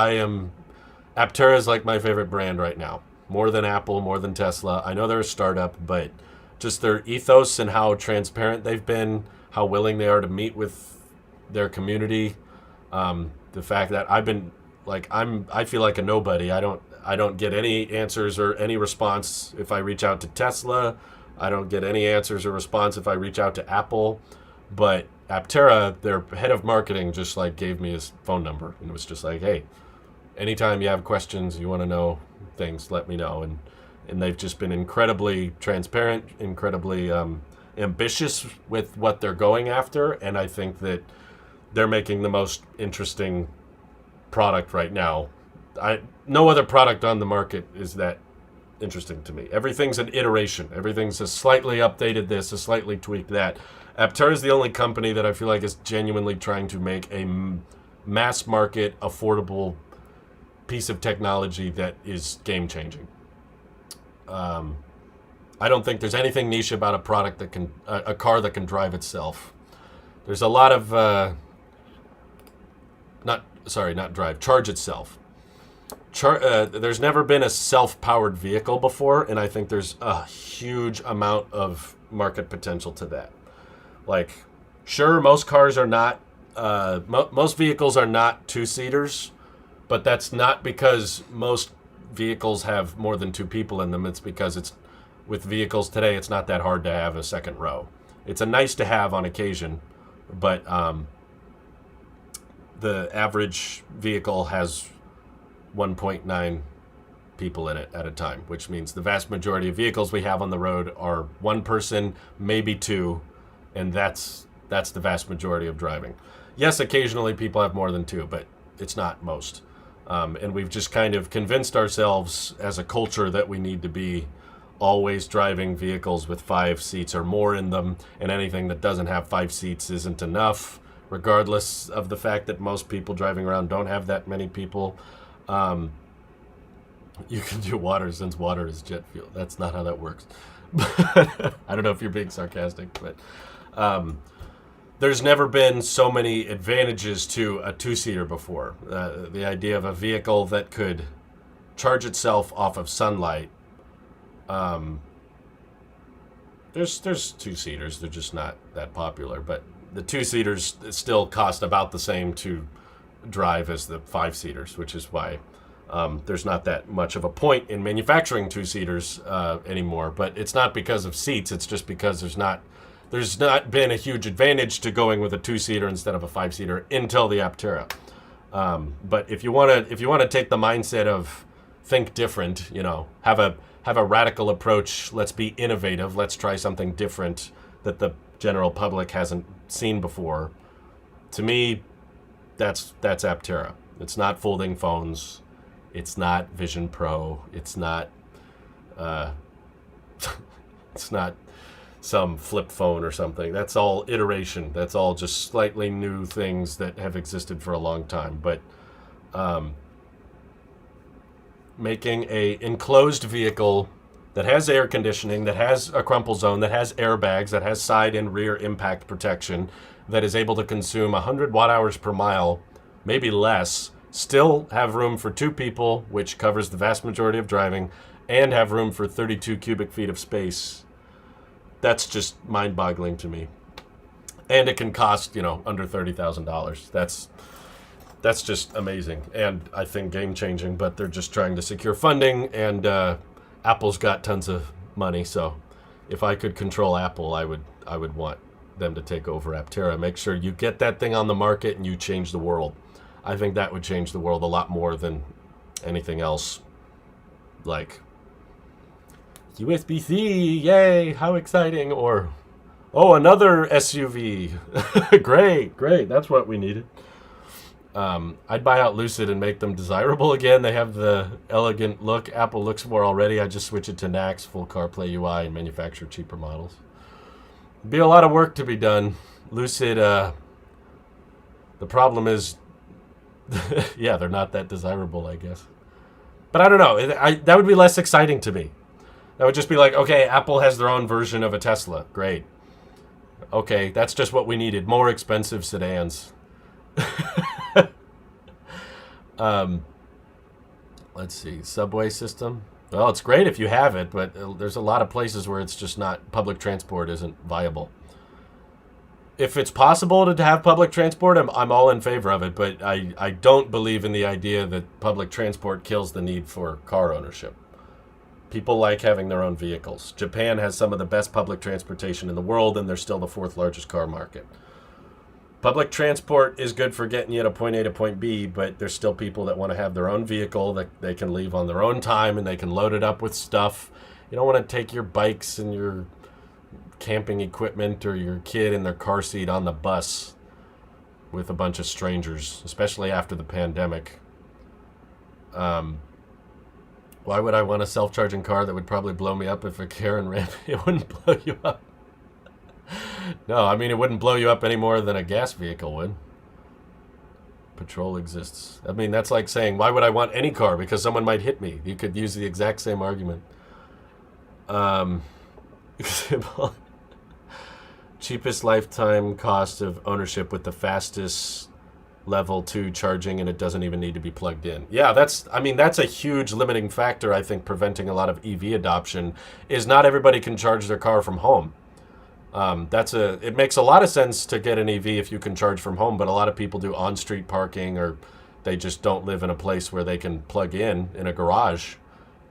Aptera is like my favorite brand right now. More than Apple, more than Tesla. I know they're a startup, but just their ethos and how transparent they've been, how willing they are to meet with their community. The fact that I feel like a nobody. I don't get any answers or any response if I reach out to Tesla. I don't get any answers or response if I reach out to Apple. But Aptera, their head of marketing, just gave me his phone number and it was just like, hey, anytime you have questions, you want to know things, let me know. And they've just been incredibly transparent, incredibly ambitious with what they're going after, and I think that they're making the most interesting product right now. No other product on the market is that interesting to me. Everything's an iteration. Everything's a slightly updated this, a slightly tweaked that. Aptera is the only company that I feel like is genuinely trying to make a mass market, affordable piece of technology that is game-changing. I don't think there's anything niche about a product that can, a car that can drive itself. There's a lot of, charge itself. There's never been a self-powered vehicle before, and I think there's a huge amount of market potential to that. Sure, most cars are not, most vehicles are not two-seaters, but that's not because most vehicles have more than two people in them. It's because with vehicles today, it's not that hard to have a second row. It's a nice to have on occasion, but the average vehicle has 1.9 people in it at a time, which means the vast majority of vehicles we have on the road are one person, maybe two, and that's the vast majority of driving. Yes, occasionally people have more than two, but it's not most. And we've just kind of convinced ourselves as a culture that we need to be always driving vehicles with 5 seats or more in them, and anything that doesn't have 5 seats isn't enough, regardless of the fact that most people driving around don't have that many people. You can do water since water is jet fuel. That's not how that works. I don't know if you're being sarcastic, but there's never been so many advantages to a two-seater before. The idea of a vehicle that could charge itself off of sunlight. There's two-seaters. They're just not that popular. But the two-seaters still cost about the same to drive as the 5-seaters, which is why there's not that much of a point in manufacturing two-seaters anymore. But it's not because of seats. It's just because there's not there's not been a huge advantage to going with a 2-seater instead of a 5-seater until the Aptera. But if you want to take the mindset of think different, have a radical approach. Let's be innovative. Let's try something different that the general public hasn't seen before. To me, that's Aptera. It's not folding phones. It's not Vision Pro. It's not it's not some flip phone or something. That's all iteration. That's all just slightly new things that have existed for a long time. But making a enclosed vehicle that has air conditioning, that has a crumple zone, that has airbags, that has side and rear impact protection, that is able to consume 100 watt-hours per mile, maybe less, still have room for 2 people, which covers the vast majority of driving, and have room for 32 cubic feet of space. That's just mind-boggling to me. And it can cost, under $30,000. That's just amazing, and I think game-changing, but they're just trying to secure funding, and Apple's got tons of money, so if I could control Apple, I would want them to take over Aptera. Make sure you get that thing on the market and you change the world. I think that would change the world a lot more than anything else, like USB-C, yay, how exciting, or, oh, another SUV. Great, that's what we needed. I'd buy out Lucid and make them desirable again. They have the elegant look Apple looks for already. I just switch it to NACS, full CarPlay UI, and manufacture cheaper models. Be a lot of work to be done. Lucid, the problem is, yeah, they're not that desirable, I guess. But I don't know. That would be less exciting to me. That would just be like, okay, Apple has their own version of a Tesla. Great. Okay, that's just what we needed. More expensive sedans. Let's see. Subway system. Well, it's great if you have it, but there's a lot of places where it's just not, public transport isn't viable. If it's possible to have public transport, I'm all in favor of it, but I don't believe in the idea that public transport kills the need for car ownership. People like having their own vehicles. Japan has some of the best public transportation in the world, and they're still the 4th largest car market. Public transport is good for getting you to point A to point B, but there's still people that want to have their own vehicle that they can leave on their own time, and they can load it up with stuff. You don't want to take your bikes and your camping equipment or your kid in their car seat on the bus with a bunch of strangers, especially after the pandemic. Why would I want a self-charging car that would probably blow me up if a Karen ran? It wouldn't blow you up. No, I mean, it wouldn't blow you up any more than a gas vehicle would. Patrol exists. I mean, that's like saying, why would I want any car? Because someone might hit me. You could use the exact same argument. Cheapest lifetime cost of ownership with the fastest level 2 charging, and it doesn't even need to be plugged in. Yeah, that's a huge limiting factor, I think, preventing a lot of EV adoption, is not everybody can charge their car from home. It makes a lot of sense to get an EV if you can charge from home, but a lot of people do on-street parking, or they just don't live in a place where they can plug in a garage.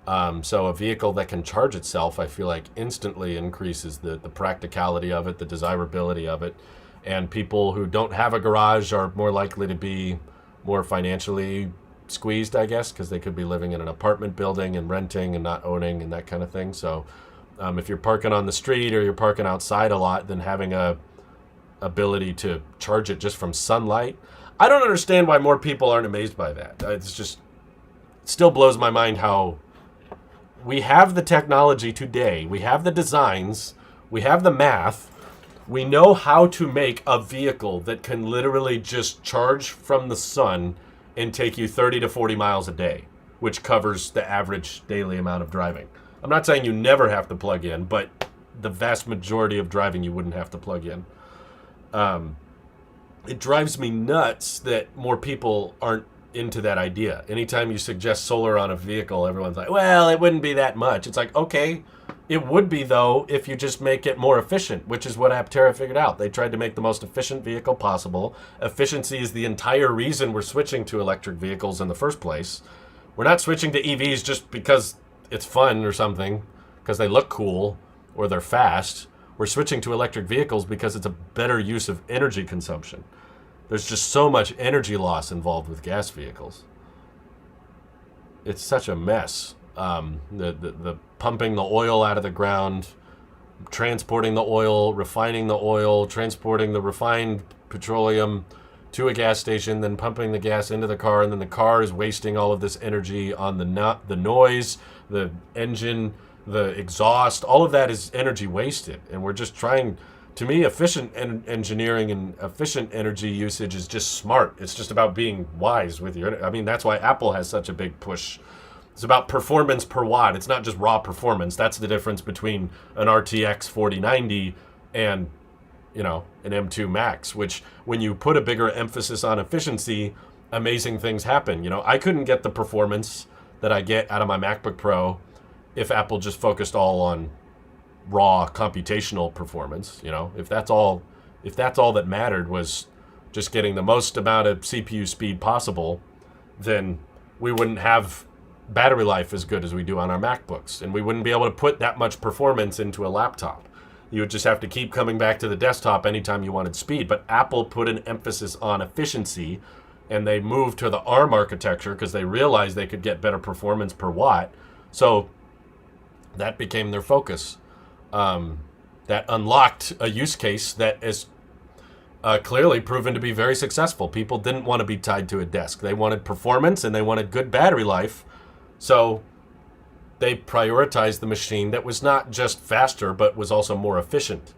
So a vehicle that can charge itself, I feel like, instantly increases the practicality of it, the desirability of it. And people who don't have a garage are more likely to be more financially squeezed, I guess, because they could be living in an apartment building and renting and not owning and that kind of thing. So if you're parking on the street or you're parking outside a lot, then having a ability to charge it just from sunlight. I don't understand why more people aren't amazed by that. It still blows my mind how we have the technology today, we have the designs, we have the math, we know how to make a vehicle that can literally just charge from the sun and take you 30 to 40 miles a day, which covers the average daily amount of driving. I'm not saying you never have to plug in, but the vast majority of driving you wouldn't have to plug in. It drives me nuts that more people aren't into that idea. Anytime you suggest solar on a vehicle, everyone's like, well, it wouldn't be that much. It's like, okay, it would be, though, if you just make it more efficient, which is what Aptera figured out. They tried to make the most efficient vehicle possible. Efficiency is the entire reason we're switching to electric vehicles in the first place. We're not switching to EVs just because it's fun or something, because they look cool or they're fast. We're switching to electric vehicles because it's a better use of energy consumption. There's just so much energy loss involved with gas vehicles. It's such a mess. The pumping the oil out of the ground, transporting the oil, refining the oil, transporting the refined petroleum to a gas station, then pumping the gas into the car, and then the car is wasting all of this energy on the noise, the engine, the exhaust. All of that is energy wasted, and we're just trying. To me, efficient engineering and efficient energy usage is just smart. It's just about being wise with your. I mean, that's why Apple has such a big push. It's about performance per watt. It's not just raw performance. That's the difference between an RTX 4090 and, you know, an M2 Max, which when you put a bigger emphasis on efficiency, amazing things happen. You know, I couldn't get the performance that I get out of my MacBook Pro if Apple just focused all on raw computational performance. You know, if that's all that mattered was just getting the most amount of CPU speed possible, then we wouldn't have battery life as good as we do on our MacBooks, and we wouldn't be able to put that much performance into a laptop. You would just have to keep coming back to the desktop anytime you wanted speed. But Apple put an emphasis on efficiency, and they moved to the ARM architecture because they realized they could get better performance per watt. So that became their focus. That unlocked a use case that is clearly proven to be very successful. People didn't want to be tied to a desk. They wanted performance and they wanted good battery life. So they prioritized the machine that was not just faster, but was also more efficient.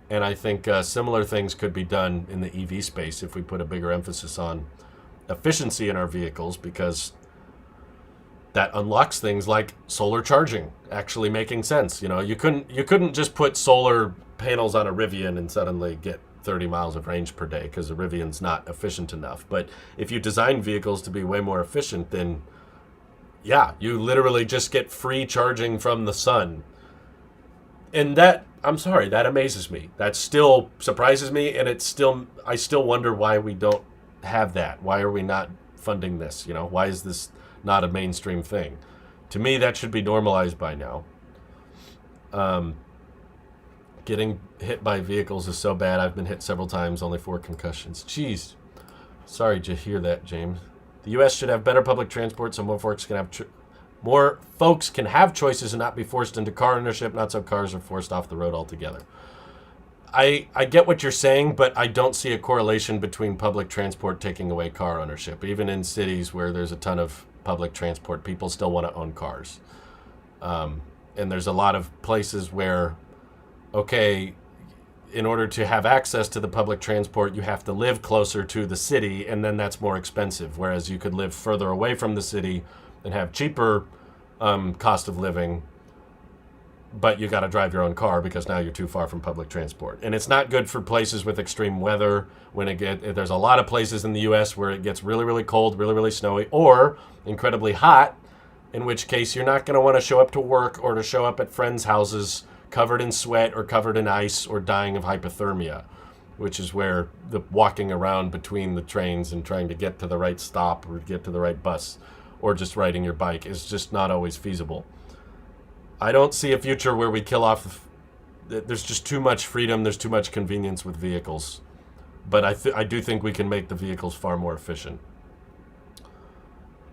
And I think similar things could be done in the EV space if we put a bigger emphasis on efficiency in our vehicles, because that unlocks things like solar charging actually making sense. You know, you couldn't just put solar panels on a Rivian and suddenly get 30 miles of range per day, because the Rivian's not efficient enough. But if you design vehicles to be way more efficient, then yeah, you literally just get free charging from the sun. And that, I'm sorry, that amazes me. That still surprises me, and I still wonder why we don't have that. Why are we not funding this? You know, why is this not a mainstream thing? To me, that should be normalized by now. Getting hit by vehicles is so bad. I've been hit several times, only 4 concussions. Jeez. Sorry to hear that, James. The U.S. should have better public transport so more folks can have choices and not be forced into car ownership, not so cars are forced off the road altogether. I get what you're saying, but I don't see a correlation between public transport taking away car ownership. Even in cities where there's a ton of public transport, people still want to own cars. And there's a lot of places where, okay, in order to have access to the public transport, you have to live closer to the city, and then that's more expensive. Whereas you could live further away from the city and have cheaper cost of living, but you got to drive your own car because now you're too far from public transport. And it's not good for places with extreme weather. There's a lot of places in the U.S. where it gets really, really cold, really, really snowy, or incredibly hot, in which case you're not going to want to show up to work or to show up at friends' houses covered in sweat or covered in ice or dying of hypothermia, which is where the walking around between the trains and trying to get to the right stop or get to the right bus or just riding your bike is just not always feasible. I don't see a future where we kill off. There's just too much freedom. There's too much convenience with vehicles. But I do think we can make the vehicles far more efficient.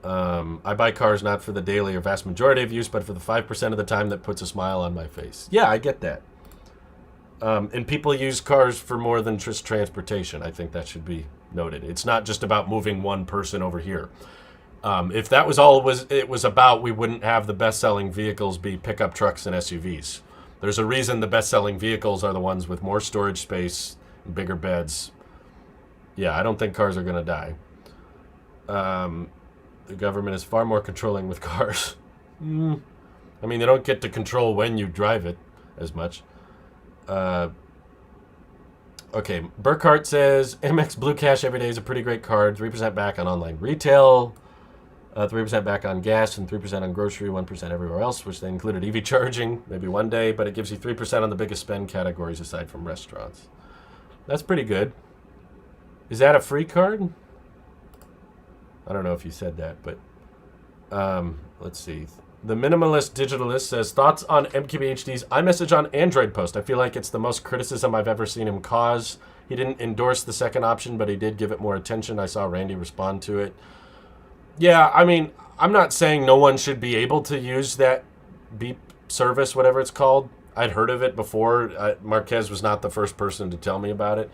I buy cars not for the daily or vast majority of use, but for the 5% of the time that puts a smile on my face. Yeah, I get that. And people use cars for more than just transportation. I think that should be noted. It's not just about moving one person over here. If that was all it was about, we wouldn't have the best-selling vehicles be pickup trucks and SUVs. There's a reason the best-selling vehicles are the ones with more storage space, bigger beds. Yeah, I don't think cars are going to die. The government is far more controlling with cars. I mean, they don't get to control when you drive it as much. Okay, Burkhart says, MX Blue Cash every day is a pretty great card. 3% back on online retail. 3% back on gas and 3% on grocery, 1% everywhere else, which they included EV charging, maybe one day, but it gives you 3% on the biggest spend categories aside from restaurants. That's pretty good. Is that a free card? I don't know if you said that, but let's see. The Minimalist Digitalist says, thoughts on MQBHD's iMessage on Android post. I feel like it's the most criticism I've ever seen him cause. He didn't endorse the second option, but he did give it more attention. I saw Randy respond to it. Yeah, I mean, I'm not saying no one should be able to use that beep service, whatever it's called. I'd heard of it before. Marquez was not the first person to tell me about it.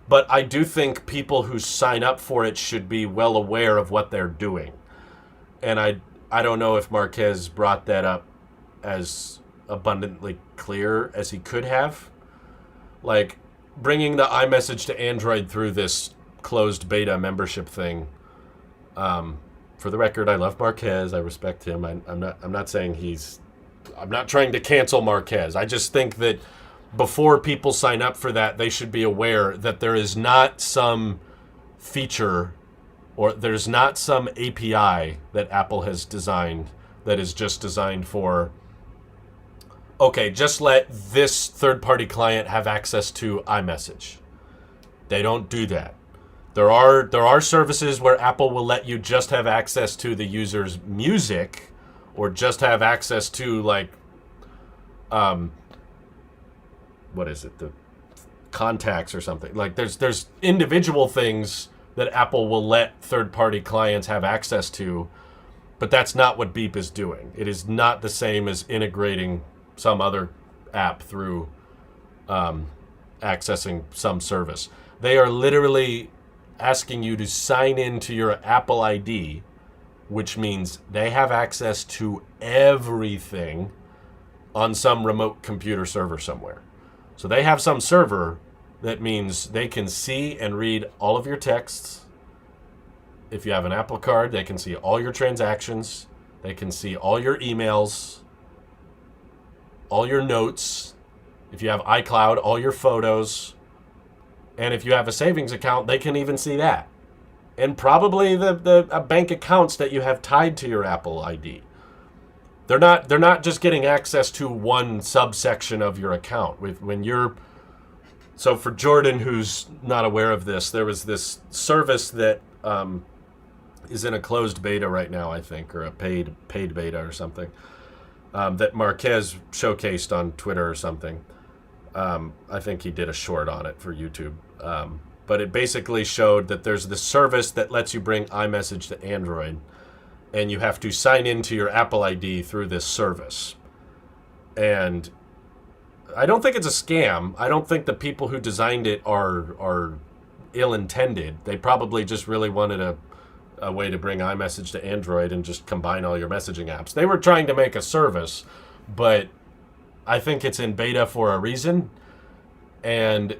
But I do think people who sign up for it should be well aware of what they're doing. And I don't know if Marquez brought that up as abundantly clear as he could have. Like, bringing the iMessage to Android through this closed beta membership thing. For the record, I love Marquez. I respect him. I'm not saying I'm not trying to cancel Marquez. I just think that before people sign up for that, they should be aware that there is not some feature or there's not some API that Apple has designed that is just designed for, okay, just let this third-party client have access to iMessage. They don't do that. There are services where Apple will let you just have access to the user's music or just have access to, like, what is it, the contacts or something. Like, there's individual things that Apple will let third-party clients have access to, but that's not what Beep is doing. It is not the same as integrating some other app through accessing some service. They are literally asking you to sign into your Apple ID, which means they have access to everything on some remote computer server somewhere. So they have some server that means they can see and read all of your texts. If you have an Apple Card, they can see all your transactions. They can see all your emails, all your notes. If you have iCloud, all your photos. And if you have a savings account, they can even see that. And probably the bank accounts that you have tied to your Apple ID. They're not just getting access to one subsection of your account. So for Jordan, who's not aware of this, there was this service that is in a closed beta right now, I think, or a paid beta or something, that Marquez showcased on Twitter or something. I think he did a short on it for YouTube. But it basically showed that there's this service that lets you bring iMessage to Android, and you have to sign into your Apple ID through this service. And I don't think it's a scam. I don't think the people who designed it are ill-intended. They probably just really wanted a way to bring iMessage to Android and just combine all your messaging apps. They were trying to make a service, but I think it's in beta for a reason. And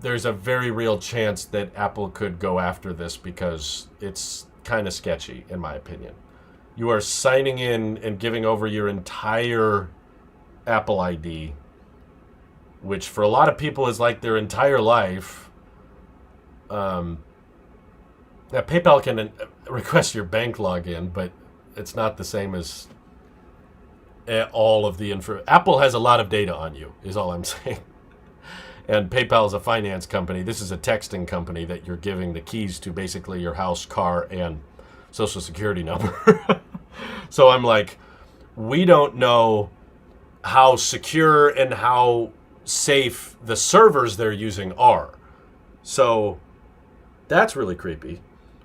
there's a very real chance that Apple could go after this because it's kind of sketchy, in my opinion. You are signing in and giving over your entire Apple ID, which for a lot of people is like their entire life. Now, PayPal can request your bank login, but it's not the same as all of the info. Apple has a lot of data on you, is all I'm saying. And PayPal is a finance company. This is a texting company that you're giving the keys to basically your house, car, and social security number. So I'm like, we don't know how secure and how safe the servers they're using are. So that's really creepy.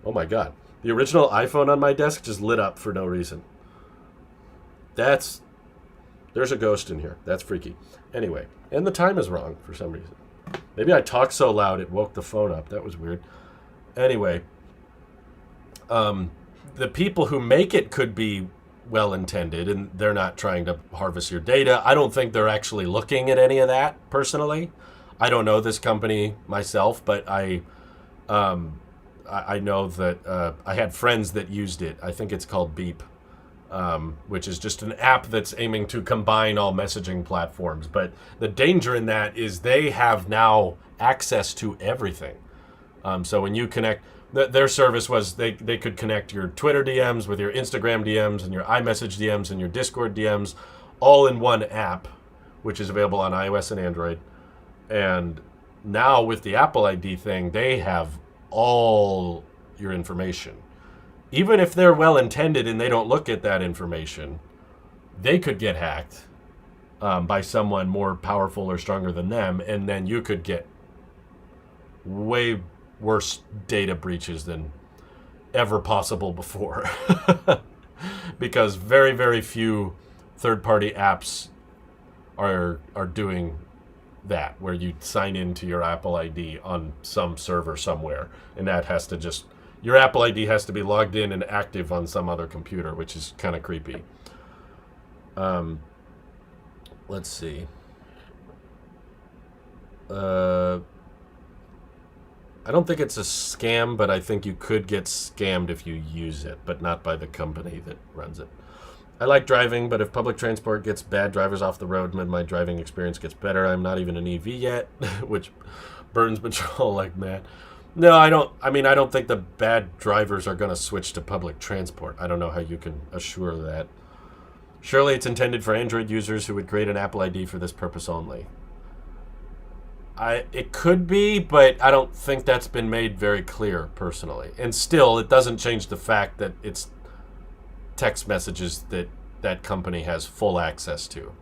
Oh my God. The original iPhone on my desk just lit up for no reason. There's a ghost in here. That's freaky. Anyway, and the time is wrong for some reason. Maybe I talked so loud it woke the phone up. That was weird. Anyway, the people who make it could be well-intended, and they're not trying to harvest your data. I don't think they're actually looking at any of that, personally. I don't know this company myself, but I know that I had friends that used it. I think it's called Beep. Which is just an app that's aiming to combine all messaging platforms. But the danger in that is they have now access to everything. So when you connect, their service was they could connect your Twitter DMs with your Instagram DMs and your iMessage DMs and your Discord DMs all in one app, which is available on iOS and Android. And now with the Apple ID thing, they have all your information. Even if they're well-intended and they don't look at that information, they could get hacked by someone more powerful or stronger than them, and then you could get way worse data breaches than ever possible before. Because very, very few third-party apps are doing that, where you sign into your Apple ID on some server somewhere, and that has to just, your Apple ID has to be logged in and active on some other computer, which is kind of creepy. Let's see. I don't think it's a scam, but I think you could get scammed if you use it, but not by the company that runs it. I like driving, but if public transport gets bad drivers off the road and my driving experience gets better, I'm not even an EV yet, which burns petrol like mad. No, I don't. I mean, I don't think the bad drivers are going to switch to public transport. I don't know how you can assure that. Surely it's intended for Android users who would create an Apple ID for this purpose only. It could be, but I don't think that's been made very clear personally. And still, it doesn't change the fact that it's text messages that that company has full access to.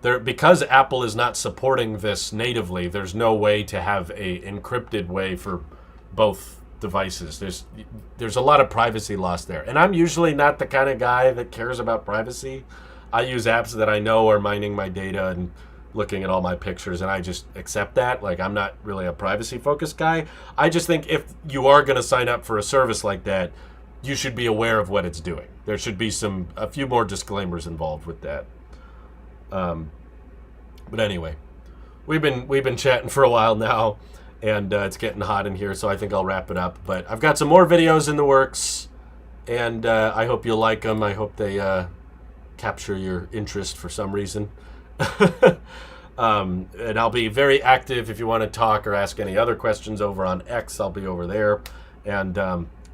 Because Apple is not supporting this natively, there's no way to have a encrypted way for both devices. There's a lot of privacy lost there. And I'm usually not the kind of guy that cares about privacy. I use apps that I know are mining my data and looking at all my pictures, and I just accept that. Like, I'm not really a privacy-focused guy. I just think if you are going to sign up for a service like that, you should be aware of what it's doing. There should be a few more disclaimers involved with that. But anyway, we've been chatting for a while now, and it's getting hot in here, so I think I'll wrap it up. But I've got some more videos in the works, and I hope you'll like them. I hope they capture your interest for some reason. And I'll be very active if you want to talk or ask any other questions over on X. I'll be over there. And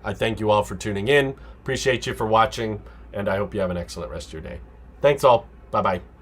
I thank you all for tuning in. Appreciate you for watching, and I hope you have an excellent rest of your day. Thanks all. Bye-bye.